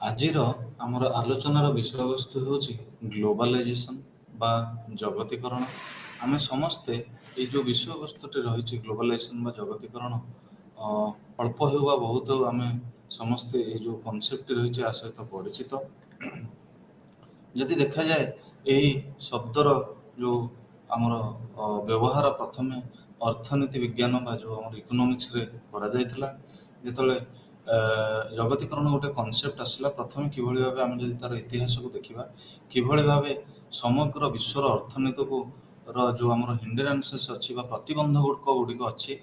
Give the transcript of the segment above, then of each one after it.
ଆଜିର ଆମର ଆଲୋଚନାର ବିଷୟବସ୍ତୁ ହେଉଛି ଗ୍ଲୋବାଲାଇଜେସନ୍ ବା ଜଗତୀକରଣ। ଆମେ ସମସ୍ତେ ଏଇ ଯେଉଁ ବିଷୟବସ୍ତୁଟି ରହିଛି ଗ୍ଲୋବାଲାଇଜେସନ୍ ବା ଜଗତୀକରଣ, ଅ, ଅଳ୍ପ ହେଉ ବା ବହୁତ ହେଉ ଆମେ ସମସ୍ତେ ଏଇ ଯେଉଁ କନସେପ୍ଟଟି ରହିଛି ଆ ସହିତ ପରିଚିତ। ଯଦି ଦେଖାଯାଏ ଏହି ଶବ୍ଦର ଯେଉଁ ଆମର ବ୍ୟବହାର ପ୍ରଥମେ ଅର୍ଥନୀତି ବିଜ୍ଞାନ ବା ଯେଉଁ ଆମର ଇକୋନୋମିକ୍ସରେ କରାଯାଇଥିଲା। ଯେତେବେଳେ ଜଗତୀକରଣ ଗୋଟେ କନସେପ୍ଟ ଆସିଲା, ପ୍ରଥମେ କିଭଳି ଭାବେ ଆମେ ଯଦି ତାର ଇତିହାସକୁ ଦେଖିବା, କିଭଳି ଭାବେ ସମଗ୍ର ବିଶ୍ୱର ଅର୍ଥନୀତିକୁ ଯେଉଁ ଆମର ହିଣ୍ଡରାନ୍ସେସ୍ ଅଛି ବା ପ୍ରତିବନ୍ଧକ ଗୁଡ଼ିକ ଅଛି,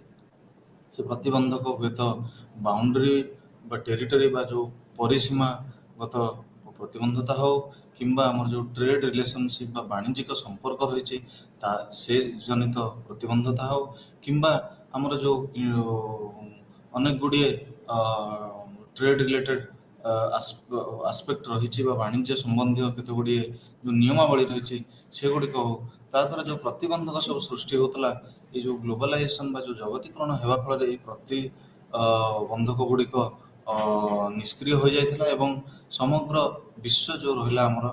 ସେ ପ୍ରତିବନ୍ଧକ ହୁଏତ ବାଉଣ୍ଡରୀ ବା ଟେରିଟୋରୀ ବା ଯେଉଁ ପରିସୀମାଗତ ପ୍ରତିବନ୍ଧତା ହେଉ, କିମ୍ବା ଆମର ଯେଉଁ ଟ୍ରେଡ୍ ରିଲେସନସିପ୍ ବା ବାଣିଜ୍ୟିକ ସମ୍ପର୍କ ରହିଛି ତା ସେ ଜନିତ ପ୍ରତିବନ୍ଧତା ହେଉ, କିମ୍ବା ଆମର ଯେଉଁ ଅନେକ ଗୁଡ଼ିଏ ଟ୍ରେଡ୍ ରିଲେଟେଡ୍ ଆସ୍ପେକ୍ଟ ରହିଛି ବା ବାଣିଜ୍ୟ ସମ୍ବନ୍ଧୀୟ କେତେ ଗୁଡ଼ିଏ ଯେଉଁ ନିୟମାବଳୀ ରହିଛି ସେଗୁଡ଼ିକ ହେଉ, ତା ଦ୍ୱାରା ଯେଉଁ ପ୍ରତିବନ୍ଧକ ସବୁ ସୃଷ୍ଟି ହେଉଥିଲା, ଏଇ ଯେଉଁ ଗ୍ଲୋବାଲାଇଜେସନ୍ ବା ଯେଉଁ ଜଗତୀକରଣ ହେବା ଫଳରେ ଏଇ ପ୍ରତିବନ୍ଧକ ଗୁଡ଼ିକ ନିଷ୍କ୍ରିୟ ହୋଇଯାଇଥିଲା ଏବଂ ସମଗ୍ର ବିଶ୍ୱ ଯେଉଁ ରହିଲା ଆମର,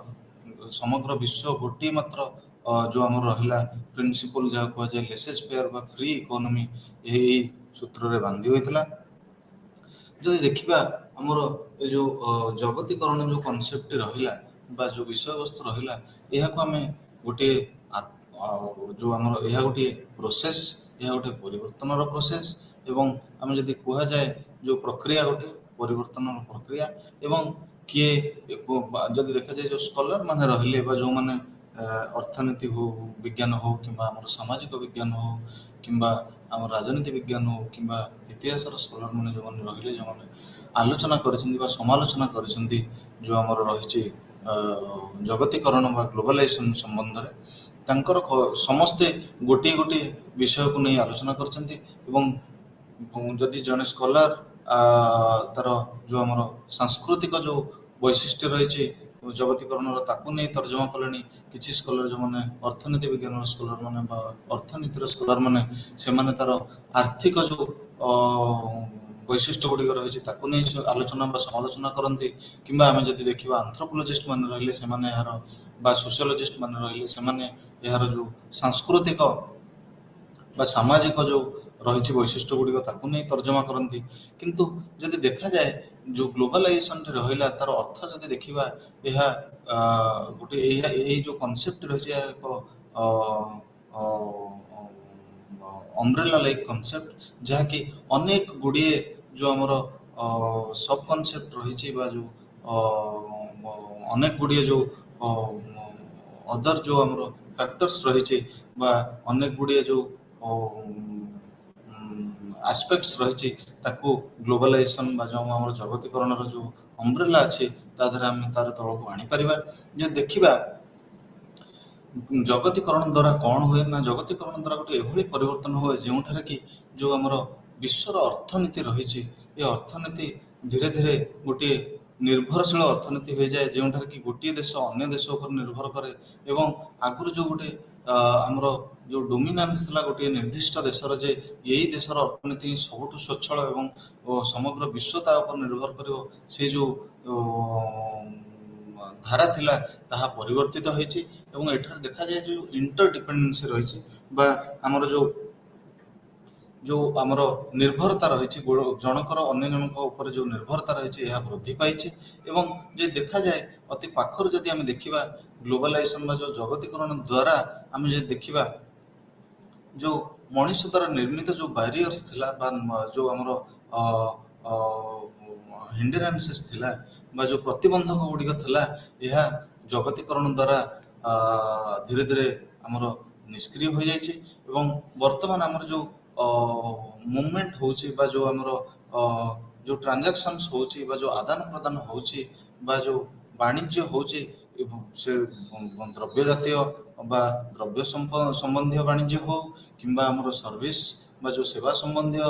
ସମଗ୍ର ବିଶ୍ୱ ଗୋଟିଏ ମାତ୍ର ଯେଉଁ ଆମର ରହିଲା ପ୍ରିନ୍ସିପଲ୍ ଯାହା କୁହାଯାଏ ଲେସେସ୍ ଫେୟାର ବା ଫ୍ରି ଇକୋନୋମି, ଏହି ସୂତ୍ରରେ ବାନ୍ଧି ହୋଇଥିଲା। ଯଦି ଦେଖିବା ଆମର ଏ ଯେଉଁ ଜଗତୀକରଣ ଯେଉଁ କନସେପ୍ଟଟି ରହିଲା ବା ଯେଉଁ ବିଷୟବସ୍ତୁ ରହିଲା, ଏହାକୁ ଆମେ ଗୋଟିଏ ଯେଉଁ ଆମର ଏହା ଗୋଟିଏ ପ୍ରୋସେସ୍, ଏହା ଗୋଟିଏ ପରିବର୍ତ୍ତନର ପ୍ରୋସେସ୍ ଏବଂ ଆମେ ଯଦି କୁହାଯାଏ ଯେଉଁ ପ୍ରକ୍ରିୟା ଗୋଟିଏ ପରିବର୍ତ୍ତନର ପ୍ରକ୍ରିୟା। ଏବଂ କିଏ ଯଦି ଦେଖାଯାଏ ଯେଉଁ ସ୍କଲାର ମାନେ ରହିଲେ ବା ଯେଉଁମାନେ ଅର୍ଥନୀତି ହଉ ବିଜ୍ଞାନ ହଉ କିମ୍ବା ଆମର ସାମାଜିକ ବିଜ୍ଞାନ ହଉ କିମ୍ବା ଆମର ରାଜନୀତି ବିଜ୍ଞାନ ହଉ କିମ୍ବା ଇତିହାସର ସ୍କଲାର ମାନେ ଯେଉଁମାନେ ରହିଲେ, ଯେଉଁମାନେ ଆଲୋଚନା କରିଛନ୍ତି ବା ସମାଲୋଚନା କରିଛନ୍ତି ଯେଉଁ ଆମର ରହିଛି ଜଗତୀକରଣ ବା ଗ୍ଲୋବାଲାଇଜେସନ୍ ସମ୍ବନ୍ଧରେ, ତାଙ୍କର ସମସ୍ତେ ଗୋଟିଏ ଗୋଟିଏ ବିଷୟକୁ ନେଇ ଆଲୋଚନା କରିଛନ୍ତି। ଏବଂ ଯଦି ଜଣେ ସ୍କଲାର ତାର ଯେଉଁ ଆମର ସାଂସ୍କୃତିକ ଯେଉଁ ବୈଶିଷ୍ଟ୍ୟ ରହିଛି ଜଗତୀକରଣର ତାକୁ ନେଇ ତର୍ଜମା କଲେଣି, କିଛି ସ୍କଲାର ଯେଉଁମାନେ ଅର୍ଥନୀତି ବିଜ୍ଞାନର ସ୍କଲାର ମାନେ ବା ଅର୍ଥନୀତିର ସ୍କଲାର ମାନେ, ସେମାନେ ତାର ଆର୍ଥିକ ଯେଉଁ ବୈଶିଷ୍ଟ୍ୟ ଗୁଡ଼ିକ ରହିଛି ତାକୁ ନେଇ ଆଲୋଚନା ବା ସମାଲୋଚନା କରନ୍ତି। କିମ୍ବା ଆମେ ଯଦି ଦେଖିବା ଆନ୍ଥ୍ରୋପୋଲୋଜିଷ୍ଟ ମାନେ ରହିଲେ, ସେମାନେ ଏହାର ବା ସୋସିଓଲୋଜିଷ୍ଟ ମାନେ ରହିଲେ, ସେମାନେ ଏହାର ଯେଉଁ ସାଂସ୍କୃତିକ ବା ସାମାଜିକ ଯେଉଁ ରହିଛି ବୈଶିଷ୍ଟ୍ୟ ଗୁଡ଼ିକ ତାକୁ ନେଇ ତର୍ଜମା କରନ୍ତି। କିନ୍ତୁ ଯଦି ଦେଖାଯାଏ ଯେଉଁ ଗ୍ଲୋବାଲାଇଜେସନ୍ଟି ରହିଲା, ତାର ଅର୍ଥ ଯଦି ଦେଖିବା, ଏହା ଗୋଟେ ଏହି ଯେଉଁ କନସେପ୍ଟ ରହିଛି, ଏହା ଏକ ଅମ୍ବ୍ରେଲା ଲାଇକ୍ କନସେପ୍ଟ, ଯାହାକି ଅନେକ ଗୁଡ଼ିଏ ଯେଉଁ ଆମର ସବ୍ କନସେପ୍ଟ ରହିଛି ବା ଯେଉଁ ଅନେକ ଗୁଡ଼ିଏ ଯେଉଁ ଅଦର ଯେଉଁ ଆମର ଫ୍ୟାକ୍ଟର୍ସ ରହିଛି ବା ଅନେକ ଗୁଡ଼ିଏ ଯେଉଁ ଆସ୍ପେକ୍ଟସ୍ ରହିଛି, ତାକୁ ଗ୍ଲୋବାଲାଇଜେସନ୍ ବା ଯେଉଁ ଆମର ଜଗତୀକରଣର ଯେଉଁ ଅମ୍ବ୍ରେଲା ଅଛି ତା ଦେହରେ ଆମେ ତାର ତଳକୁ ଆଣିପାରିବା। ଯଦି ଦେଖିବା ଜଗତୀକରଣ ଦ୍ୱାରା କ'ଣ ହୁଏ ନା, ଜଗତୀକରଣ ଦ୍ୱାରା ଗୋଟେ ଏଭଳି ପରିବର୍ତ୍ତନ ହୁଏ ଯେଉଁଠାରେ କି ଯେଉଁ ଆମର ବିଶ୍ୱର ଅର୍ଥନୀତି ରହିଛି, ଏ ଅର୍ଥନୀତି ଧୀରେ ଧୀରେ ଗୋଟିଏ ନିର୍ଭରଶୀଳ ଅର୍ଥନୀତି ହୋଇଯାଏ, ଯେଉଁଠାରେ କି ଗୋଟିଏ ଦେଶ ଅନ୍ୟ ଦେଶ ଉପରେ ନିର୍ଭର କରେ। ଏବଂ ଆଗରୁ ଯେଉଁ ଗୋଟେ ଆମର ଯେଉଁ ଡୋମିନାନ୍ସ ଥିଲା ଗୋଟିଏ ନିର୍ଦ୍ଦିଷ୍ଟ ଦେଶର, ଯେ ଏଇ ଦେଶର ଅର୍ଥନୀତି ସବୁଠୁ ସ୍ୱଚ୍ଛଳ ଏବଂ ସମଗ୍ର ବିଶ୍ୱ ତା ଉପରେ ନିର୍ଭର କରିବ, ସେ ଯେଉଁ ଧାରା ଥିଲା ତାହା ପରିବର୍ତ୍ତିତ ହୋଇଛି। ଏବଂ ଏଠାରେ ଦେଖାଯାଏ ଯେଉଁ ଇଣ୍ଟରଡିପେଣ୍ଡେନ୍ସି ରହିଛି ବା ଆମର ଯେଉଁ ଆମର ନିର୍ଭରତା ରହିଛି, ଜଣକର ଅନ୍ୟ ଜଣଙ୍କ ଉପରେ ଯେଉଁ ନିର୍ଭରତା ରହିଛି, ଏହା ବୃଦ୍ଧି ପାଇଛି। ଏବଂ ଯଦି ଦେଖାଯାଏ ଅତି ପାଖରୁ ଯଦି ଆମେ ଦେଖିବା ଗ୍ଲୋବାଲାଇଜେସନ୍ ବା ଯେଉଁ ଜଗତୀକରଣ ଦ୍ୱାରା ଆମେ ଯଦି ଦେଖିବା, ଯେଉଁ ମଣିଷ ଦ୍ୱାରା ନିର୍ମିତ ଯେଉଁ ବ୍ୟାରିୟର୍ସ ଥିଲା ବା ଯେଉଁ ଆମର ହିଣ୍ଡରାନ୍ସେସ୍ ଥିଲା ବା ଯେଉଁ ପ୍ରତିବନ୍ଧକ ଗୁଡ଼ିକ ଥିଲା, ଏହା ଜଗତୀକରଣ ଦ୍ୱାରା ଧୀରେ ଧୀରେ ଆମର ନିଷ୍କ୍ରିୟ ହୋଇଯାଇଛି। ଏବଂ ବର୍ତ୍ତମାନ ଆମର ଯେଉଁ ମୁଭମେଣ୍ଟ ହେଉଛି ବା ଯେଉଁ ଆମର ଯେଉଁ ଟ୍ରାଞ୍ଜାକ୍ସନ୍ସ ହେଉଛି ବା ଯେଉଁ ଆଦାନ ପ୍ରଦାନ ହେଉଛି ବା ଯେଉଁ ବାଣିଜ୍ୟ ହେଉଛି, ସେ ଦ୍ରବ୍ୟ ଜାତୀୟ ବା ଦ୍ରବ୍ୟ ସମ୍ବନ୍ଧୀୟ ବାଣିଜ୍ୟ ହେଉ କିମ୍ବା ଆମର ସର୍ଭିସ୍ ବା ଯେଉଁ ସେବା ସମ୍ବନ୍ଧୀୟ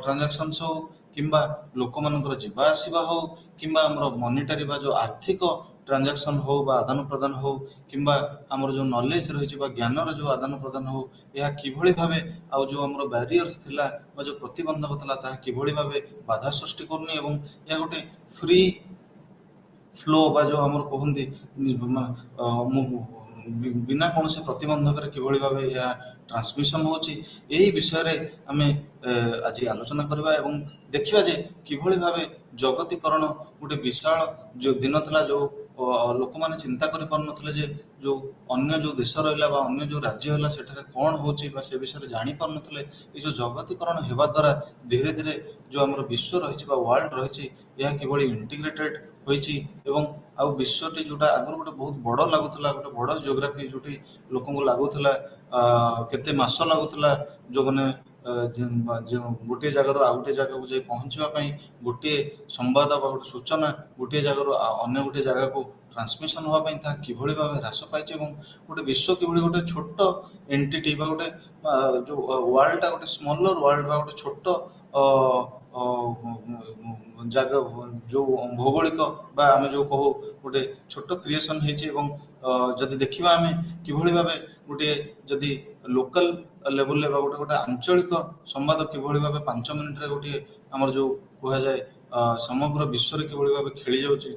ଟ୍ରାଞ୍ଜାକ୍ସନ୍ସ ହେଉ କିମ୍ବା ଲୋକମାନଙ୍କର ଯିବା ଆସିବା ହେଉ କିମ୍ବା ଆମର ମନିଟାରୀ ବା ଯେଉଁ ଆର୍ଥିକ ଟ୍ରାଞ୍ଜାକ୍ସନ୍ ହେଉ ବା ଆଦାନ ପ୍ରଦାନ ହେଉ କିମ୍ବା ଆମର ଯେଉଁ ନଲେଜ୍ ରହିଛି ବା ଜ୍ଞାନର ଯେଉଁ ଆଦାନ ପ୍ରଦାନ ହେଉ, ଏହା କିଭଳି ଭାବେ ଆଉ ଯେଉଁ ଆମର ବ୍ୟାରିୟର୍ସ ଥିଲା ବା ଯେଉଁ ପ୍ରତିବନ୍ଧକ ଥିଲା ତାହା କିଭଳି ଭାବେ ବାଧା ସୃଷ୍ଟି କରୁନି ଏବଂ ଏହା ଗୋଟେ ଫ୍ରି ଫ୍ଲୋ ବା ଯେଉଁ ଆମର କୁହନ୍ତି ବିନା କୌଣସି ପ୍ରତିବନ୍ଧକରେ କିଭଳି ଭାବେ ଏହା ଟ୍ରାନ୍ସମିଶନ ହେଉଛି, ଏହି ବିଷୟରେ ଆମେ ଆଜି ଆଲୋଚନା କରିବା ଏବଂ ଦେଖିବା ଯେ କିଭଳି ଭାବେ ଜଗତୀକରଣ ଗୋଟେ ବିଶାଳ ଯେଉଁ ଦିନ ଥିଲା, ଯେଉଁ ଲୋକମାନେ ଚିନ୍ତା କରିପାରୁନଥିଲେ ଯେ ଯେଉଁ ଅନ୍ୟ ଯେଉଁ ଦେଶ ରହିଲା ବା ଅନ୍ୟ ଯେଉଁ ରାଜ୍ୟ ହେଲା ସେଠାରେ କ'ଣ ହେଉଛି ବା ସେ ବିଷୟରେ ଜାଣିପାରୁନଥିଲେ। ଏ ଯେଉଁ ଜଗତୀକରଣ ହେବା ଦ୍ୱାରା ଧୀରେ ଧୀରେ ଯେଉଁ ଆମର ବିଶ୍ୱ ରହିଛି ବା ୱାର୍ଲଡ ରହିଛି ଏହା କିଭଳି ଇଣ୍ଟିଗ୍ରେଟେଡ୍ ହୋଇଛି ଏବଂ ଆଉ ବିଶ୍ୱଟି ଯେଉଁଟା ଆଗରୁ ଗୋଟେ ବହୁତ ବଡ଼ ଲାଗୁଥିଲା, ଗୋଟେ ବଡ଼ ଜିଓଗ୍ରାଫି ଯେଉଁଠି ଲୋକଙ୍କୁ ଲାଗୁଥିଲା କେତେ ମାସ ଲାଗୁଥିଲା, ଯେଉଁମାନେ ଗୋଟିଏ ଜାଗାରୁ ଆଉ ଗୋଟିଏ ଜାଗାକୁ ଯାଇ ପହଞ୍ଚିବା ପାଇଁ ଗୋଟିଏ ସମ୍ବାଦ ବା ଗୋଟେ ସୂଚନା ଗୋଟିଏ ଜାଗାରୁ ଅନ୍ୟ ଗୋଟିଏ ଜାଗାକୁ ଟ୍ରାନ୍ସମିଶନ ହେବା ପାଇଁ ତାହା କିଭଳି ଭାବେ ହ୍ରାସ ପାଇଛି ଏବଂ ଗୋଟେ ବିଶ୍ୱ କିଭଳି ଗୋଟେ ଛୋଟ ଏଣ୍ଟିଟି ବା ଗୋଟେ ଯେଉଁ ୱାର୍ଲଡଟା ଗୋଟେ ସ୍ମଲର ୱାର୍ଲଡ ବା ଗୋଟେ ଛୋଟ ଜାଗା ଯେଉଁ ଭୌଗୋଳିକ ବା ଆମେ ଯେଉଁ କହୁ ଗୋଟେ ଛୋଟ କ୍ରିଏସନ୍ ହେଇଛି। ଏବଂ ଯଦି ଦେଖିବା ଆମେ କିଭଳି ଭାବେ ଗୋଟିଏ ଯଦି ଲୋକାଲ ଲେଭେଲରେ ବା ଗୋଟେ ଆଞ୍ଚଳିକ ସମ୍ବାଦ କିଭଳି ଭାବେ 5 ମିନିଟରେ ଗୋଟିଏ ଆମର ଯେଉଁ କୁହାଯାଏ ସମଗ୍ର ବିଶ୍ୱରେ କିଭଳି ଭାବେ ଖେଳି ଯାଉଛି,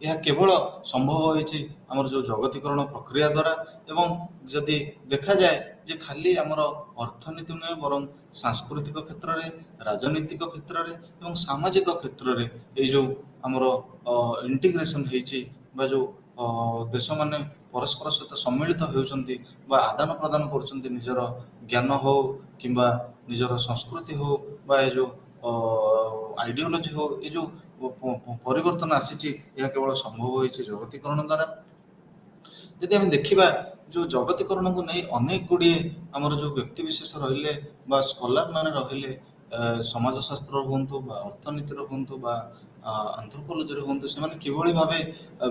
ଏହା କେବଳ ସମ୍ଭବ ହୋଇଛି ଆମର ଯେଉଁ ଜଗତୀକରଣ ପ୍ରକ୍ରିୟା ଦ୍ୱାରା। ଏବଂ ଯଦି ଦେଖାଯାଏ ଯେ ଖାଲି ଆମର ଅର୍ଥନୀତି ନୁହେଁ ବରଂ ସାଂସ୍କୃତିକ କ୍ଷେତ୍ରରେ, ରାଜନୈତିକ କ୍ଷେତ୍ରରେ ଏବଂ ସାମାଜିକ କ୍ଷେତ୍ରରେ ଏଇ ଯେଉଁ ଆମର ଇଣ୍ଟିଗ୍ରେସନ୍ ହେଇଛି ବା ଯେଉଁ ଦେଶମାନେ ପରସ୍ପର ସହିତ ସମ୍ମିଳିତ ହେଉଛନ୍ତି ବା ଆଦାନ ପ୍ରଦାନ କରୁଛନ୍ତି ନିଜର ଜ୍ଞାନ ହେଉ କିମ୍ବା ନିଜର ସଂସ୍କୃତି ହେଉ ବା ଏ ଯେଉଁ ଆଇଡ଼ିଓଲୋଜି ହେଉ, ଏ ଯେଉଁ ପରିବର୍ତ୍ତନ ଆସିଛି ଏହା କେବଳ ସମ୍ଭବ ହୋଇଛି ଜଗତୀକରଣ ଦ୍ୱାରା। ଯଦି ଆମେ ଦେଖିବା ଯେଉଁ ଜଗତୀକରଣକୁ ନେଇ ଅନେକ ଗୁଡ଼ିଏ ଆମର ଯେଉଁ ବ୍ୟକ୍ତିବିଶେଷ ରହିଲେ ବା ସ୍କଲାର ମାନେ ରହିଲେ, ସମାଜଶାସ୍ତ୍ର ହୁଅନ୍ତୁ ବା ଅର୍ଥନୀତିର ହୁଅନ୍ତୁ ବା ଆନ୍ଥ୍ରୋପୋଲୋଜିର ହୁଅନ୍ତୁ, ସେମାନେ କିଭଳି ଭାବେ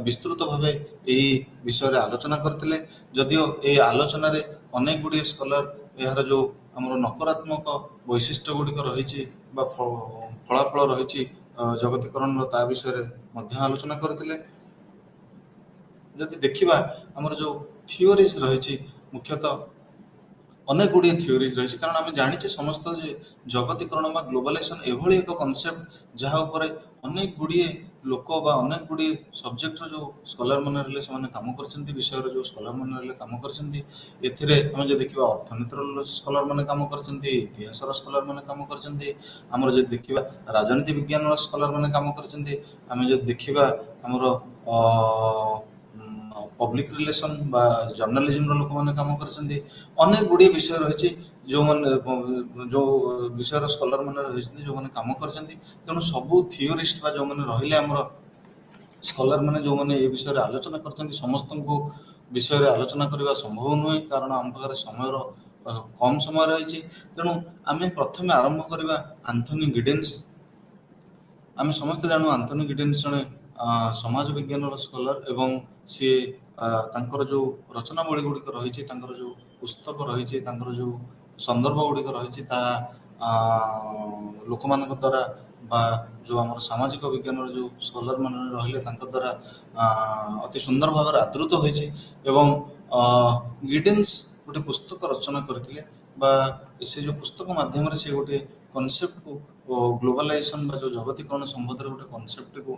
ବିସ୍ତୃତ ଭାବେ ଏହି ବିଷୟରେ ଆଲୋଚନା କରିଥିଲେ। ଯଦିଓ ଏହି ଆଲୋଚନାରେ ଅନେକ ଗୁଡ଼ିଏ ସ୍କଲାର ଏହାର ଯେଉଁ ଆମର ନକାରାତ୍ମକ ବୈଶିଷ୍ଟ୍ୟ ଗୁଡ଼ିକ ରହିଛି ବା ଫଳାଫଳ ରହିଛି ଜଗତୀକରଣର ତା ବିଷୟରେ ମଧ୍ୟ ଆଲୋଚନା କରିଥିଲେ। ଯଦି ଦେଖିବା ଆମର ଯେଉଁ ଥିଓରିଜ୍ ରହିଛି, ମୁଖ୍ୟତଃ ଅନେକ ଗୁଡ଼ିଏ ଥିଓରିଜ୍ ରହିଛି, କାରଣ ଆମେ ଜାଣିଛେ ସମସ୍ତେ ଯେ ଜଗତୀକରଣ ବା ଗ୍ଲୋବାଲାଇଜେସନ୍ ଏଭଳି ଏକ କନସେପ୍ଟ ଯାହା ଉପରେ ଅନେକ ଗୁଡ଼ିଏ ଲୋକ ବା ଅନେକ ଗୁଡ଼ିଏ ସବଜେକ୍ଟର ଯେଉଁ ସ୍କଲାରମାନେ ରହିଲେ ସେମାନେ କାମ କରିଛନ୍ତି, ବିଷୟର ଯେଉଁ ସ୍କଲାରମାନେ ରହିଲେ କାମ କରିଛନ୍ତି। ଏଥିରେ ଆମେ ଯଦି ଦେଖିବା ଅର୍ଥନୀତିର ସ୍କଲାରମାନେ କାମ କରିଛନ୍ତି, ଇତିହାସର ସ୍କଲାରମାନେ କାମ କରିଛନ୍ତି, ଆମର ଯଦି ଦେଖିବା ରାଜନୀତି ବିଜ୍ଞାନର ସ୍କଲାରମାନେ କାମ କରିଛନ୍ତି, ଆମେ ଯଦି ଦେଖିବା ଆମର ପବ୍ଲିକ ରିଲେସନ୍ ବା ଜର୍ଣ୍ଣାଲିଜିମର ଲୋକମାନେ କାମ କରିଛନ୍ତି। ଅନେକ ଗୁଡ଼ିଏ ବିଷୟ ରହିଛି ଯେଉଁମାନେ ଯେଉଁ ବିଷୟର ସ୍କଲାରମାନେ ରହିଛନ୍ତି ଯେଉଁମାନେ କାମ କରିଛନ୍ତି। ତେଣୁ ସବୁ ଥିଓରିଷ୍ଟ ବା ଯେଉଁମାନେ ରହିଲେ ଆମର ସ୍କଲାରମାନେ ଯେଉଁମାନେ ଏ ବିଷୟରେ ଆଲୋଚନା କରିଛନ୍ତି, ସମସ୍ତଙ୍କୁ ବିଷୟରେ ଆଲୋଚନା କରିବା ସମ୍ଭବ ନୁହେଁ, କାରଣ ଆମ ପାଖରେ ସମୟର କମ୍ ସମୟ ରହିଛି। ତେଣୁ ଆମେ ପ୍ରଥମେ ଆରମ୍ଭ କରିବା ଆନ୍ଥୋନି ଗିଡେନ୍ସ। ଆମେ ସମସ୍ତେ ଜାଣୁ ଆନ୍ଥୋନି ଗିଡେନ୍ସ ଜଣେ ସମାଜ ବିଜ୍ଞାନର ସ୍କଲାର ଏବଂ ସିଏ ତାଙ୍କର ଯେଉଁ ରଚନାବଳୀ ଗୁଡ଼ିକ ରହିଛି, ତାଙ୍କର ଯେଉଁ ପୁସ୍ତକ ରହିଛି, ତାଙ୍କର ଯେଉଁ ସନ୍ଦର୍ଭ ଗୁଡ଼ିକ ରହିଛି, ତାହା ଲୋକମାନଙ୍କ ଦ୍ୱାରା ବା ଯେଉଁ ଆମର ସାମାଜିକ ବିଜ୍ଞାନର ଯେଉଁ ସ୍କଲାରମାନେ ରହିଲେ ତାଙ୍କ ଦ୍ୱାରା ଅତି ସୁନ୍ଦର ଭାବରେ ଆଦୃତ ହୋଇଛି। ଏବଂ ଗିଡେନ୍ସ ଗୋଟେ ପୁସ୍ତକ ରଚନା କରିଥିଲେ ବା ସେ ଯେଉଁ ପୁସ୍ତକ ମାଧ୍ୟମରେ ସେ ଗୋଟେ କନସେପ୍ଟକୁ ଗ୍ଲୋବାଲାଇଜେସନ୍ ବା ଯେଉଁ ଜଗତୀକରଣ ସମ୍ବନ୍ଧରେ ଗୋଟେ କନସେପ୍ଟକୁ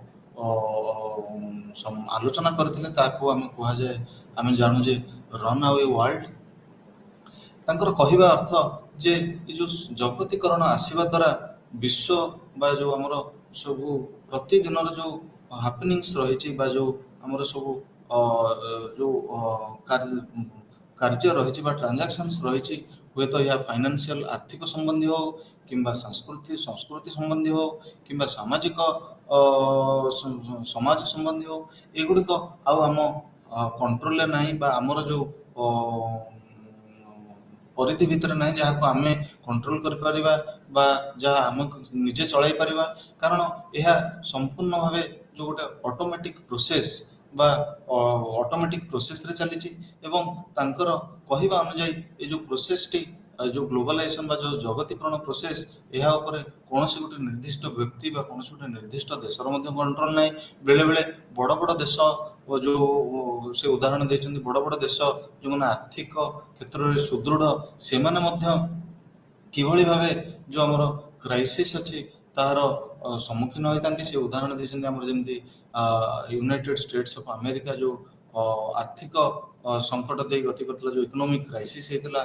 ଆଲୋଚନା କରିଥିଲେ, ତାକୁ ଆମେ କୁହାଯାଏ, ଆମେ ଜାଣୁ ଯେ ରନ୍ ଆୱେ ୱାର୍ଲଡ। ତାଙ୍କର କହିବା ଅର୍ଥ ଯେ ଏ ଯେଉଁ ଜଗତୀକରଣ ଆସିବା ଦ୍ୱାରା ବିଶ୍ୱ ବା ଯେଉଁ ଆମର ସବୁ ପ୍ରତିଦିନର ଯେଉଁ ହାପେନିଙ୍ଗସ୍ ରହିଛି ବା ଯେଉଁ ଆମର ସବୁ ଯେଉଁ କାର୍ଯ୍ୟ ରହିଛି ବା ଟ୍ରାଞ୍ଜାକ୍ସନ୍ସ ରହିଛି, ହୁଏତ ଏହା ଫାଇନାନ୍ସିଆଲ ଆର୍ଥିକ ସମ୍ବନ୍ଧୀୟ ହେଉ କିମ୍ବା ସଂସ୍କୃତି ସମ୍ବନ୍ଧୀୟ ହେଉ କିମ୍ବା ସାମାଜିକ ସମାଜ ସମ୍ବନ୍ଧୀୟ ହେଉ, ଏଗୁଡ଼ିକ ଆଉ ଆମ କଣ୍ଟ୍ରୋଲରେ ନାହିଁ ବା ଆମର ଯେଉଁ ପରିଧି ଭିତରେ ନାହିଁ ଯାହାକୁ ଆମେ କଣ୍ଟ୍ରୋଲ କରିପାରିବା ବା ଯାହା ଆମେ ନିଜେ ଚଳାଇ ପାରିବା। କାରଣ ଏହା ସମ୍ପୂର୍ଣ୍ଣ ଭାବେ ଯେଉଁ ଗୋଟେ ଅଟୋମେଟିକ୍ ପ୍ରୋସେସ୍ ବା ଅଟୋମେଟିକ୍ ପ୍ରୋସେସ୍ରେ ଚାଲିଛି। ଏବଂ ତାଙ୍କର କହିବା ଅନୁଯାୟୀ ଏ ଯେଉଁ ପ୍ରୋସେସ୍ଟି ଯେଉଁ ଗ୍ଲୋବାଲାଇଜେସନ୍ ବା ଯେଉଁ ଜଗତୀକରଣ ପ୍ରୋସେସ୍, ଏହା ଉପରେ କୌଣସି ଗୋଟେ ନିର୍ଦ୍ଦିଷ୍ଟ ବ୍ୟକ୍ତି ବା କୌଣସି ଗୋଟେ ନିର୍ଦ୍ଦିଷ୍ଟ ଦେଶର ମଧ୍ୟ କଣ୍ଟ୍ରୋଲ ନାହିଁ। ବେଳେବେଳେ ବଡ଼ ବଡ଼ ଦେଶ ଯେଉଁ ସେ ଉଦାହରଣ ଦେଇଛନ୍ତି, ବଡ଼ ବଡ଼ ଦେଶ ଯେଉଁମାନେ ଆର୍ଥିକ କ୍ଷେତ୍ରରେ ସୁଦୃଢ଼, ସେମାନେ ମଧ୍ୟ କିଭଳି ଭାବେ ଯେଉଁ ଆମର କ୍ରାଇସିସ୍ ଅଛି ତାହାର ସମ୍ମୁଖୀନ ହୋଇଥାନ୍ତି। ସେ ଉଦାହରଣ ଦେଇଛନ୍ତି ଆମର ଯେମିତି ୟୁନାଇଟେଡ୍ ଷ୍ଟେଟ୍ସ ଅଫ୍ ଆମେରିକା ଯେଉଁ ଆର୍ଥିକ ସଙ୍କଟ ଦେଇ ଗତି କରିଥିଲା, ଯେଉଁ ଇକୋନୋମିକ୍ କ୍ରାଇସିସ୍ ହେଇଥିଲା,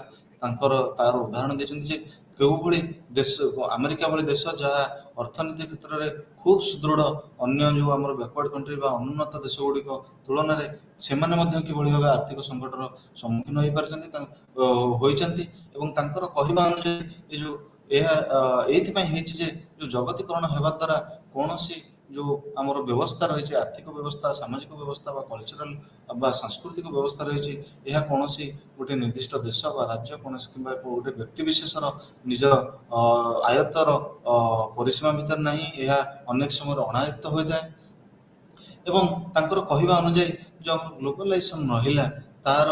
ତାର ଉଦାହରଣ ଦେଇଛନ୍ତି ଯେ କେଉଁଭଳି ଦେଶ, ଆମେରିକା ଭଳି ଦେଶ ଯାହା ଅର୍ଥନୀତି କ୍ଷେତ୍ରରେ ଖୁବ୍ ସୁଦୃଢ଼, ଅନ୍ୟ ଯେଉଁ ଆମର ବ୍ୟାକୱାର୍ଡ କଣ୍ଟ୍ରି ବା ଅନୁନ୍ନତ ଦେଶ ଗୁଡ଼ିକ ତୁଳନାରେ ସେମାନେ ମଧ୍ୟ କିଭଳି ଭାବେ ଆର୍ଥିକ ସଙ୍କଟର ସମ୍ମୁଖୀନ ହୋଇପାରିଛନ୍ତି ହୋଇଛନ୍ତି। ଏବଂ ତାଙ୍କର କହିବା ଅନୁଯାୟୀ ଏ ଯେଉଁ ଏହା ଏଇଥିପାଇଁ ହେଇଛି ଯେ ଯେଉଁ ଜଗତୀକରଣ ହେବା ଦ୍ୱାରା କୌଣସି ଯେଉଁ ଆମର ବ୍ୟବସ୍ଥା ରହିଛି, ଆର୍ଥିକ ବ୍ୟବସ୍ଥା, ସାମାଜିକ ବ୍ୟବସ୍ଥା ବା କଲଚରାଲ ବା ସାଂସ୍କୃତିକ ବ୍ୟବସ୍ଥା ରହିଛି, ଏହା କୌଣସି ଗୋଟେ ନିର୍ଦ୍ଦିଷ୍ଟ ଦେଶ ବା ରାଜ୍ୟ କୌଣସି କିମ୍ବା ଗୋଟେ ବ୍ୟକ୍ତିବିଶେଷର ନିଜ ଆୟତ୍ତର ପରିସୀମା ଭିତରେ ନାହିଁ, ଏହା ଅନେକ ସମୟରେ ଅଣାୟତ୍ତ ହୋଇଥାଏ। ଏବଂ ତାଙ୍କର କହିବା ଅନୁଯାୟୀ ଯେଉଁ ଆମର ଗ୍ଲୋବାଲାଇଜେସନ୍ ରହିଲା ତାର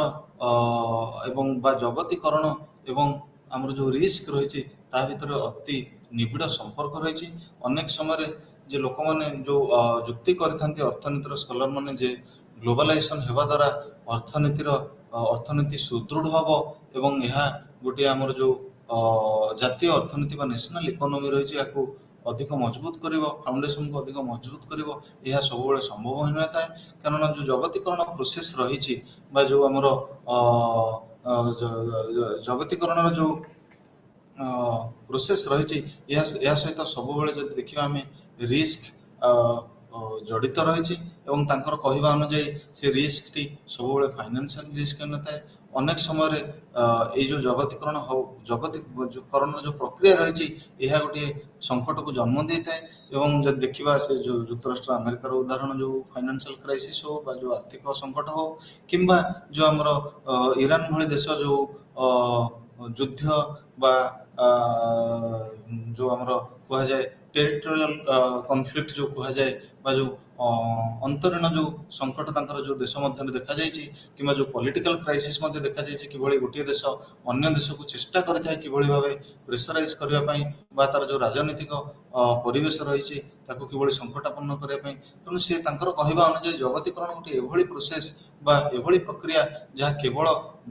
ଏବଂ ବା ଜଗତୀକରଣ ଏବଂ ଆମର ଯେଉଁ ରିସ୍କ ରହିଛି ତା ଭିତରେ ଅତି ନିବିଡ଼ ସମ୍ପର୍କ ରହିଛି। ଅନେକ ସମୟରେ ଯେ ଲୋକମାନେ ଯେଉଁ ଯୁକ୍ତି କରିଥାନ୍ତି ଅର୍ଥନୀତିର ସ୍କଲରମାନେ ଯେ ଗ୍ଲୋବାଲାଇଜେସନ୍ ହେବା ଦ୍ୱାରା ଅର୍ଥନୀତି ସୁଦୃଢ଼ ହେବ ଏବଂ ଏହା ଗୋଟିଏ ଆମର ଯେଉଁ ଜାତୀୟ ଅର୍ଥନୀତି ବା ନ୍ୟାସନାଲ ଇକୋନୋମି ରହିଛି ଏହାକୁ ଅଧିକ ମଜବୁତ କରିବ, ଫାଉଣ୍ଡେସନକୁ ଅଧିକ ମଜବୁତ କରିବ, ଏହା ସବୁବେଳେ ସମ୍ଭବ ହୋଇନଥାଏ। କାରଣ ଯେଉଁ ଜଗତୀକରଣ ପ୍ରୋସେସ୍ ରହିଛି ବା ଯେଉଁ ଆମର ଜଗତୀକରଣର ଯେଉଁ ପ୍ରୋସେସ୍ ରହିଛି ଏହା ସହିତ ସବୁବେଳେ ଯଦି ଦେଖିବା ଆମେ ରିସ୍କ ଜଡ଼ିତ ରହିଛି। ଏବଂ ତାଙ୍କର କହିବା ଅନୁଯାୟୀ ସେ ରିସ୍କଟି ସବୁବେଳେ ଫାଇନାନ୍ସିଆଲ ରିସ୍କ ହୋଇନଥାଏ। ଅନେକ ସମୟରେ ଏଇ ଯେଉଁ ଜଗତୀକରଣର ଯେଉଁ ପ୍ରକ୍ରିୟା ରହିଛି ଏହା ଗୋଟିଏ ସଙ୍କଟକୁ ଜନ୍ମ ଦେଇଥାଏ। ଏବଂ ଯଦି ଦେଖିବା ସେ ଯେଉଁ ଯୁକ୍ତରାଷ୍ଟ୍ର ଆମେରିକାର ଉଦାହରଣ, ଯେଉଁ ଫାଇନାନ୍ସିଆଲ କ୍ରାଇସିସ୍ ହଉ ବା ଯେଉଁ ଆର୍ଥିକ ସଙ୍କଟ ହଉ, କିମ୍ବା ଯେଉଁ ଆମର ଇରାନ ଭଳି ଦେଶ ଯେଉଁ ଯୁଦ୍ଧ ବା ଯେଉଁ ଆମର କୁହାଯାଏ ଟେରିଟୋରିଆଲ କନଫ୍ଲିକ୍ଟ ଯେଉଁ କୁହାଯାଏ ବା ଯେଉଁ ଅନ୍ତରୀଣ ଯେଉଁ ସଙ୍କଟ ତାଙ୍କର ଯେଉଁ ଦେଶ ମଧ୍ୟରେ ଦେଖାଯାଇଛି, କିମ୍ବା ଯେଉଁ ପଲିଟିକାଲ କ୍ରାଇସିସ୍ ମଧ୍ୟ ଦେଖାଯାଇଛି, କିଭଳି ଗୋଟିଏ ଦେଶ ଅନ୍ୟ ଦେଶକୁ ଚେଷ୍ଟା କରିଥାଏ କିଭଳି ଭାବେ ପ୍ରେସରାଇଜ କରିବା ପାଇଁ ବା ତାର ଯେଉଁ ରାଜନୈତିକ ପରିବେଶ ରହିଛି ତାକୁ କିଭଳି ସଙ୍କଟାପନ୍ନ କରିବା ପାଇଁ। ତେଣୁ ସେ ତାଙ୍କର କହିବା ଅନୁଯାୟୀ ଜଗତୀକରଣ ଗୋଟିଏ ଏଭଳି ପ୍ରୋସେସ୍ ବା ଏଭଳି ପ୍ରକ୍ରିୟା ଯାହା କେବଳ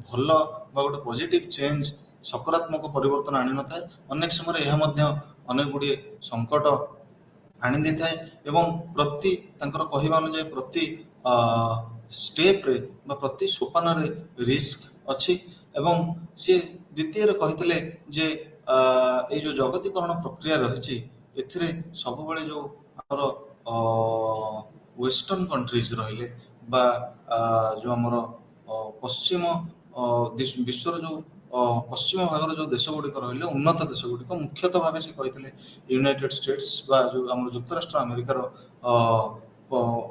ଭଲ ବା ଗୋଟେ ପଜିଟିଭ ଚେଞ୍ଜ, ସକାରାତ୍ମକ ପରିବର୍ତ୍ତନ ଆଣିନଥାଏ, ଅନେକ ସମୟରେ ଏହା ମଧ୍ୟ ଅନେକ ଗୁଡ଼ିଏ ସଙ୍କଟ ଆଣି ଦେଇଥାଏ। ଏବଂ ତାଙ୍କର କହିବା ଅନୁଯାୟୀ ପ୍ରତି ଷ୍ଟେପ୍ରେ ବା ପ୍ରତି ସୋପାନରେ ରିସ୍କ ଅଛି। ଏବଂ ସିଏ ଦ୍ୱିତୀୟରେ କହିଥିଲେ ଯେ ଏଇ ଯେଉଁ ଜଗତୀକରଣ ପ୍ରକ୍ରିୟା ରହିଛି ଏଥିରେ ସବୁବେଳେ ଯେଉଁ ଆମର ୱେଷ୍ଟର୍ଣ୍ଣ କଣ୍ଟ୍ରିଜ ରହିଲେ ବା ଯେଉଁ ଆମର ପଶ୍ଚିମ ବିଶ୍ୱର ଯେଉଁ ପଶ୍ଚିମ ଭାଗର ଯେଉଁ ଦେଶ ଗୁଡ଼ିକ ରହିଲେ, ଉନ୍ନତ ଦେଶ ଗୁଡ଼ିକ, ମୁଖ୍ୟତଃ ଭାବେ ସେ କହିଥିଲେ ୟୁନାଇଟେଡ୍ ଷ୍ଟେଟ୍ସ ବା ଯେଉଁ ଆମର ଯୁକ୍ତରାଷ୍ଟ୍ର ଆମେରିକାର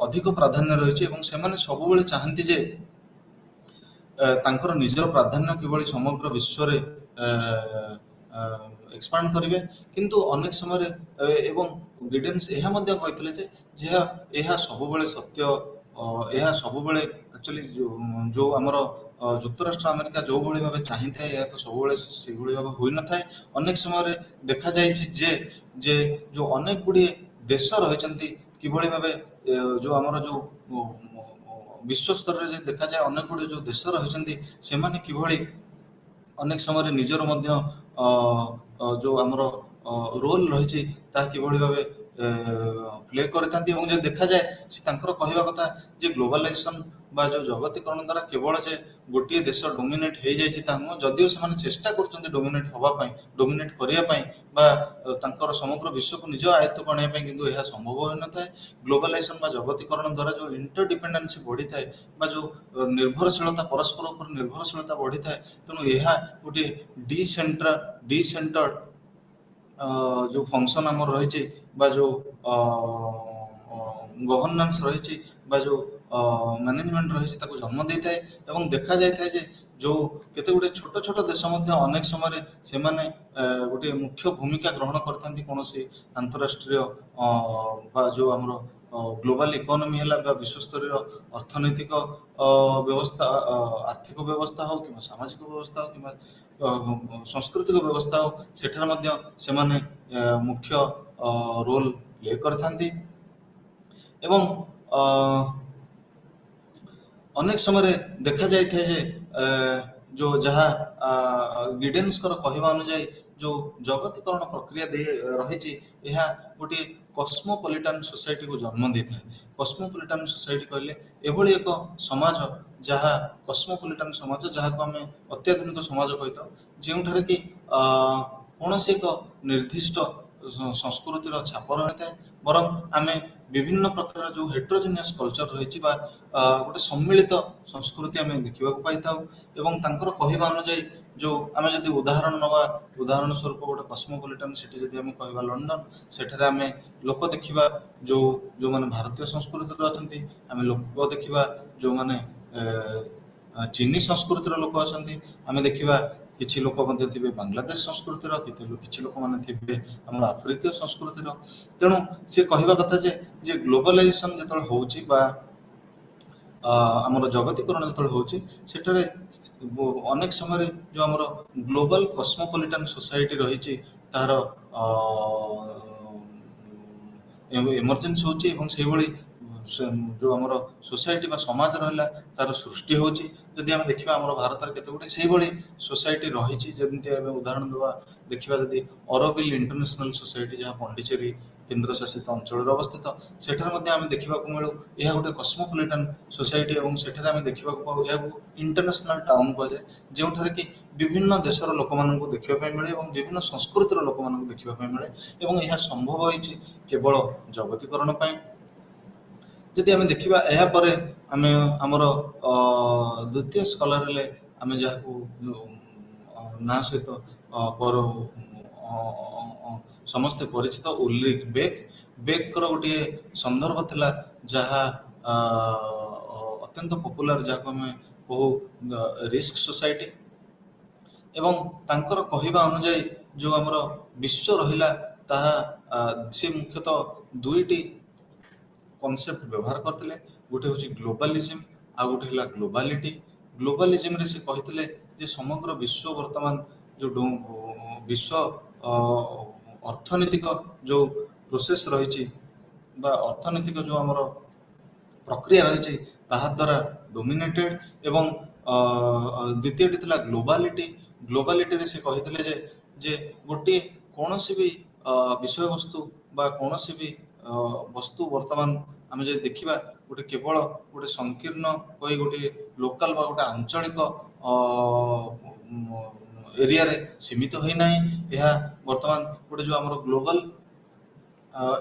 ଅଧିକ ପ୍ରାଧାନ୍ୟ ରହିଛି। ଏବଂ ସେମାନେ ସବୁବେଳେ ଚାହାନ୍ତି ଯେ ତାଙ୍କର ନିଜର ପ୍ରାଧାନ୍ୟ କିଭଳି ସମଗ୍ର ବିଶ୍ୱରେ ଏକ୍ସପାଣ୍ଡ କରିବେ। କିନ୍ତୁ ଅନେକ ସମୟରେ ଏବଂ ଗିଡେନ୍ସ ଏହା ମଧ୍ୟ କହିଥିଲେ ଯେ ଏହା ସବୁବେଳେ ସତ୍ୟ, ଏହା ସବୁବେଳେ ଆକ୍ଚୁଆଲି ଯେଉଁ ଆମର ଯୁକ୍ତରାଷ୍ଟ୍ର ଆମେରିକା ଯେଉଁଭଳି ଭାବେ ଚାହିଁଥାଏ ଏହା ତ ସବୁବେଳେ ସେଭଳି ଭାବେ ହୋଇନଥାଏ। ଅନେକ ସମୟରେ ଦେଖାଯାଇଛି ଯେ ଯେଉଁ ଅନେକ ଗୁଡ଼ିଏ ଦେଶ ରହିଛନ୍ତି କିଭଳି ଭାବେ ଯେଉଁ ଆମର ଯେଉଁ ବିଶ୍ୱସ୍ତରରେ ଯଦି ଦେଖାଯାଏ ଅନେକ ଗୁଡ଼ିଏ ଯେଉଁ ଦେଶ ରହିଛନ୍ତି ସେମାନେ କିଭଳି ଅନେକ ସମୟରେ ନିଜର ମଧ୍ୟ ଯେଉଁ ଆମର ରୋଲ ରହିଛି ତାହା କିଭଳି ଭାବେ ପ୍ଲେ କରିଥାନ୍ତି। ଏବଂ ଯଦି ଦେଖାଯାଏ ସେ ତାଙ୍କର କହିବା କଥା ଯେ ଗ୍ଲୋବାଲାଇଜେସନ୍ ବା ଯେଉଁ ଜଗତୀକରଣ ଦ୍ୱାରା କେବଳ ଯେ ଗୋଟିଏ ଦେଶ ଡୋମିନେଟ୍ ହେଇଯାଇଛି ତାହା ନୁହଁ, ଯଦିଓ ସେମାନେ ଚେଷ୍ଟା କରୁଛନ୍ତି ଡୋମିନେଟ୍ ହେବା ପାଇଁ, ଡୋମିନେଟ୍ କରିବା ପାଇଁ ବା ତାଙ୍କର ସମଗ୍ର ବିଶ୍ୱକୁ ନିଜ ଆୟତ୍ତକୁ ଆଣିବା ପାଇଁ, କିନ୍ତୁ ଏହା ସମ୍ଭବ ହୋଇନଥାଏ। ଗ୍ଲୋବାଲାଇଜେସନ୍ ବା ଜଗତୀକରଣ ଦ୍ୱାରା ଯେଉଁ ଇଣ୍ଟରଡିପେଣ୍ଡେନ୍ସି ବଢ଼ିଥାଏ ବା ଯେଉଁ ନିର୍ଭରଶୀଳତା, ପରସ୍ପର ଉପରେ ନିର୍ଭରଶୀଳତା ବଢ଼ିଥାଏ, ତେଣୁ ଏହା ଗୋଟିଏ ଡିସେଣ୍ଟର୍ଡ ଯେଉଁ ଫଙ୍କସନ୍ ଆମର ରହିଛି ବା ଯେଉଁ ଗଭର୍ଣ୍ଣାନ୍ସ ରହିଛି ବା ଯେଉଁ ମ୍ୟାନେଜମେଣ୍ଟ ରହିଛି ତାକୁ ଜନ୍ମ ଦେଇଥାଏ। ଏବଂ ଦେଖାଯାଇଥାଏ ଯେ ଯେଉଁ କେତେ ଗୁଡ଼ିଏ ଛୋଟ ଛୋଟ ଦେଶ ମଧ୍ୟ ଅନେକ ସମୟରେ ସେମାନେ ଗୋଟିଏ ମୁଖ୍ୟ ଭୂମିକା ଗ୍ରହଣ କରିଥାନ୍ତି କୌଣସି ଆନ୍ତଃରାଷ୍ଟ୍ରୀୟ ବା ଯେଉଁ ଆମର ଗ୍ଲୋବାଲ ଇକୋନୋମି ହେଲା ବା ବିଶ୍ୱସ୍ତରୀୟ ଅର୍ଥନୈତିକ ବ୍ୟବସ୍ଥା, ଆର୍ଥିକ ବ୍ୟବସ୍ଥା ହେଉ କିମ୍ବା ସାମାଜିକ ବ୍ୟବସ୍ଥା ହେଉ କିମ୍ବା ସାଂସ୍କୃତିକ ବ୍ୟବସ୍ଥା ହେଉ, ସେଠାରେ ମଧ୍ୟ ସେମାନେ ମୁଖ୍ୟ ରୋଲ ପ୍ଲେ କରିଥାନ୍ତି। ଏବଂ ଅନେକ ସମୟରେ ଦେଖାଯାଇଥାଏ ଯେ ଯେଉଁ ଯାହା ଗିଡେନ୍ସଙ୍କର କହିବା ଅନୁଯାୟୀ ଯେଉଁ ଜଗତୀକରଣ ପ୍ରକ୍ରିୟା ଦେଇ ରହିଛି, ଏହା ଗୋଟିଏ କସ୍ମୋପଲିଟାନ୍ ସୋସାଇଟିକୁ ଜନ୍ମ ଦେଇଥାଏ। କସ୍ମୋପଲିଟାନ୍ ସୋସାଇଟି କହିଲେ ଏଭଳି ଏକ ସମାଜ, ଯାହା କସ୍ମୋପଲିଟାନ୍ ସମାଜ, ଯାହାକୁ ଆମେ ଅତ୍ୟାଧୁନିକ ସମାଜ କହିଥାଉ, ଯେଉଁଠାରେ କି କୌଣସି ଏକ ନିର୍ଦ୍ଦିଷ୍ଟ ସଂସ୍କୃତିର ଛାପ ରହିଥାଏ, ବରଂ ଆମେ ବିଭିନ୍ନ ପ୍ରକାର ଯେଉଁ ହେଟ୍ରୋଜିନିୟସ୍ କଲଚର ରହିଛି ବା ଗୋଟେ ସମ୍ମିଳିତ ସଂସ୍କୃତି ଆମେ ଦେଖିବାକୁ ପାଇଥାଉ। ଏବଂ ତାଙ୍କର କହିବା ଅନୁଯାୟୀ ଯେଉଁ ଆମେ ଯଦି ଉଦାହରଣ ନେବା, ଉଦାହରଣ ସ୍ୱରୂପ ଗୋଟେ କସ୍ମୋପଲିଟାନ୍ ସିଟି ଯଦି ଆମେ କହିବା ଲଣ୍ଡନ, ସେଠାରେ ଆମେ ଲୋକ ଦେଖିବା ଯେଉଁମାନେ ଭାରତୀୟ ସଂସ୍କୃତିର ଅଛନ୍ତି, ଆମେ ଲୋକ ଦେଖିବା ଯେଉଁମାନେ ଚୀନୀ ସଂସ୍କୃତିର ଲୋକ ଅଛନ୍ତି, ଆମେ ଦେଖିବା କିଛି ଲୋକ ମଧ୍ୟ ଥିବେ ବାଂଲାଦେଶ ସଂସ୍କୃତିର, କିଛି ଲୋକମାନେ ଥିବେ ଆମର ଆଫ୍ରିକୀୟ ସଂସ୍କୃତିର। ତେଣୁ ସେ କହିବା କଥା ଯେ ଗ୍ଲୋବାଲାଇଜେସନ୍ ଯେତେବେଳେ ହେଉଛି ବା ଆମର ଜଗତୀକରଣ ଯେତେବେଳେ ହେଉଛି, ସେଠାରେ ଅନେକ ସମୟରେ ଯେଉଁ ଆମର ଗ୍ଲୋବାଲ କସ୍ମୋପଲିଟାନ୍ ସୋସାଇଟି ରହିଛି, ତାହାର ଏମର୍ଜେନ୍ସ ହେଉଛି ଏବଂ ସେଇଭଳି ଯେଉଁ ଆମର ସୋସାଇଟି ବା ସମାଜ ରହିଲା, ତାର ସୃଷ୍ଟି ହେଉଛି। ଯଦି ଆମେ ଦେଖିବା ଆମର ଭାରତରେ କେତେ ଗୁଡ଼ିଏ ସେଇଭଳି ସୋସାଇଟି ରହିଛି, ଯେମିତି ଆମେ ଉଦାହରଣ ଦେବା ଦେଖିବା ଯଦି ଅରୋଭିଲ୍ ଇଣ୍ଟରନ୍ୟାସନାଲ ସୋସାଇଟି, ଯାହା ପଣ୍ଡିଚେରୀ କେନ୍ଦ୍ରଶାସିତ ଅଞ୍ଚଳରେ ଅବସ୍ଥିତ, ସେଠାରେ ମଧ୍ୟ ଆମେ ଦେଖିବାକୁ ମିଳୁ ଏହା ଗୋଟେ କସ୍ମୋପଲିଟାନ୍ ସୋସାଇଟି। ଏବଂ ସେଠାରେ ଆମେ ଦେଖିବାକୁ ପାଉ ଏହାକୁ ଇଣ୍ଟରନ୍ୟାସନାଲ ଟାଉନ୍ କୁହାଯାଏ, ଯେଉଁଠାରେ କି ବିଭିନ୍ନ ଦେଶର ଲୋକମାନଙ୍କୁ ଦେଖିବା ପାଇଁ ମିଳେ ଏବଂ ବିଭିନ୍ନ ସଂସ୍କୃତିର ଲୋକମାନଙ୍କୁ ଦେଖିବା ପାଇଁ ମିଳେ। ଏବଂ ଏହା ସମ୍ଭବ ହୋଇଛି କେବଳ ଜଗତୀକରଣ ପାଇଁ। ଯଦି ଆମେ ଦେଖିବା ଏହାପରେ ଆମେ ଆମର ଦ୍ୱିତୀୟ ସ୍କଲାର ହେଲେ ଆମେ ଯାହାକୁ ନାଁ ସହିତ ସମସ୍ତେ ପରିଚିତ ଉଲରିକ୍ ବେକ୍ଙ୍କର ଗୋଟିଏ ସନ୍ଦର୍ଭ ଥିଲା, ଯାହା ଅତ୍ୟନ୍ତ ପପୁଲାର, ଯାହାକୁ ଆମେ କହୁ ରିସ୍କ ସୋସାଇଟି। ଏବଂ ତାଙ୍କର କହିବା ଅନୁଯାୟୀ ଯେଉଁ ଆମର ବିଶ୍ୱ ରହିଲା, ତାହା ସେ ମୁଖ୍ୟତଃ ଦୁଇଟି କନସେପ୍ଟ ବ୍ୟବହାର କରିଥିଲେ। ଗୋଟେ ହେଉଛି ଗ୍ଲୋବାଲିଜିମ୍, ଆଉ ଗୋଟେ ହେଲା ଗ୍ଲୋବାଲିଟି। ଗ୍ଲୋବାଲିଜିମ୍ରେ ସେ କହିଥିଲେ ଯେ ସମଗ୍ର ବିଶ୍ୱ ବର୍ତ୍ତମାନ ଯେଉଁ ବିଶ୍ୱ ଅର୍ଥନୈତିକ ଯେଉଁ ପ୍ରୋସେସ୍ ରହିଛି ବା ଅର୍ଥନୈତିକ ଯେଉଁ ଆମର ପ୍ରକ୍ରିୟା ରହିଛି, ତାହା ଦ୍ୱାରା ଡୋମିନେଟେଡ୍। ଏବଂ ଦ୍ୱିତୀୟଟି ଥିଲା ଗ୍ଲୋବାଲିଟିରେ ସେ କହିଥିଲେ ଯେ ଗୋଟିଏ କୌଣସି ବି ବିଷୟବସ୍ତୁ ବା କୌଣସି ବି ବସ୍ତୁ ବର୍ତ୍ତମାନ ଆମେ ଯଦି ଦେଖିବା, ଗୋଟେ କେବଳ ଗୋଟେ ସଂକୀର୍ଣ୍ଣ ହୋଇ ଗୋଟେ ଲୋକାଲ ବା ଗୋଟେ ଆଞ୍ଚଳିକ ଏରିଆରେ ସୀମିତ ହୋଇନାହିଁ। ଏହା ବର୍ତ୍ତମାନ ଗୋଟେ ଯେଉଁ ଆମର ଗ୍ଲୋବାଲ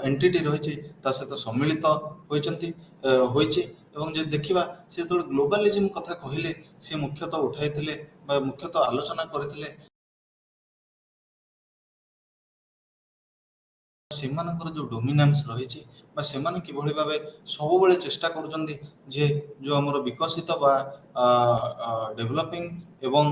ଏଣ୍ଟିଟି ରହିଛି, ତା ସହିତ ସମ୍ମିଳିତ ହୋଇଛି। ଏବଂ ଯଦି ଦେଖିବା, ସେ ଯେତେବେଳେ ଗ୍ଲୋବାଲିଜିମ୍ କଥା କହିଲେ, ସେ ମୁଖ୍ୟତଃ ଉଠାଇଥିଲେ ବା ମୁଖ୍ୟତଃ ଆଲୋଚନା କରିଥିଲେ ସେମାନଙ୍କର ଯେଉଁ ଡୋମିନାନ୍ସ ରହିଛି ବା ସେମାନେ କିଭଳି ଭାବେ ସବୁବେଳେ ଚେଷ୍ଟା କରୁଛନ୍ତି ଯେ ଯେଉଁ ଆମର ବିକଶିତ ବା ଡେଭଲପିଂ ଏବଂ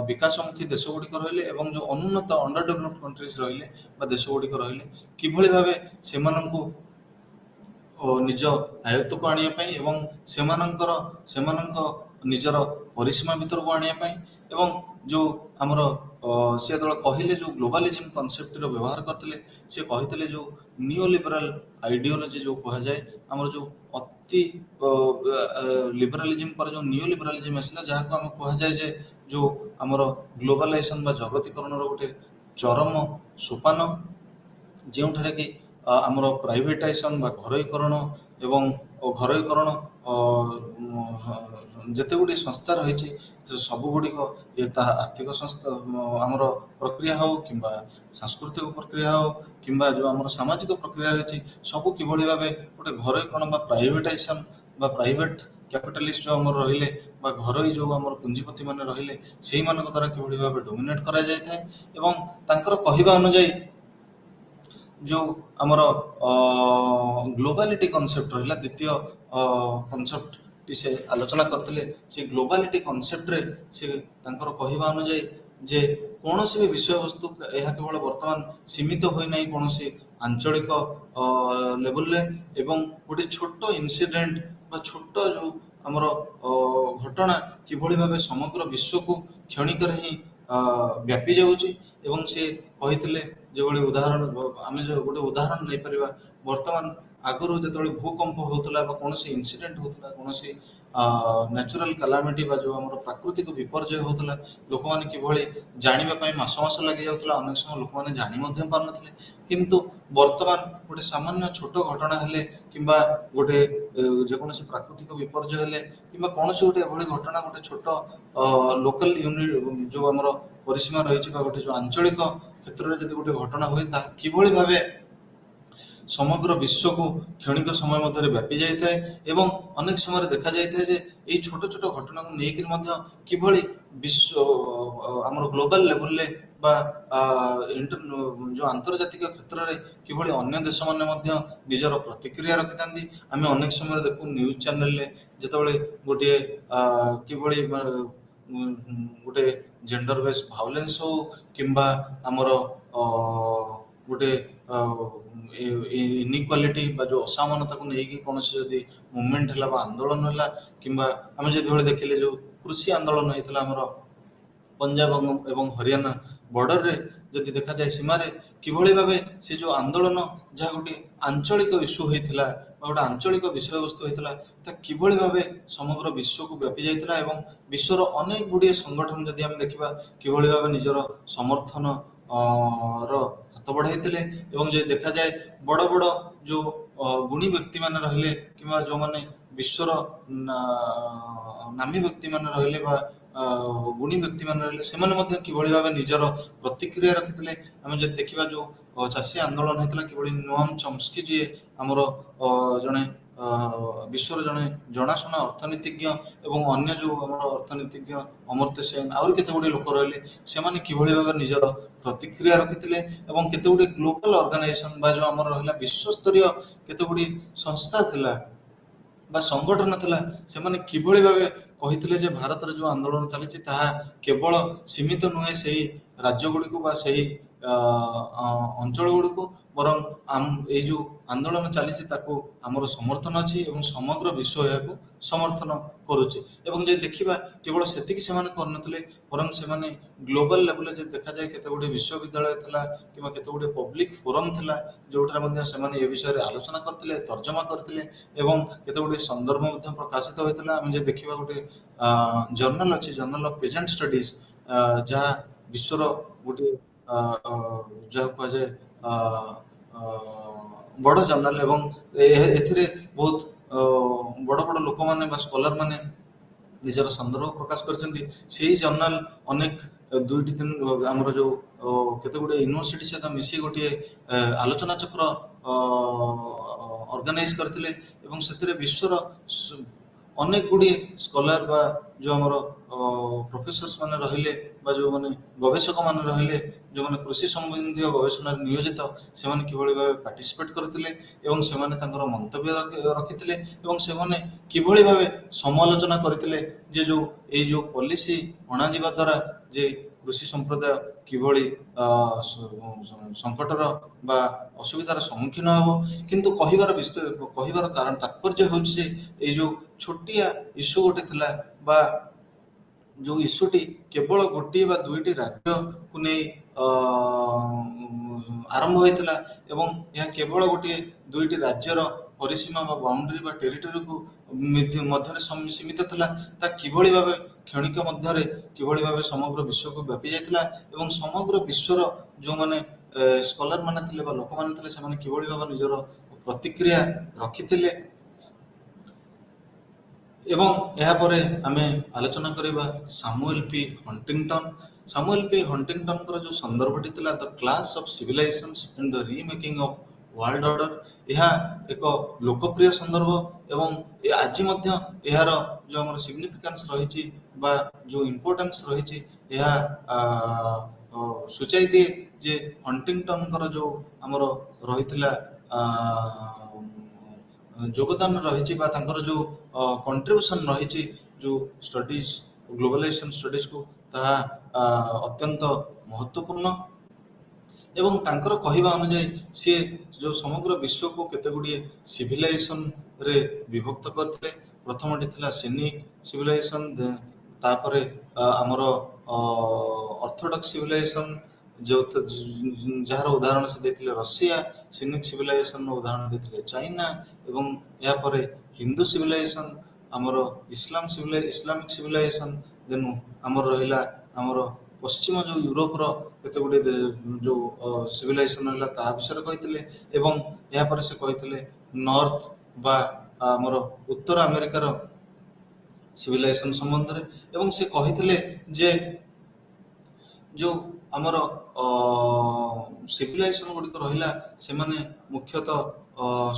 ବିକାଶମୁଖୀ ଦେଶ ଗୁଡ଼ିକ ରହିଲେ ଏବଂ ଯେଉଁ ଅନୁନ୍ନତ ଅଣ୍ଡର ଡେଭଲପଡ୍ କଣ୍ଟ୍ରିଜ୍ ରହିଲେ ବା ଦେଶ ଗୁଡ଼ିକ ରହିଲେ, କିଭଳି ଭାବେ ସେମାନଙ୍କୁ ନିଜ ଆୟତ୍ତକୁ ଆଣିବା ପାଇଁ ଏବଂ ସେମାନଙ୍କ ନିଜର ପରିସୀମା ଭିତରକୁ ଆଣିବା ପାଇଁ। ଏବଂ ଯେଉଁ ଆମର ସେ ଯେତେବେଳେ କହିଲେ ଯେଉଁ ଗ୍ଲୋବାଲିଜିମ୍ କନସେପ୍ଟର ବ୍ୟବହାର କରିଥିଲେ, ସେ କହିଥିଲେ ଯେଉଁ ନିଓ ଲିବରାଲ ଆଇଡିଓଲୋଜି ଯେଉଁ କୁହାଯାଏ, ଆମର ଯେଉଁ ଅତି ଲିବରାଲିଜିମ୍ ପରେ ଯେଉଁ ନିଓ ଲିବରାଲିଜିମ୍ ଆସିଲା, ଯାହାକୁ ଆମେ କୁହାଯାଏ ଯେ ଯେଉଁ ଆମର ଗ୍ଲୋବାଲାଇଜେସନ୍ ବା ଜଗତୀକରଣର ଗୋଟେ ଚରମ ସୋପାନ, ଯେଉଁଠାରେ କି ଆମର ପ୍ରାଇଭେଟାଇଜେସନ୍ ବା ଘରୋଇକରଣ ଏବଂ ଘରୋଇକରଣ ଯେତେ ଗୁଡ଼ିଏ ସଂସ୍ଥା ରହିଛି, ସବୁଗୁଡ଼ିକ ତାହା ଆର୍ଥିକ ସଂସ୍ଥା ଆମର ପ୍ରକ୍ରିୟା ହେଉ କିମ୍ବା ସାଂସ୍କୃତିକ ପ୍ରକ୍ରିୟା ହେଉ କିମ୍ବା ଯେଉଁ ଆମର ସାମାଜିକ ପ୍ରକ୍ରିୟା ରହିଛି, ସବୁ କିଭଳି ଭାବେ ଗୋଟେ ଘରୋଇକରଣ ବା ପ୍ରାଇଭେଟାଇଜେସନ୍ ବା ପ୍ରାଇଭେଟ୍ କ୍ୟାପିଟାଲିଷ୍ଟ ଯେଉଁ ଆମର ରହିଲେ ବା ଘରୋଇ ଯେଉଁ ଆମର ପୁଞ୍ଜିପତିମାନେ ରହିଲେ, ସେଇମାନଙ୍କ ଦ୍ୱାରା କିଭଳି ଭାବେ ଡୋମିନେଟ୍ କରାଯାଇଥାଏ। ଏବଂ ତାଙ୍କର କହିବା ଅନୁଯାୟୀ ଯେଉଁ ଆମର ଗ୍ଲୋବାଲିଟି କନସେପ୍ଟ ରହିଲା, ଦ୍ୱିତୀୟ କନସେପ୍ଟଟି ସେ ଆଲୋଚନା କରିଥିଲେ। ସେ ଗ୍ଲୋବାଲିଟି କନସେପ୍ଟରେ ସେ ତାଙ୍କର କହିବା ଅନୁଯାୟୀ ଯେ କୌଣସି ବି ବିଷୟବସ୍ତୁ ଏହା କେବଳ ବର୍ତ୍ତମାନ ସୀମିତ ହୋଇନାହିଁ କୌଣସି ଆଞ୍ଚଳିକ ଲେଭେଲରେ, ଏବଂ ଗୋଟେ ଛୋଟ ଇନସିଡେଣ୍ଟ ବା ଛୋଟ ଯେଉଁ ଆମର ଘଟଣା କିଭଳି ଭାବେ ସମଗ୍ର ବିଶ୍ୱକୁ କ୍ଷଣିକରେ ହିଁ ବ୍ୟାପି ଯାଉଛି। ଏବଂ ସେ କହିଥିଲେ ଯେଭଳି ଉଦାହରଣ ଆମେ ଗୋଟେ ଉଦାହରଣ ନେଇପାରିବା, ବର୍ତ୍ତମାନ ଆଗରୁ ଯେତେବେଳେ ଭୂକମ୍ପ ହେଉଥିଲା ବା କୌଣସି ଇନସିଡେଣ୍ଟ ହେଉଥିଲା, କୌଣସି ନ୍ୟାଚୁରାଲ କାଲାମିଟି ବା ଯେଉଁ ଆମର ପ୍ରାକୃତିକ ବିପର୍ଯ୍ୟୟ ହେଉଥିଲା, ଲୋକମାନେ କିଭଳି ଜାଣିବା ପାଇଁ ମାସ ମାସ ଲାଗିଯାଉଥିଲା, ଅନେକ ସମୟ ଲୋକମାନେ ଜାଣି ମଧ୍ୟ ପାରୁନଥିଲେ। କିନ୍ତୁ ବର୍ତ୍ତମାନ ଗୋଟେ ସାମାନ୍ୟ ଛୋଟ ଘଟଣା ହେଲେ କିମ୍ବା ଗୋଟେ ଯେକୌଣସି ପ୍ରାକୃତିକ ବିପର୍ଯ୍ୟୟ ହେଲେ କିମ୍ବା କୌଣସି ଗୋଟେ ଏଭଳି ଘଟଣା, ଗୋଟେ ଛୋଟ ଲୋକାଲ ୟୁନିଟ୍ ଯେଉଁ ଆମର ପରିସୀମା ରହିଛି ବା ଗୋଟେ ଯେଉଁ ଆଞ୍ଚଳିକ କ୍ଷେତ୍ରରେ ଯଦି ଗୋଟେ ଘଟଣା ହୁଏ, ତାହା କିଭଳି ଭାବେ ସମଗ୍ର ବିଶ୍ୱକୁ କ୍ଷଣିକ ସମୟ ମଧ୍ୟରେ ବ୍ୟାପି ଯାଇଥାଏ। ଏବଂ ଅନେକ ସମୟରେ ଦେଖାଯାଇଥାଏ ଯେ ଏଇ ଛୋଟ ଛୋଟ ଘଟଣାକୁ ନେଇକରି ମଧ୍ୟ କିଭଳି ବିଶ୍ୱ ଆମର ଗ୍ଲୋବାଲ ଲେଭେଲରେ ବା ଯେଉଁ ଆନ୍ତର୍ଜାତିକ କ୍ଷେତ୍ରରେ କିଭଳି ଅନ୍ୟ ଦେଶମାନେ ମଧ୍ୟ ନିଜର ପ୍ରତିକ୍ରିୟା ରଖିଥାନ୍ତି। ଆମେ ଅନେକ ସମୟରେ ଦେଖୁ ନ୍ୟୁଜ୍ ଚ୍ୟାନେଲରେ ଯେତେବେଳେ ଗୋଟିଏ କିଭଳି ଗୋଟେ ଜେଣ୍ଡର ବେସ୍ ଭାଉଲେନ୍ସ ହଉ କିମ୍ବା ଆମର ଗୋଟେ ଇନିକ୍ୱାଲିଟି ବା ଯେଉଁ ଅସମାନତାକୁ ନେଇକି କୌଣସି ଯଦି ମୁଭମେଣ୍ଟ ହେଲା ବା ଆନ୍ଦୋଳନ ହେଲା, କିମ୍ବା ଆମେ ଯେଭଳି ଦେଖିଲେ ଯେଉଁ କୃଷି ଆନ୍ଦୋଳନ ହେଇଥିଲା ଆମର ପଞ୍ଜାବ ଏବଂ ହରିୟାଣା ବର୍ଡରରେ, ଯଦି ଦେଖାଯାଏ ସୀମାରେ କିଭଳି ଭାବେ ସେ ଯେଉଁ ଆନ୍ଦୋଳନ, ଯାହା ଗୋଟିଏ ଆଞ୍ଚଳିକ ଇସ୍ୟୁ ହେଇଥିଲା ବା ଗୋଟେ ଆଞ୍ଚଳିକ ବିଷୟବସ୍ତୁ ହେଇଥିଲା, ତାହା କିଭଳି ଭାବେ ସମଗ୍ର ବିଶ୍ୱକୁ ବ୍ୟାପି ଯାଇଥିଲା। ଏବଂ ବିଶ୍ୱର ଅନେକ ଗୁଡ଼ିଏ ସଂଗଠନ ଯଦି ଆମେ ଦେଖିବା କିଭଳି ଭାବେ ନିଜର ସମର୍ଥନ ର ହାତ ବଢ଼ାଇଥିଲେ। ଏବଂ ଯଦି ଦେଖାଯାଏ ବଡ଼ ବଡ଼ ଯେଉଁ ଗୁଣୀ ବ୍ୟକ୍ତିମାନେ ରହିଲେ କିମ୍ବା ଯେଉଁମାନେ ବିଶ୍ୱର ନାମୀ ବ୍ୟକ୍ତିମାନେ ରହିଲେ ବା ଗୁଣୀ ବ୍ୟକ୍ତିମାନେ ରହିଲେ, ସେମାନେ ମଧ୍ୟ କିଭଳି ଭାବେ ନିଜର ପ୍ରତିକ୍ରିୟା ରଖିଥିଲେ। ଆମେ ଯଦି ଦେଖିବା ଯେଉଁ ଚାଷୀ ଆନ୍ଦୋଳନ ହେଇଥିଲା, କିଭଳି ନୋଆମ ଚମ୍ସ୍କି ଯିଏ ଆମର ଜଣେ ବିଶ୍ୱର ଜଣେ ଜଣାଶୁଣା ଅର୍ଥନୀତିଜ୍ଞ ଏବଂ ଅନ୍ୟ ଯେଉଁ ଆମର ଅର୍ଥନୀତିଜ୍ଞ ଅମର୍ତ୍ୟ ସେନ, ଆହୁରି କେତେ ଗୁଡ଼ିଏ ଲୋକ ରହିଲେ, ସେମାନେ କିଭଳି ଭାବେ ନିଜର ପ୍ରତିକ୍ରିୟା ରଖିଥିଲେ। ଏବଂ କେତେ ଗୁଡ଼ିଏ ଗ୍ଲୋବାଲ ଅର୍ଗାନାଇଜେସନ ବା ଯେଉଁ ଆମର ରହିଲା ବିଶ୍ୱସ୍ତରୀୟ କେତେ ଗୁଡ଼ିଏ ସଂସ୍ଥା ଥିଲା ବା ସଂଗଠନ ଥିଲା, ସେମାନେ କିଭଳି ଭାବେ କହିଥିଲେ ଯେ ଭାରତରେ ଯେଉଁ ଆନ୍ଦୋଳନ ଚାଲିଛି ତାହା କେବଳ ସୀମିତ ନୁହେଁ ସେହି ରାଜ୍ୟ ଗୁଡ଼ିକୁ ବା ସେହି ଅଞ୍ଚଳ ଗୁଡ଼ିକୁ, ବରଂ ଏଇ ଯେଉଁ ଆନ୍ଦୋଳନ ଚାଲିଛି ତାକୁ ଆମର ସମର୍ଥନ ଅଛି ଏବଂ ସମଗ୍ର ବିଶ୍ୱ ଏହାକୁ ସମର୍ଥନ କରୁଛି। ଏବଂ ଯଦି ଦେଖିବା କେବଳ ସେତିକି ସେମାନେ କରିନଥିଲେ, ବରଂ ସେମାନେ ଗ୍ଲୋବାଲ ଲେଭେଲରେ ଯଦି ଦେଖାଯାଏ କେତେ ଗୁଡ଼ିଏ ବିଶ୍ୱବିଦ୍ୟାଳୟ ଥିଲା କିମ୍ବା କେତେ ଗୁଡ଼ିଏ ପବ୍ଲିକ ଫୋରମ ଥିଲା, ଯେଉଁଠାରେ ମଧ୍ୟ ସେମାନେ ଏ ବିଷୟରେ ଆଲୋଚନା କରିଥିଲେ, ତର୍ଜମା କରିଥିଲେ ଏବଂ କେତେ ଗୁଡ଼ିଏ ସନ୍ଦର୍ଭ ମଧ୍ୟ ପ୍ରକାଶିତ ହୋଇଥିଲା। ଆମେ ଯଦି ଦେଖିବା ଗୋଟେ ଜର୍ନାଲ ଅଛି, ଜର୍ନାଲ ଅଫ ପେଜେଣ୍ଟ ଷ୍ଟଡିଜ, ଯାହା ବିଶ୍ୱର ଗୋଟିଏ ଯାହା କୁହାଯାଏ ବଡ଼ ଜର୍ନାଲ। ଏବଂ ଏଥିରେ ବହୁତ ବଡ଼ ବଡ଼ ଲୋକମାନେ ବା ସ୍କଲାର ମାନେ ନିଜର ସନ୍ଦର୍ଭ ପ୍ରକାଶ କରିଛନ୍ତି। ସେହି ଜର୍ନାଲ ଅନେକ 2-3 ଆମର ଯେଉଁ କେତେ ଗୁଡ଼ିଏ ୟୁନିଭର୍ସିଟି ସହିତ ମିଶି ଗୋଟିଏ ଆଲୋଚନା ଚକ୍ର ଅର୍ଗାନାଇଜ କରିଥିଲେ ଏବଂ ସେଥିରେ ବିଶ୍ୱର ଅନେକ ଗୁଡ଼ିଏ ସ୍କଲାର ବା ଯେଉଁ ଆମର ପ୍ରଫେସର୍ସ ମାନେ ରହିଲେ ବା ଯେଉଁମାନେ ଗବେଷକ ମାନେ ରହିଲେ, ଯେଉଁମାନେ କୃଷି ସମ୍ବନ୍ଧୀୟ ଗବେଷଣାରେ ନିୟୋଜିତ, ସେମାନେ କିଭଳି ଭାବେ ପାର୍ଟିସିପେଟ୍ କରିଥିଲେ ଏବଂ ସେମାନେ ତାଙ୍କର ମନ୍ତବ୍ୟ ରଖିଥିଲେ ଏବଂ ସେମାନେ କିଭଳି ଭାବେ ସମାଲୋଚନା କରିଥିଲେ ଯେ ଏଇ ଯେଉଁ ପଲିସି ଅଣାଯିବା ଦ୍ୱାରା ଯେ କୃଷି ସମ୍ପ୍ରଦାୟ କିଭଳି ସଙ୍କଟର ବା ଅସୁବିଧାର ସମ୍ମୁଖୀନ ହେବ। କିନ୍ତୁ କହିବାର କାରଣ ତାତ୍ପର୍ଯ୍ୟ ହେଉଛି ଯେ ଏଇ ଯେଉଁ ଛୋଟିଆ ଇସ୍ୟୁ ଗୋଟେ ଥିଲା ବା ଯେଉଁ ଇସ୍ୟୁଟି କେବଳ ଗୋଟିଏ ବା ଦୁଇଟି ରାଜ୍ୟକୁ ନେଇ ଆରମ୍ଭ ହୋଇଥିଲା ଏବଂ ଏହା କେବଳ ଗୋଟିଏ ଦୁଇଟି ରାଜ୍ୟର ପରିସୀମା ବା ବାଉଣ୍ଡରୀ ବା ଟେରିଟୋରିକୁ ମଧ୍ୟରେ ସୀମିତ ଥିଲା, ତା କିଭଳି ଭାବେ କ୍ଷଣିକ ମଧ୍ୟରେ କିଭଳି ଭାବେ ସମଗ୍ର ବିଶ୍ୱକୁ ବ୍ୟାପି ଯାଇଥିଲା ଏବଂ ସମଗ୍ର ବିଶ୍ୱର ଯେଉଁମାନେ ସ୍କଲାର ମାନେ ଥିଲେ ବା ଲୋକମାନେ ଥିଲେ, ସେମାନେ କିଭଳି ଭାବେ ନିଜର ପ୍ରତିକ୍ରିୟା ରଖିଥିଲେ। ଏବଂ ଏହାପରେ ଆମେ ଆଲୋଚନା କରିବା Samuel P Huntington. Samuel P ହଣ୍ଟିଂଟନଙ୍କର ଯେଉଁ ସନ୍ଦର୍ଭଟି ଥିଲା the clash of civilizations and the remaking of world order, ଏହା ଏକ ଲୋକପ୍ରିୟ ସନ୍ଦର୍ଭ ଏବଂ ଆଜି ମଧ୍ୟ ଏହାର ଯେଉଁ ଆମର ସିଗ୍ନିଫିକାନ୍ସ ରହିଛି ବା ଯେଉଁ ଇମ୍ପୋର୍ଟାନ୍ସ ରହିଛି, ଏହା ସୂଚାଇ ଦିଏ ଯେ ହଣ୍ଟିଂଟନଙ୍କର ଯେଉଁ ଆମର ରହିଥିଲା ଯୋଗଦାନ ରହିଛି ବା ତାଙ୍କର ଯେଉଁ କଣ୍ଟ୍ରିବ୍ୟୁସନ୍ ରହିଛି ଯେଉଁ ଷ୍ଟଡିଜ୍ ଗ୍ଲୋବାଲାଇଜେସନ୍ ଷ୍ଟଡିଜ୍କୁ, ତାହା ଅତ୍ୟନ୍ତ ମହତ୍ତ୍ୱପୂର୍ଣ୍ଣ। ଏବଂ ତାଙ୍କର କହିବା ଅନୁଯାୟୀ ସିଏ ଯେଉଁ ସମଗ୍ର ବିଶ୍ୱକୁ କେତେ ଗୁଡ଼ିଏ ସିଭିଲାଇଜେସନରେ ବିଭକ୍ତ କରିଥିଲେ। ପ୍ରଥମଟି ଥିଲା ସିନିକ୍ ସିଭିଲାଇଜେସନ୍, ତାପରେ ଆମର ଅର୍ଥୋଡକ୍ସ ସିଭିଲାଇଜେସନ୍, ଯାହାର ଉଦାହରଣ ସେ ଦେଇଥିଲେ ରଷିଆ, ସିନିକ୍ ସିଭିଲାଇଜେସନର ଉଦାହରଣ ଦେଇଥିଲେ ଚାଇନା ଏବଂ ଏହାପରେ ହିନ୍ଦୁ ସିଭିଲାଇଜେସନ୍, ଆମର ଇସଲାମିକ ସିଭିଲାଇଜେସନ, ଦେନ୍ ଆମର ରହିଲା ଆମର ପଶ୍ଚିମ ଯେଉଁ ୟୁରୋପର କେତେ ଗୁଡ଼ିଏ ଯେଉଁ ସିଭିଲାଇଜେସନ ରହିଲା ତା ବିଷୟରେ କହିଥିଲେ। ଏବଂ ଏହାପରେ ସେ କହିଥିଲେ ନର୍ଥ ବା ଆମର ଉତ୍ତର ଆମେରିକାର ସିଭିଲାଇଜେସନ ସମ୍ବନ୍ଧରେ। ଏବଂ ସେ କହିଥିଲେ ଯେ ଯେଉଁ ଆମର ସିଭିଲାଇଜେସନ ଗୁଡ଼ିକ ରହିଲା ସେମାନେ ମୁଖ୍ୟତଃ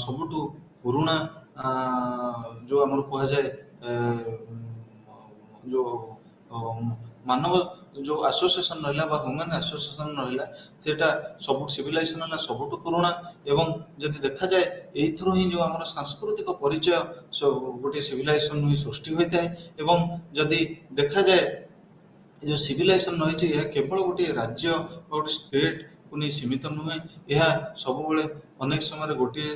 ସବୁଠୁ ପୁରୁଣା ଯେଉଁ ଆମର କୁହାଯାଏ ଯେଉଁ ମାନବ ଯେଉଁ ଆସୋସିଏସନ ରହିଲା ବା ହ୍ୟୁମାନ୍ ଆସୋସିଏସନ ରହିଲା ସେଟା ସବୁ ସିଭିଲାଇଜେସନ ହେଲା ସବୁଠୁ ପୁରୁଣା। ଏବଂ ଯଦି ଦେଖାଯାଏ ଏଇଥିରୁ ହିଁ ଯେଉଁ ଆମର ସାଂସ୍କୃତିକ ପରିଚୟ ଗୋଟିଏ ସିଭିଲାଇଜେସନ ହିଁ ସୃଷ୍ଟି ହୋଇଥାଏ। ଏବଂ ଯଦି ଦେଖାଯାଏ ଏ ଯେଉଁ ସିଭିଲାଇଜେସନ ରହିଛି ଏହା କେବଳ ଗୋଟିଏ ରାଜ୍ୟ ବା ଗୋଟେ ଷ୍ଟେଟକୁ ନେଇ ସୀମିତ ନୁହେଁ, ଏହା ସବୁବେଳେ ଅନେକ ସମୟରେ ଗୋଟିଏ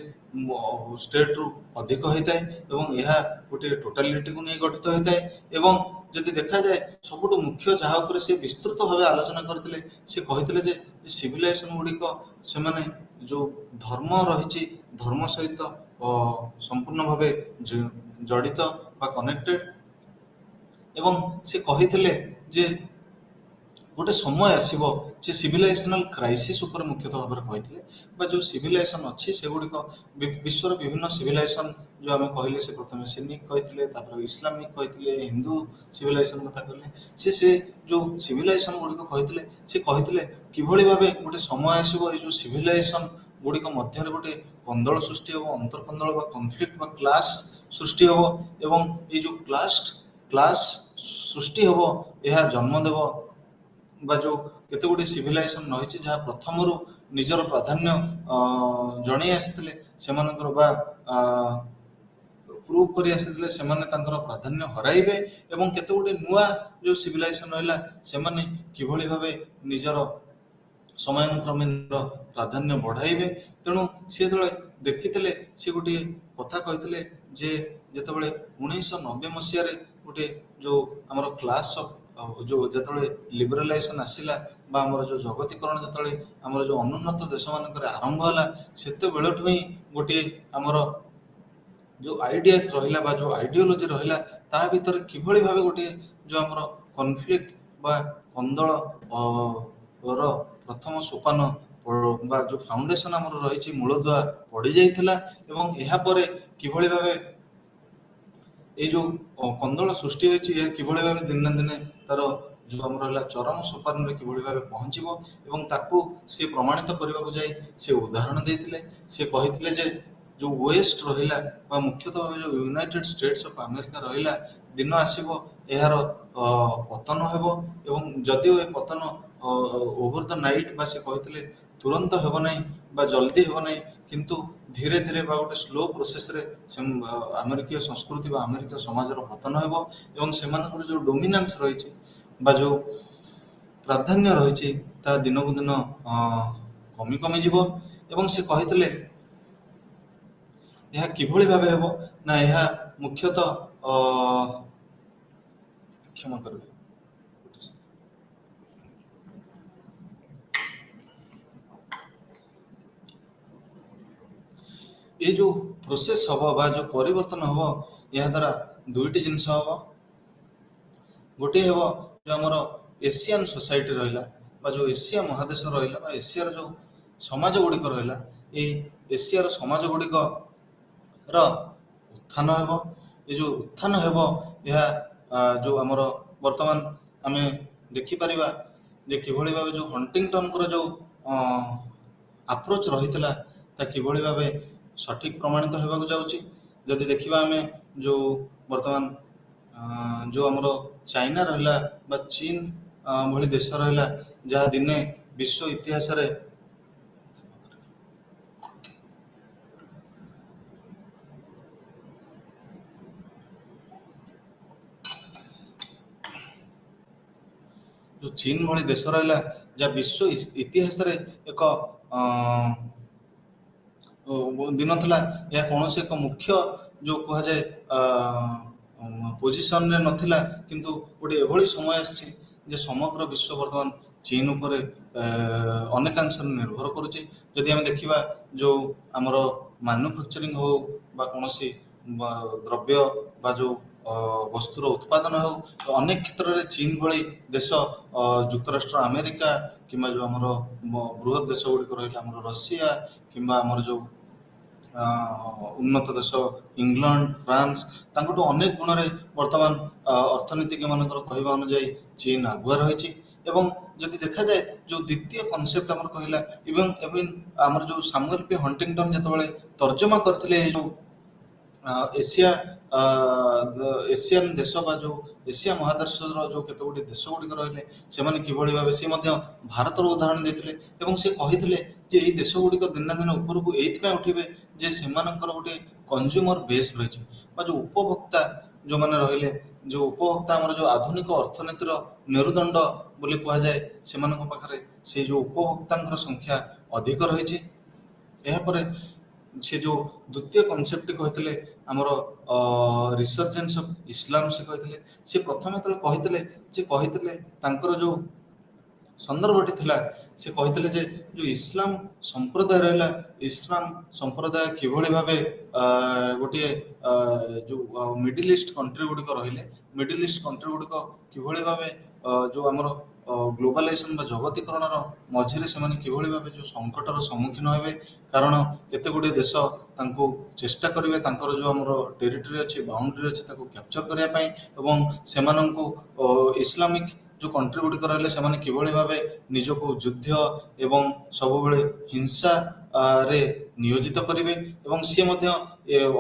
ଷ୍ଟେଟରୁ ଅଧିକ ହୋଇଥାଏ ଏବଂ ଏହା ଗୋଟିଏ ଟୋଟାଲିଟିକୁ ନେଇ ଗଠିତ ହୋଇଥାଏ। ଏବଂ ଯଦି ଦେଖାଯାଏ ସବୁଠୁ ମୁଖ୍ୟ ଯାହା ଉପରେ ସେ ବିସ୍ତୃତ ଭାବେ ଆଲୋଚନା କରିଥିଲେ, ସେ କହିଥିଲେ ଯେ ସିଭିଲାଇଜେସନ ଗୁଡ଼ିକ ସେମାନେ ଯେଉଁ ଧର୍ମ ରହିଛି ଧର୍ମ ସହିତ ସମ୍ପୂର୍ଣ୍ଣ ଭାବେ ଜଡ଼ିତ ବା କନେକ୍ଟେଡ। ଏବଂ ସେ କହିଥିଲେ ଯେ ଗୋଟେ ସମୟ ଆସିବ ଯେ ସିଭିଲାଇଜେସନାଲ କ୍ରାଇସିସ୍ ଉପରେ ମୁଖ୍ୟତଃ ଭାବରେ କହିଥିଲେ, ବା ଯେଉଁ ସିଭିଲାଇଜେସନ ଅଛି ସେଗୁଡ଼ିକ ବିଶ୍ୱର ବିଭିନ୍ନ ସିଭିଲାଇଜେସନ ଯେଉଁ ଆମେ କହିଲେ, ସେ ପ୍ରଥମେ ସିନିକ କହିଥିଲେ, ତାପରେ ଇସଲାମିକ କହିଥିଲେ, ହିନ୍ଦୁ ସିଭିଲାଇଜେସନ କଥା କହିଲେ। ସେ ଯେଉଁ ସିଭିଲାଇଜେସନ ଗୁଡ଼ିକ କହିଥିଲେ, ସେ କହିଥିଲେ କିଭଳି ଭାବେ ଗୋଟେ ସମୟ ଆସିବ ଏଇ ଯେଉଁ ସିଭିଲାଇଜେସନ ଗୁଡ଼ିକ ମଧ୍ୟରେ ଗୋଟେ କନ୍ଦଳ ସୃଷ୍ଟି ହେବ, ଅନ୍ତର୍କନ୍ଦଳ ବା କନଫ୍ଲିକ୍ଟ ବା କ୍ଲାସ୍ ସୃଷ୍ଟି ହେବ। ଏବଂ ଏଇ ଯେଉଁ କ୍ଲାସ୍ ସୃଷ୍ଟି ହେବ ଏହା ଜନ୍ମ ଦେବ ବା ଯେଉଁ କେତେ ଗୁଡ଼ିଏ ସିଭିଲାଇଜେସନ ରହିଛି ଯାହା ପ୍ରଥମରୁ ନିଜର ପ୍ରାଧାନ୍ୟ ଜଣେଇ ଆସିଥିଲେ ସେମାନଙ୍କର ବା ପ୍ରୁଭ୍ କରି ଆସିଥିଲେ ସେମାନେ ତାଙ୍କର ପ୍ରାଧାନ୍ୟ ହରାଇବେ। ଏବଂ କେତେ ଗୁଡ଼ିଏ ନୂଆ ଯେଉଁ ସିଭିଲାଇଜେସନ ରହିଲା ସେମାନେ କିଭଳି ଭାବେ ନିଜର ସମୟାନୁକ୍ରମେ ପ୍ରାଧାନ୍ୟ ବଢ଼ାଇବେ। ତେଣୁ ସେ ଯେତେବେଳେ ଦେଖିଥିଲେ ସେ ଗୋଟିଏ କଥା କହିଥିଲେ ଯେ ଯେତେବେଳେ 1990 ମସିହାରେ ଗୋଟିଏ ଯେଉଁ ଆମର କ୍ଲାସ୍ ଅଫ୍ ଯେଉଁ ଯେତେବେଳେ ଲିବରାଲାଇଜେସନ ଆସିଲା ବା ଆମର ଯେଉଁ ଜଗତୀକରଣ ଯେତେବେଳେ ଆମର ଯେଉଁ ଅନୁନ୍ନତ ଦେଶମାନଙ୍କରେ ଆରମ୍ଭ ହେଲା, ସେତେବେଳଠୁ ହିଁ ଗୋଟିଏ ଆମର ଯେଉଁ ଆଇଡ଼ିଆସ୍ ରହିଲା ବା ଯେଉଁ ଆଇଡ଼ିଓଲୋଜି ରହିଲା ତା ଭିତରେ କିଭଳି ଭାବେ ଗୋଟିଏ ଯେଉଁ ଆମର କନଫ୍ଲିକ୍ଟ ବା କନ୍ଦଳ ର ପ୍ରଥମ ସୋପାନ ବା ଯେଉଁ ଫାଉଣ୍ଡେସନ ଆମର ରହିଛି ମୂଳଦୁଆ ପଡ଼ିଯାଇଥିଲା। ଏବଂ ଏହାପରେ କିଭଳି ଭାବେ ଏଇ ଯେଉଁ କନ୍ଦଳ ସୃଷ୍ଟି ହୋଇଛି ଏହା କିଭଳି ଭାବେ ଦିନେ ନା ଦିନେ ତାର ଯେଉଁ ଆମର ହେଲା ଚରମ ସୋପାନରେ କିଭଳି ଭାବେ ପହଞ୍ଚିବ ଏବଂ ତାକୁ ସେ ପ୍ରମାଣିତ କରିବାକୁ ଯାଇ ସେ ଉଦାହରଣ ଦେଇଥିଲେ। ସେ କହିଥିଲେ ଯେ ଯେଉଁ ୱେଷ୍ଟ ରହିଲା ବା ମୁଖ୍ୟତଃ ଭାବେ ଯେଉଁ ୟୁନାଇଟେଡ୍ ଷ୍ଟେଟ୍ସ ଅଫ୍ ଆମେରିକା ରହିଲା, ଦିନ ଆସିବ ଏହାର ପତନ ହେବ। ଏବଂ ଯଦିଓ ଏ ପତନ ଓଭର ଦ ନାଇଟ୍ ବା ସେ କହିଥିଲେ ତୁରନ୍ତ ହେବ ନାହିଁ ବା ଜଲ୍ଦି ହେବ ନାହିଁ, କିନ୍ତୁ ଧୀରେ ଧୀରେ ବା ଗୋଟେ ସ୍ଲୋ ପ୍ରୋସେସରେ ଆମେରିକୀୟ ସଂସ୍କୃତି ବା ଆମେରିକୀୟ ସମାଜର ପତନ ହେବ ଏବଂ ସେମାନଙ୍କର ଯେଉଁ ଡୋମିନାନ୍ସ ରହିଛି ବା ଯେଉଁ ପ୍ରାଧାନ୍ୟ ରହିଛି ତାହା ଦିନକୁ ଦିନ କମି କମିଯିବ। ଏବଂ ସେ କହିଥିଲେ ଏହା କିଭଳି ଭାବେ ହେବ ନା ଏହା ମୁଖ୍ୟତଃ କ୍ଷମା କରିବେ ये जो प्रोसेस हम बा जो परिवर्तन हम यह द्वारा दुईटी जिनस हम गोटे हे जो आमर एशियन सोसाइटी रहा बा जो एशिया महादेश रहा एशियार जो समाज गुड़िक रहा ये एशियार समाज गुड़िक उत्थान हेब। ये जो उत्थान हेब यह जो आमर वर्तमान आम देखिपर जे किभଳି भावे जो हंटिंगटन जो अप्रोच रही किभଳି भावे सठिक प्रमाणित होगा जाऊँगी। जदि देखा आम जो वर्तमान जो आमर चाइना रहा बा चीन भली देश रहा जहाँ दिने विश्व इतिहास रे जो चीन भली देश रहा जहाँ विश्व इतिहास रे एक दिन था यह कौन से एक मुख्य जो कह जाए पोजिशन रे नथिला, किंतु गोटे एभली समय आछि जे समग्र विश्व वर्तमान चीन उपर अनेकांश निर्भर करुचे। जदि आम देखा जो आमर मैन्युफैक्चरिंग हो बा कौन सी द्रव्य बा जो ବସ୍ତୁର ଉତ୍ପାଦନ ହେଉ, ଅନେକ କ୍ଷେତ୍ରରେ ଚୀନ ଭଳି ଦେଶ, ଯୁକ୍ତରାଷ୍ଟ୍ର ଆମେରିକା କିମ୍ବା ଯେଉଁ ଆମର ବୃହତ୍ ଦେଶ ଗୁଡ଼ିକ ରହିଲା ଆମର ରଷିଆ, କିମ୍ବା ଆମର ଯେଉଁ ଉନ୍ନତ ଦେଶ ଇଂଲଣ୍ଡ, ଫ୍ରାନ୍ସ, ତାଙ୍କଠୁ ଅନେକ ଗୁଣରେ ବର୍ତ୍ତମାନ ଅର୍ଥନୀତିଜ୍ଞମାନଙ୍କର କହିବା ଅନୁଯାୟୀ ଚୀନ ଆଗୁଆ ରହିଛି। ଏବଂ ଯଦି ଦେଖାଯାଏ ଯେଉଁ ଦ୍ୱିତୀୟ କନସେପ୍ଟ ଆମର କହିଲା, ଇଭେନ୍ ଆମର ଯେଉଁ ସାମୁଏଲ ପି ହଣ୍ଟିଂଟନ ଯେତେବେଳେ ତର୍ଜମା କରିଥିଲେ ଏ ଯେଉଁ ଏସିଆ ଏସିଆନ୍ ଦେଶ ବା ଯେଉଁ ଏସିଆ ମହାଦେଶର ଯେଉଁ କେତେ ଗୁଡ଼ିଏ ଦେଶ ଗୁଡ଼ିକ ରହିଲେ, ସେମାନେ କିଭଳି ଭାବେ, ସେ ମଧ୍ୟ ଭାରତର ଉଦାହରଣ ଦେଇଥିଲେ ଏବଂ ସେ କହିଥିଲେ ଯେ ଏଇ ଦେଶ ଗୁଡ଼ିକ ଦିନେ ଦିନ ଉପରକୁ ଏଇଥିପାଇଁ ଉଠିବେ ଯେ ସେମାନଙ୍କର ଗୋଟେ କନଜ୍ୟୁମର ବେସ୍ ରହିଛି, ବା ଯେଉଁ ଉପଭୋକ୍ତା ଯେଉଁମାନେ ରହିଲେ, ଯେଉଁ ଉପଭୋକ୍ତା ଆମର ଯେଉଁ ଆଧୁନିକ ଅର୍ଥନୀତିର ମେରୁଦଣ୍ଡ ବୋଲି କୁହାଯାଏ, ସେମାନଙ୍କ ପାଖରେ ସେଇ ଯେଉଁ ଉପଭୋକ୍ତାଙ୍କର ସଂଖ୍ୟା ଅଧିକ ରହିଛି। ଏହାପରେ ସେ ଯେଉଁ ଦ୍ୱିତୀୟ କନସେପ୍ଟଟି କହିଥିଲେ ଆମର ରିସର୍ଜେନ୍ସ ଅଫ୍ ଇସଲାମ, ସେ କହିଥିଲେ, ସେ ପ୍ରଥମେ ଯେତେବେଳେ କହିଥିଲେ ତାଙ୍କର ଯେଉଁ ସନ୍ଦର୍ଭଟି ଥିଲା, ସେ କହିଥିଲେ ଯେ ଯେଉଁ ଇସଲାମ ସମ୍ପ୍ରଦାୟ ରହିଲା, ଇସଲାମ ସମ୍ପ୍ରଦାୟ କିଭଳି ଭାବେ ଗୋଟିଏ ଯେଉଁ ମିଡିଲ ଇଷ୍ଟ କଣ୍ଟ୍ରି ଗୁଡ଼ିକ ରହିଲେ, ମିଡିଲ ଇଷ୍ଟ କଣ୍ଟ୍ରି ଗୁଡ଼ିକ କିଭଳି ଭାବେ ଯେଉଁ ଆମର ଗ୍ଲୋବାଲାଇଜେସନ ବା ଜଗତୀକରଣର ମଝିରେ ସେମାନେ କିଭଳି ଭାବେ ଯେଉଁ ସଙ୍କଟର ସମ୍ମୁଖୀନ ହେବେ, କାରଣ କେତେ ଗୁଡ଼ିଏ ଦେଶ ତାଙ୍କୁ ଚେଷ୍ଟା କରିବେ ତାଙ୍କର ଯେଉଁ ଆମର ଟେରିଟୋରୀ ଅଛି, ବାଉଣ୍ଡରୀ ଅଛି, ତାକୁ କ୍ୟାପଚର କରିବା ପାଇଁ, ଏବଂ ସେମାନଙ୍କୁ ଇସଲାମିକ ଯେଉଁ କଣ୍ଟ୍ରି ଗୁଡ଼ିକ ରହିଲେ ସେମାନେ କିଭଳି ଭାବେ ନିଜକୁ ଯୁଦ୍ଧ ଏବଂ ସବୁବେଳେ ହିଂସାରେ ନିୟୋଜିତ କରିବେ। ଏବଂ ସିଏ ମଧ୍ୟ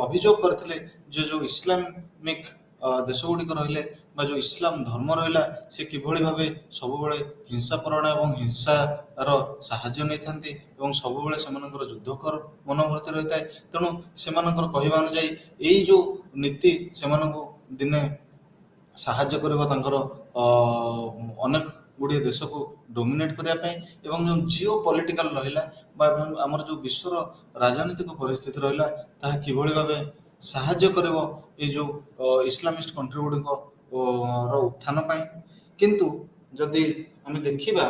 ଅଭିଯୋଗ କରିଥିଲେ ଯେ ଯେଉଁ ଇସଲାମିକ ଦେଶ ଗୁଡ଼ିକ ରହିଲେ ବା ଯେଉଁ ଇସଲାମ ଧର୍ମ ରହିଲା, ସେ କିଭଳି ଭାବେ ସବୁବେଳେ ହିଂସାପରାୟଣ ଏବଂ ହିଂସାର ସାହାଯ୍ୟ ନେଇଥାନ୍ତି ଏବଂ ସବୁବେଳେ ସେମାନଙ୍କର ଯୁଦ୍ଧକର ମନୋବୃତ୍ତି ରହିଥାଏ। ତେଣୁ ସେମାନଙ୍କର କହିବା ଅନୁଯାୟୀ ଏଇ ଯେଉଁ ନୀତି ସେମାନଙ୍କୁ ଦିନେ ସାହାଯ୍ୟ କରିବ ତାଙ୍କର ଅନେକ ଗୁଡ଼ିଏ ଦେଶକୁ ଡୋମିନେଟ୍ କରିବା ପାଇଁ, ଏବଂ ଯେଉଁ ଜିଓ ପଲିଟିକାଲ ରହିଲା ବା ଆମର ଯେଉଁ ବିଶ୍ୱର ରାଜନୈତିକ ପରିସ୍ଥିତି ରହିଲା, ତାହା କିଭଳି ଭାବେ ସାହାଯ୍ୟ କରିବ ଏଇ ଯେଉଁ ଇସଲାମିଷ୍ଟ କଣ୍ଟ୍ରି ଗୁଡ଼ିକ ର ଉତ୍ଥାନ ପାଇଁ। କିନ୍ତୁ ଯଦି ଆମେ ଦେଖିବା,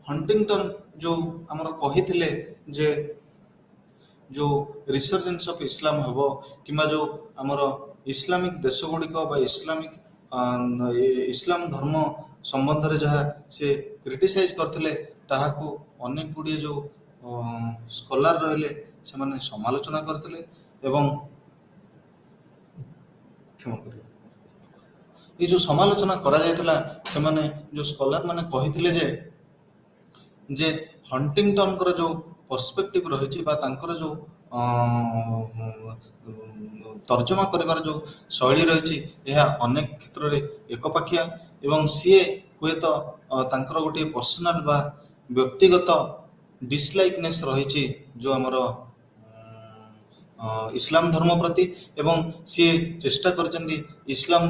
ହଣ୍ଟିଂଟନ ଯେଉଁ ଆମର କହିଥିଲେ ଯେ ଯେଉଁ ରିସର୍ଜେନ୍ସ ଅଫ୍ ଇସଲାମ ହେବ କିମ୍ବା ଯେଉଁ ଆମର ଇସଲାମିକ ଦେଶ ଗୁଡ଼ିକ ବା ଇସଲାମ ଧର୍ମ ସମ୍ବନ୍ଧରେ ଯାହା ସେ କ୍ରିଟିସାଇଜ କରିଥିଲେ, ତାହାକୁ ଅନେକ ଗୁଡ଼ିଏ ଯେଉଁ ସ୍କଲାର ରହିଲେ ସେମାନେ ସମାଲୋଚନା କରିଥିଲେ। ଏବଂ ଏଇ ଯେଉଁ ସମାଲୋଚନା କରାଯାଇଥିଲା, ସେମାନେ ଯେଉଁ ସ୍କଲାର ମାନେ କହିଥିଲେ ଯେ ହଣ୍ଟିଂଟନଙ୍କର ଯେଉଁ ପର୍ସପେକ୍ଟିଭ ରହିଛି ବା ତାଙ୍କର ଯେଉଁ ତର୍ଜମା କରିବାର ଯେଉଁ ଶୈଳୀ ରହିଛି, ଏହା ଅନେକ କ୍ଷେତ୍ରରେ ଏକପାଖିଆ ଏବଂ ସିଏ ହୁଏତ ତାଙ୍କର ଗୋଟିଏ ପର୍ସନାଲ ବା ବ୍ୟକ୍ତିଗତ ଡିସଲାଇକନେସ୍ ରହିଛି ଯେଉଁ ଆମର ଇସଲାମ ଧର୍ମ ପ୍ରତି, ଏବଂ ସିଏ ଚେଷ୍ଟା କରିଛନ୍ତି ଇସଲାମ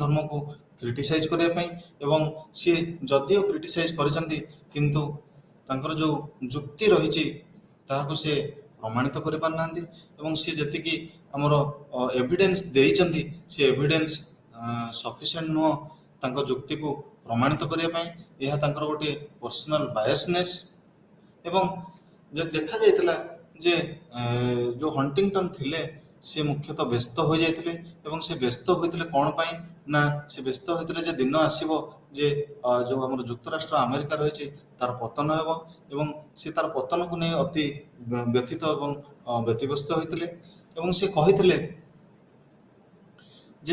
ଧର୍ମକୁ କ୍ରିଟିସାଇଜ କରିବା ପାଇଁ। ଏବଂ ସିଏ ଯଦିଓ କ୍ରିଟିସାଇଜ କରିଛନ୍ତି, କିନ୍ତୁ ତାଙ୍କର ଯେଉଁ ଯୁକ୍ତି ରହିଛି ତାହାକୁ ସେ ପ୍ରମାଣିତ କରିପାରିନାହାନ୍ତି, ଏବଂ ସିଏ ଯେତିକି ଆମର ଏଭିଡେନ୍ସ ଦେଇଛନ୍ତି, ସେ ଏଭିଡେନ୍ସ ସଫିସିଏଣ୍ଟ ନୁହଁ ତାଙ୍କ ଯୁକ୍ତିକୁ ପ୍ରମାଣିତ କରିବା ପାଇଁ। ଏହା ତାଙ୍କର ଗୋଟିଏ ପର୍ସନାଲ ବାୟସନେସ୍। ଏବଂ ଯଦି ଦେଖାଯାଇଥିଲା ଯେ ଯେଉଁ ହଣ୍ଟିଂଟନ ଥିଲେ, ସେ ମୁଖ୍ୟତଃ ବ୍ୟସ୍ତ ହୋଇଯାଇଥିଲେ, ଏବଂ ସେ ବ୍ୟସ୍ତ ହୋଇଥିଲେ କ'ଣ ପାଇଁ ନା, ସେ ବ୍ୟସ୍ତ ହୋଇଥିଲେ ଯେ ଦିନ ଆସିବ ଯେ ଯେଉଁ ଆମର ଯୁକ୍ତରାଷ୍ଟ୍ର ଆମେରିକା ରହିଛି ତାର ପତନ ହେବ, ଏବଂ ସେ ତାର ପତନକୁ ନେଇ ଅତି ବ୍ୟଥିତ ଏବଂ ବ୍ୟତିବ୍ୟସ୍ତ ହୋଇଥିଲେ। ଏବଂ ସେ କହିଥିଲେ ଯେ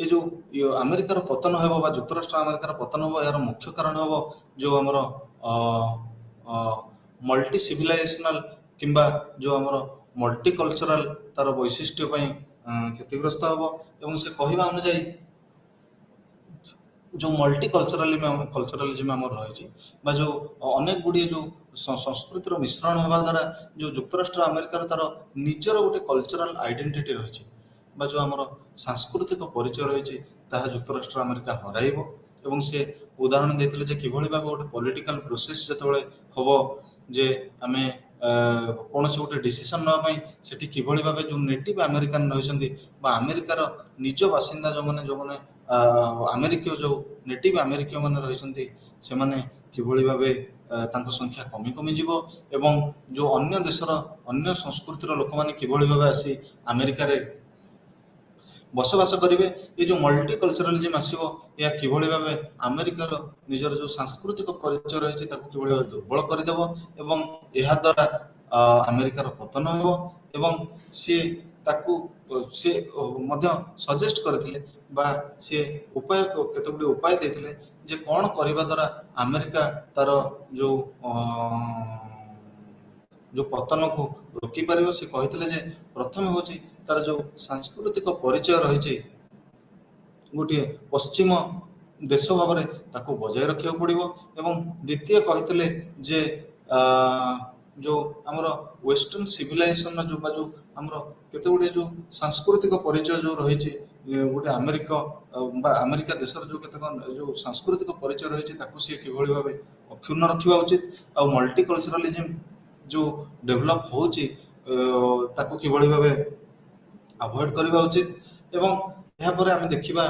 ଏ ଯେଉଁ ଆମେରିକାର ପତନ ହେବ ବା ଯୁକ୍ତରାଷ୍ଟ୍ର ଆମେରିକାର ପତନ ହେବ, ଏହାର ମୁଖ୍ୟ କାରଣ ହେବ ଯେଉଁ ଆମର ମଲ୍ଟି ସିଭିଲାଇଜେସନାଲ କିମ୍ବା ଯେଉଁ ଆମର ମଲ୍ଟିକଲଚରାଲ ତାର ବୈଶିଷ୍ଟ୍ୟ ପାଇଁ କ୍ଷତିଗ୍ରସ୍ତ ହେବ। ଏବଂ ସେ କହିବା ଅନୁଯାୟୀ ଯେଉଁ କଲଚରାଲିଜିମ ଆମର ରହିଛି ବା ଯେଉଁ ଅନେକ ଗୁଡ଼ିଏ ଯେଉଁ ସଂସ୍କୃତିର ମିଶ୍ରଣ ହେବା ଦ୍ୱାରା ଯେଉଁ ଯୁକ୍ତରାଷ୍ଟ୍ର ଆମେରିକାର ତାର ନିଜର ଗୋଟେ କଲଚରାଲ ଆଇଡେଣ୍ଟିଟି ରହିଛି ବା ଯେଉଁ ଆମର ସାଂସ୍କୃତିକ ପରିଚୟ ରହିଛି, ତାହା ଯୁକ୍ତରାଷ୍ଟ୍ର ଆମେରିକା ହରାଇବ। ଏବଂ ସେ ଉଦାହରଣ ଦେଇଥିଲେ ଯେ କିଭଳି ଭାବେ ଗୋଟେ ପଲିଟିକାଲ ପ୍ରୋସେସ୍ ଯେତେବେଳେ ହେବ ଯେ ଆମେ କୌଣସି ଗୋଟେ ଡିସିସନ୍ ନେବା ପାଇଁ, ସେଠି କିଭଳି ଭାବେ ଯେଉଁ ନେଟିଭ୍ ଆମେରିକାନ ରହିଛନ୍ତି ବା ଆମେରିକାର ନିଜ ବାସିନ୍ଦା ଯେଉଁମାନେ ଆମେରିକୀୟ ଯେଉଁ ନେଟିଭ୍ ଆମେରିକୀୟ ମାନେ ରହିଛନ୍ତି, ସେମାନେ କିଭଳି ଭାବେ ତାଙ୍କ ସଂଖ୍ୟା କମି କମି ଯିବ ଏବଂ ଯେଉଁ ଅନ୍ୟ ଦେଶର ଅନ୍ୟ ସଂସ୍କୃତିର ଲୋକମାନେ କିଭଳି ଭାବେ ଆସି ଆମେରିକାରେ ବସବାସ କରିବେ। ଏ ଯେଉଁ ମଲ୍ଟିକଲଚରାଲିଜିମ୍ ଆସିବ, ଏହା କିଭଳି ଭାବେ ଆମେରିକାର ନିଜର ଯେଉଁ ସାଂସ୍କୃତିକ ପରିଚୟ ରହିଛି ତାକୁ କିଭଳି ଭାବେ ଦୁର୍ବଳ କରିଦେବ ଏବଂ ଏହା ଦ୍ୱାରା ଆମେରିକାର ପତନ ହେବ। ଏବଂ ସିଏ ତାକୁ ସିଏ ମଧ୍ୟ ସଜେଷ୍ଟ କରିଥିଲେ ବା ସିଏ କେତେ ଗୁଡ଼ିଏ ଉପାୟ ଦେଇଥିଲେ ଯେ କ'ଣ କରିବା ଦ୍ୱାରା ଆମେରିକା ତାର ଯେଉଁ ପତନକୁ ରୋକିପାରିବ। ସେ କହିଥିଲେ ଯେ ପ୍ରଥମେ ହେଉଛି ତାର ଯେଉଁ ସାଂସ୍କୃତିକ ପରିଚୟ ରହିଛି ଗୋଟିଏ ପଶ୍ଚିମ ଦେଶ ଭାବରେ ତାକୁ ବଜାୟ ରଖିବାକୁ ପଡ଼ିବ ଏବଂ ଦ୍ୱିତୀୟ କହିଥିଲେ ଯେ ଯେଉଁ ଆମର ୱେଷ୍ଟର୍ଣ୍ଣ ସିଭିଲାଇଜେସନର ଯେଉଁ ଆମର କେତେ ଗୁଡ଼ିଏ ଯେଉଁ ସାଂସ୍କୃତିକ ପରିଚୟ ଯେଉଁ ରହିଛି ଗୋଟେ ଆମେରିକା ଦେଶର ଯେଉଁ କେତେକ ଯେଉଁ ସାଂସ୍କୃତିକ ପରିଚୟ ରହିଛି ତାକୁ ସିଏ କିଭଳି ଭାବେ ଅକ୍ଷୁଣ୍ଣ ରଖିବା ଉଚିତ ଆଉ ମଲ୍ଟିକଲଚରାଲିଜିମ୍ ଯେଉଁ ଡେଭଲପ୍ ହେଉଛି ତାକୁ କିଭଳି ଭାବେ ଆଭଏଡ୍ କରିବା ଉଚିତ। ଏବଂ ଏହାପରେ ଆମେ ଦେଖିବା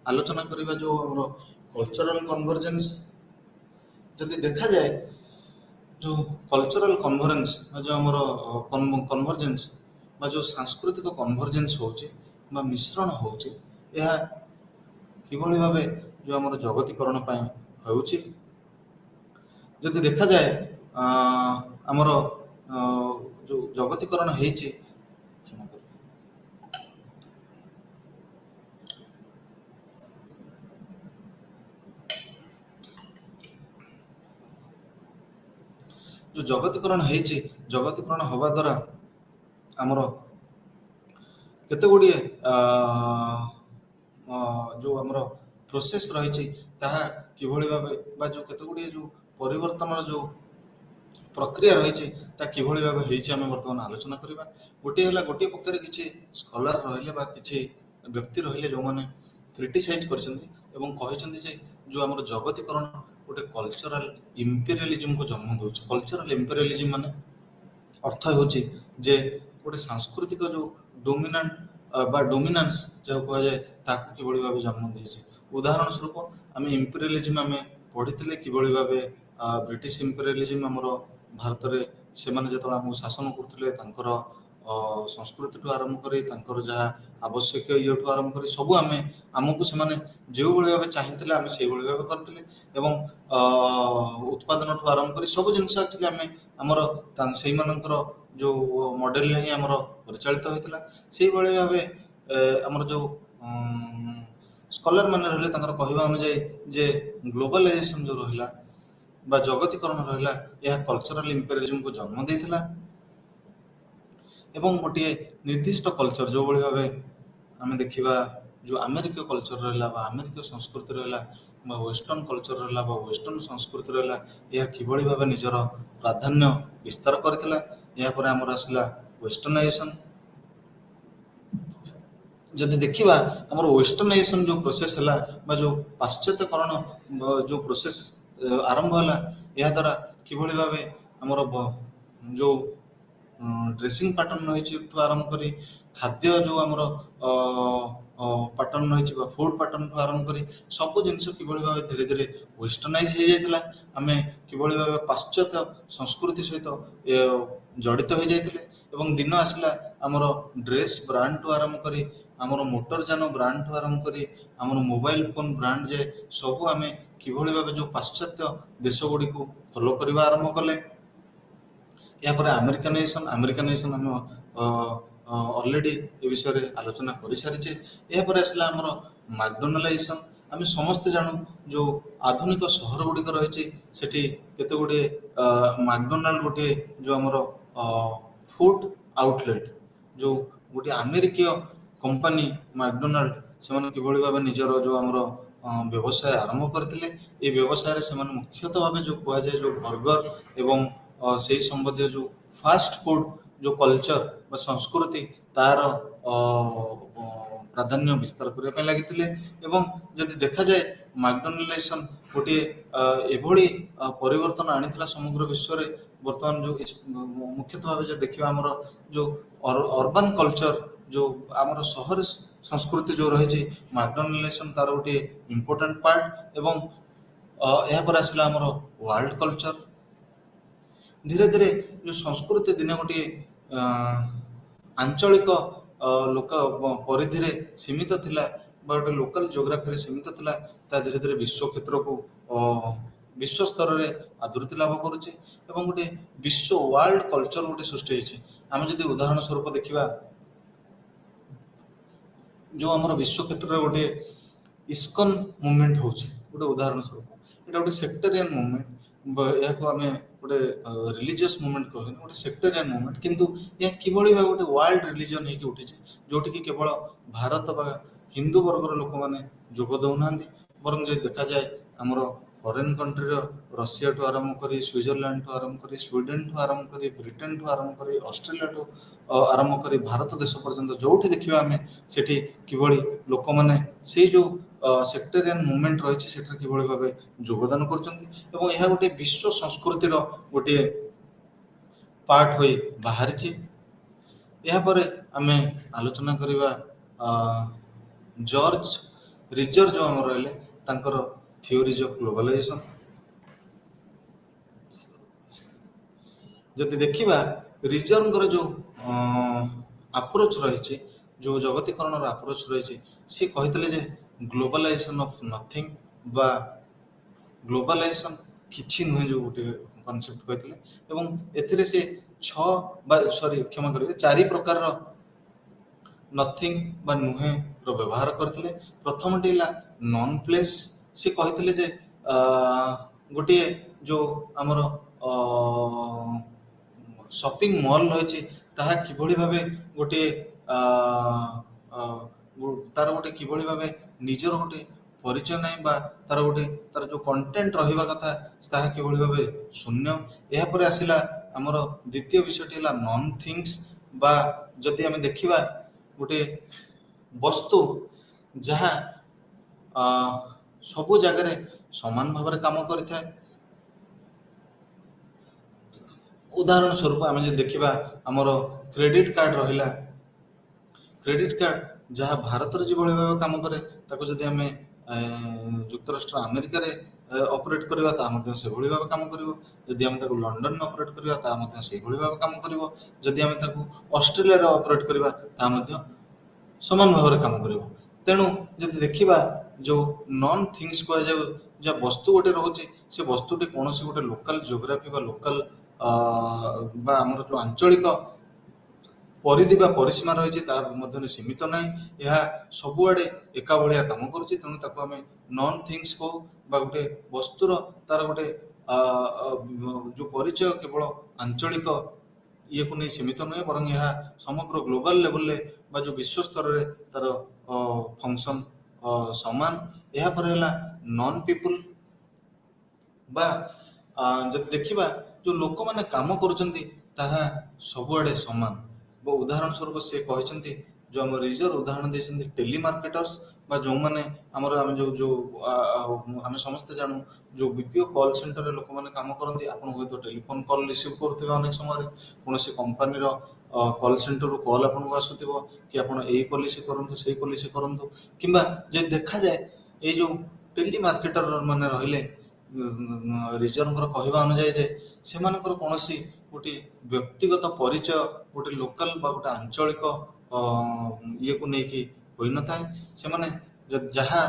ଆଲୋଚନା କରିବା ଯେଉଁ ଆମର କଲଚରାଲ କନଭର୍ଜେନ୍ସ। ଯଦି ଦେଖାଯାଏ ଯେଉଁ କଲଚରାଲ କନଭରେନ୍ସ ବା ଯେଉଁ ଆମର କନଭର୍ଜେନ୍ସ ବା ଯେଉଁ ସାଂସ୍କୃତିକ କନଭର୍ଜେନ୍ସ ହେଉଛି ବା ମିଶ୍ରଣ ହେଉଛି, ଏହା କିଭଳି ଭାବେ ଯେଉଁ ଆମର ଜଗତୀକରଣ ପାଇଁ ହେଉଛି। ଯଦି ଦେଖାଯାଏ ଆମର ଯେଉଁ ଜଗତୀକରଣ ହେଇଛି, ଯେଉଁ ଜଗତୀକରଣ ହେଇଛି, ଜଗତୀକରଣ ହେବା ଦ୍ୱାରା ଆମର କେତେ ଗୁଡ଼ିଏ ଯେଉଁ ଆମର ପ୍ରୋସେସ୍ ରହିଛି ତାହା କିଭଳି ଭାବେ ବା ଯେଉଁ କେତେ ଗୁଡ଼ିଏ ଯେଉଁ ପରିବର୍ତ୍ତନର ଯେଉଁ ପ୍ରକ୍ରିୟା ରହିଛି ତାହା କିଭଳି ଭାବେ ହେଇଛି ଆମେ ବର୍ତ୍ତମାନ ଆଲୋଚନା କରିବା। ଗୋଟିଏ ପକ୍ଷରେ କିଛି ସ୍କଲାର ରହିଲେ ବା କିଛି ବ୍ୟକ୍ତି ରହିଲେ ଯେଉଁମାନେ କ୍ରିଟିସାଇଜ୍ କରିଛନ୍ତି ଏବଂ କହିଛନ୍ତି ଯେ ଯେଉଁ ଆମର ଜଗତୀକରଣ ଗୋଟେ କଲଚରାଲ ଇମ୍ପେରିଆଲିଜିମକୁ ଜନ୍ମ ଦେଉଛି। କଲଚରାଲ ଇମ୍ପେରିଆଲିଜିମ୍ ମାନେ ଅର୍ଥ ହେଉଛି ଯେ ଗୋଟେ ସାଂସ୍କୃତିକ ଯେଉଁ ଡୋମିନାଣ୍ଟ ବା ଡୋମିନାନ୍ସ ଯାହାକୁ କୁହାଯାଏ ତାକୁ କିଭଳି ଭାବେ ଜନ୍ମ ଦେଇଛି। ଉଦାହରଣ ସ୍ୱରୂପ ଆମେ ଇମ୍ପେରିଆଲିଜିମ୍ ଆମେ ପଢ଼ିଥିଲେ କିଭଳି ଭାବେ ବ୍ରିଟିଶ ଇମ୍ପେରିଆଲିଜିମ୍ ଆମର ଭାରତରେ ସେମାନେ ଯେତେବେଳେ ଆମକୁ ଶାସନ କରୁଥିଲେ ତାଙ୍କର ସଂସ୍କୃତିଠୁ ଆରମ୍ଭ କରି ତାଙ୍କର ଯାହା ଆବଶ୍ୟକ ଇଏଠୁ ଆରମ୍ଭ କରି ସବୁ ଆମକୁ ସେମାନେ ଯେଉଁଭଳି ଭାବେ ଚାହିଁଥିଲେ ଆମେ ସେଇଭଳି ଭାବେ କରିଥିଲେ ଏବଂ ଉତ୍ପାଦନଠୁ ଆରମ୍ଭ କରି ସବୁ ଜିନିଷ ଆକ୍ଚୁଆଲି ଆମର ସେଇମାନଙ୍କର ଯେଉଁ ମଡେଲରେ ହିଁ ଆମର ପରିଚାଳିତ ହୋଇଥିଲା। ସେଇଭଳି ଭାବେ ଆମର ଯେଉଁ ସ୍କଲାର ମାନେ ରହିଲେ ତାଙ୍କର କହିବା ଅନୁଯାୟୀ ଯେ ଗ୍ଲୋବାଲାଇଜେସନ୍ ଯେଉଁ ରହିଲା ବା ଜଗତୀକରଣ ରହିଲା, ଏହା କଲଚରାଲ ଇମ୍ପେରିଆଲିଜିମକୁ ଜନ୍ମ ଦେଇଥିଲା ଏବଂ ଗୋଟିଏ ନିର୍ଦ୍ଦିଷ୍ଟ କଲଚର ଯେଉଁଭଳି ଭାବେ ଆମେ ଦେଖିବା ଯେଉଁ ଆମେରିକୀୟ କଲଚର ରହିଲା ବା ଆମେରିକୀୟ ସଂସ୍କୃତି ରହିଲା ବା ୱେଷ୍ଟର୍ଣ୍ଣ କଲଚର ରହିଲା ବା ୱେଷ୍ଟର୍ଣ୍ଣ ସଂସ୍କୃତି ରହିଲା, ଏହା କିଭଳି ଭାବେ ନିଜର ପ୍ରାଧାନ୍ୟ ବିସ୍ତାର କରିଥିଲା। ଏହାପରେ ଆମର ଆସିଲା ୱେଷ୍ଟର୍ଣ୍ଣାଇଜେସନ୍। ଯଦି ଦେଖିବା ଆମର ୱେଷ୍ଟର୍ଣ୍ଣାଇଜେସନ୍ ଯେଉଁ ପ୍ରୋସେସ୍ ହେଲା ବା ଯେଉଁ ପାଶ୍ଚାତ୍ୟକରଣ ଯେଉଁ ପ୍ରୋସେସ୍ ଆରମ୍ଭ ହେଲା, ଏହାଦ୍ୱାରା କିଭଳି ଭାବେ ଆମର ଯେଉଁ ଡ୍ରେସିଂ ପାଟର୍ନ ରହିଛି ଠୁ ଆରମ୍ଭ କରି ଖାଦ୍ୟ ଯେଉଁ ଆମର ପାଟର୍ନ ରହିଛି ବା ଫୁଡ୍ ପାଟର୍ନଠୁ ଆରମ୍ଭ କରି ସବୁ ଜିନିଷ କିଭଳି ଭାବେ ଧୀରେ ଧୀରେ ୱେଷ୍ଟର୍ଣ୍ଣାଇଜ ହେଇଯାଇଥିଲା। ଆମେ କିଭଳି ଭାବେ ପାଶ୍ଚାତ୍ୟ ସଂସ୍କୃତି ସହିତ ଜଡ଼ିତ ହୋଇଯାଇଥିଲେ ଏବଂ ଦିନ ଆସିଲା ଆମର ଡ୍ରେସ୍ ବ୍ରାଣ୍ଡଠୁ ଆରମ୍ଭ କରି ଆମର ମୋଟର ଯାନ ବ୍ରାଣ୍ଡଠୁ ଆରମ୍ଭ କରି ଆମର ମୋବାଇଲ ଫୋନ୍ ବ୍ରାଣ୍ଡ ଯାଏ ସବୁ ଆମେ କିଭଳି ଭାବେ ଯେଉଁ ପାଶ୍ଚାତ୍ୟ ଦେଶ ଗୁଡ଼ିକୁ ଫଲୋ କରିବା ଆରମ୍ଭ କଲେ। ଏହାପରେ ଆମେରିକାନାଇଜେସନ୍ ଆମେ ଅଲରେଡ଼ି ଏ ବିଷୟରେ ଆଲୋଚନା କରିସାରିଛେ। ଏହାପରେ ଆସିଲା ଆମର ମ୍ୟାକଡୋନାଲାଇଜେସନ୍। ଆମେ ସମସ୍ତେ ଜାଣୁ ଯେଉଁ ଆଧୁନିକ ସହର ଗୁଡ଼ିକ ରହିଛି ସେଠି କେତେ ଗୁଡ଼ିଏ ମ୍ୟାକଡୋନାଲ୍ଡ ଗୋଟିଏ ଯେଉଁ ଆମର ଫୁଡ୍ ଆଉଟଲେଟ୍, ଯେଉଁ ଗୋଟିଏ ଆମେରିକୀୟ କମ୍ପାନୀ ମ୍ୟାକଡୋନାଲ୍ଡ, ସେମାନେ କିଭଳି ଭାବେ ନିଜର ଯେଉଁ ଆମର ବ୍ୟବସାୟ ଆରମ୍ଭ କରିଥିଲେ। ଏ ବ୍ୟବସାୟରେ ସେମାନେ ମୁଖ୍ୟତଃ ଭାବେ ଯେଉଁ କୁହାଯାଏ ଯେଉଁ ବର୍ଗର ଏବଂ ସେହି ସମ୍ବନ୍ଧୀୟ ଯେଉଁ ଫାଷ୍ଟ ଫୁଡ୍ ଯେଉଁ କଲଚର ବା ସଂସ୍କୃତି ତାର ପ୍ରାଧାନ୍ୟ ବିସ୍ତାର କରିବା ପାଇଁ ଲାଗିଥିଲେ। ଏବଂ ଯଦି ଦେଖାଯାଏ ମ୍ୟାକଡୋନାଲାଇଜେସନ୍ ଗୋଟିଏ ଏଭଳି ପରିବର୍ତ୍ତନ ଆଣିଥିଲା ସମଗ୍ର ବିଶ୍ୱରେ। ବର୍ତ୍ତମାନ ଯେଉଁ ମୁଖ୍ୟତଃ ଭାବେ ଯଦି ଦେଖିବା ଆମର ଯେଉଁ ଅର୍ବାନ୍ କଲଚର ଯେଉଁ ଆମର ସହର ସଂସ୍କୃତି ଯେଉଁ ରହିଛି, ମ୍ୟାକଡୋନାଲାଇଜେସନ୍ ତାର ଗୋଟିଏ ଇମ୍ପୋର୍ଟାଣ୍ଟ ପାର୍ଟ ଏବଂ ଏହାପରେ ଆସିଲା ଆମର ୱାର୍ଲଡ କଲଚର। ଧୀରେ ଧୀରେ ଯେଉଁ ସଂସ୍କୃତି ଦିନେ ଗୋଟିଏ ଆଞ୍ଚଳିକ ଲୋକ ପରିଧିରେ ସୀମିତ ଥିଲା ବା ଗୋଟେ ଲୋକାଲ ଜୋଗ୍ରାଫିରେ ସୀମିତ ଥିଲା, ତା ଧୀରେ ଧୀରେ ବିଶ୍ୱ କ୍ଷେତ୍ରକୁ ବିଶ୍ୱ ସ୍ତରରେ ଆଦୃତି ଲାଭ କରୁଛି ଏବଂ ଗୋଟେ ବିଶ୍ୱ ୱାର୍ଲଡ କଲଚର ଗୋଟେ ସୃଷ୍ଟି ହେଇଛି। ଆମେ ଯଦି ଉଦାହରଣ ସ୍ୱରୂପ ଦେଖିବା, ଯେଉଁ ଆମର ବିଶ୍ୱ କ୍ଷେତ୍ରରେ ଗୋଟେ ଇସ୍କନ ମୁଭମେଣ୍ଟ ହେଉଛି, ଗୋଟେ ଉଦାହରଣ ସ୍ୱରୂପ ଏଇଟା ଗୋଟେ ସେକ୍ଟରିଆନ ମୁଭମେଣ୍ଟ, ଏହାକୁ ଆମେ ଗୋଟେ ରିଲିଜିୟସ୍ ମୁଭମେଣ୍ଟ କହୁଛନ୍ତି, ଗୋଟେ ସେକ୍ଟରିଆନ ମୁଭମେଣ୍ଟ, କିନ୍ତୁ ଏହା କିଭଳି ଭାବେ ଗୋଟେ ୱାର୍ଲଡ ରିଲିଜନ ହେଇକି ଉଠିଛି, ଯୋଉଠିକି କେବଳ ଭାରତ ବା ହିନ୍ଦୁ ବର୍ଗର ଲୋକମାନେ ଯୋଗ ଦେଉନାହାନ୍ତି, ବରଂ ଯଦି ଦେଖାଯାଏ ଆମର ଫରେନ୍ କଣ୍ଟ୍ରିର ରଷିଆଠୁ ଆରମ୍ଭ କରି ସୁଇଜରଲ୍ୟାଣ୍ଡଠୁ ଆରମ୍ଭ କରି ସ୍ୱିଡେନଠୁ ଆରମ୍ଭ କରି ବ୍ରିଟେନଠୁ ଆରମ୍ଭ କରି ଅଷ୍ଟ୍ରେଲିଆଠୁ ଆରମ୍ଭ କରି ଭାରତ ଦେଶ ପର୍ଯ୍ୟନ୍ତ ଯୋଉଠି ଦେଖିବା ଆମେ ସେଠି କିଭଳି ଲୋକମାନେ ସେଇ ଯେଉଁ ସେକ୍ଟରିଆନ ମୁଭମେଣ୍ଟ ରହିଛି ସେଠାରେ କିଭଳି ଭାବେ ଯୋଗଦାନ କରୁଛନ୍ତି ଏବଂ ଏହା ଗୋଟେ ବିଶ୍ୱ ସଂସ୍କୃତିର ଗୋଟିଏ ପାର୍ଟ ହୋଇ ବାହାରିଛି। ଏହାପରେ ଆମେ ଆଲୋଚନା କରିବା ଜର୍ଜ ରିଜର ଯେଉଁ ଆମର ରହିଲେ ତାଙ୍କର ଥିଓରିଜ ଅଫ୍ ଗ୍ଲୋବାଲାଇଜେସନ। ଯଦି ଦେଖିବା ରିଜର୍ଭଙ୍କର ଯେଉଁ ଆପ୍ରୋଚ୍ ରହିଛି, ଯେଉଁ ଜଗତୀକରଣର ଆପ୍ରୋଚ୍ ରହିଛି, ସିଏ କହିଥିଲେ ଯେ ଗ୍ଲୋବାଲାଇଜେସନ ଅଫ୍ ନଥିଙ୍ଗ ବା ଗ୍ଲୋବାଲାଇଜେସନ କିଛି ନୁହେଁ, ଯେଉଁ ଗୋଟେ କନସେପ୍ଟ କହିଥିଲେ ଏବଂ ଏଥିରେ ସେ କ୍ଷମା କରିବେ 4 ପ୍ରକାରର ନଥିଙ୍ଗ ବା ନୁହେଁର ବ୍ୟବହାର କରିଥିଲେ। ପ୍ରଥମଟି ହେଲା ନନ୍ ପ୍ଲେସ୍। ସେ କହିଥିଲେ ଯେ ଗୋଟିଏ ଯେଉଁ ଆମର ସପିଂ ମଲ୍ ରହିଛି ତାହା କିଭଳି ଭାବେ ଗୋଟିଏ ତାର ଗୋଟେ କିଭଳି ଭାବେ ନିଜର ଗୋଟେ ପରିଚୟ ନାହିଁ ବା ତାର ଯେଉଁ କଣ୍ଟେଣ୍ଟ ରହିବା କଥା ତାହା କିଭଳି ଭାବେ ଶୂନ୍ୟ। ଏହାପରେ ଆସିଲା ଆମର ଦ୍ୱିତୀୟ ବିଷୟଟି ହେଲା ନନ୍ ଥିଙ୍ଗସ୍, ବା ଯଦି ଆମେ ଦେଖିବା ଗୋଟେ ବସ୍ତୁ ଯାହା ସବୁ ଜାଗାରେ ସମାନ ଭାବରେ କାମ କରିଥାଏ। ଉଦାହରଣ ସ୍ୱରୂପ ଆମେ ଯଦି ଦେଖିବା ଆମର କ୍ରେଡିଟ୍ କାର୍ଡ଼ ରହିଲା, କ୍ରେଡିଟ୍ କାର୍ଡ଼ ଯାହା ଭାରତରେ ଯେଭଳି ଭାବେ କାମ କରେ ତାକୁ ଯଦି ଆମେ ଯୁକ୍ତରାଷ୍ଟ୍ର ଆମେରିକାରେ ଅପରେଟ୍ କରିବା ତାହା ମଧ୍ୟ ସେଭଳି ଭାବେ କାମ କରିବ। ଯଦି ଆମେ ତାକୁ ଲଣ୍ଡନରେ ଅପରେଟ୍ କରିବା ତାହା ମଧ୍ୟ ସେଇଭଳି ଭାବେ କାମ କରିବ। ଯଦି ଆମେ ତାକୁ ଅଷ୍ଟ୍ରେଲିଆରେ ଅପରେଟ୍ କରିବା ତାହା ମଧ୍ୟ ସମାନ ଭାବରେ କାମ କରିବ। ତେଣୁ ଯଦି ଦେଖିବା ଯେଉଁ ନନ୍ ଥିଙ୍ଗସ୍ କୁହାଯାଉ, ଯାହା ବସ୍ତୁ ଗୋଟେ ରହୁଛି ସେ ବସ୍ତୁଟି କୌଣସି ଗୋଟେ ଲୋକାଲ ଜିଓଗ୍ରାଫି ବା ଲୋକାଲ ବା ଆମର ଯେଉଁ ଆଞ୍ଚଳିକ ପରିଧି ବା ପରିସୀମା ରହିଛି ତା ମଧ୍ୟରେ ସୀମିତ ନାହିଁ, ଏହା ସବୁଆଡ଼େ ଏକା ଭଳିଆ କାମ କରୁଛି। ତେଣୁ ତାକୁ ଆମେ ନନ୍ ଥିଙ୍ଗସ୍ କହୁ ବା ଗୋଟେ ବସ୍ତୁର ତାର ଗୋଟେ ଯେଉଁ ପରିଚୟ କେବଳ ଆଞ୍ଚଳିକ ଇଏକୁ ନେଇ ସୀମିତ ନୁହେଁ, ବରଂ ଏହା ସମଗ୍ର ଗ୍ଲୋବାଲ ଲେଭେଲରେ ବା ଯେଉଁ ବିଶ୍ୱ ସ୍ତରରେ ତାର ଫଙ୍କସନ୍ ସମାନ। ଏହାପରେ ହେଲା ନନ୍ ପିପୁଲ, ବା ଯଦି ଦେଖିବା ଯେଉଁ ଲୋକମାନେ କାମ କରୁଛନ୍ତି ତାହା ସବୁଆଡ଼େ ସମାନ। ଉଦାହରଣ ସ୍ୱରୂପ ସେ କହିଛନ୍ତି, ଯେଉଁ ଆମ ରିଜର୍ଭ ଉଦାହରଣ ଦେଇଛନ୍ତି ଟେଲିମାର୍କେଟର୍ସ, ବା ଯେଉଁମାନେ ଆମେ ଆମେ ସମସ୍ତେ ଜାଣୁ ଯେଉଁ ବିପିଓ କଲ୍ ସେଣ୍ଟରରେ ଲୋକମାନେ କାମ କରନ୍ତି। ଆପଣ ହୁଏତ ଟେଲିଫୋନ୍ କଲ୍ ରିସିଭ୍ କରୁଥିବେ ଅନେକ ସମୟରେ, କୌଣସି କମ୍ପାନୀର କଲ୍ ସେଣ୍ଟରରୁ କଲ୍ ଆପଣଙ୍କୁ ଆସୁଥିବ କି ଆପଣ ଏଇ ପଲିସି କରନ୍ତୁ ସେଇ ପଲିସି କରନ୍ତୁ, କିମ୍ବା ଯଦି ଦେଖାଯାଏ ଏଇ ଯେଉଁ ଟେଲିମାର୍କେଟର ମାନେ ରହିଲେ ରିଜର୍ଭଙ୍କର କହିବା ଅନୁଯାୟୀ ଯେ ସେମାନଙ୍କର କୌଣସି ଗୋଟିଏ ବ୍ୟକ୍ତିଗତ ପରିଚୟ ଗୋଟେ ଲୋକାଲ ବା ଗୋଟେ ଆଞ୍ଚଳିକ ଇଏକୁ ନେଇକି ହୋଇନଥାଏ। ସେମାନେ ଯାହା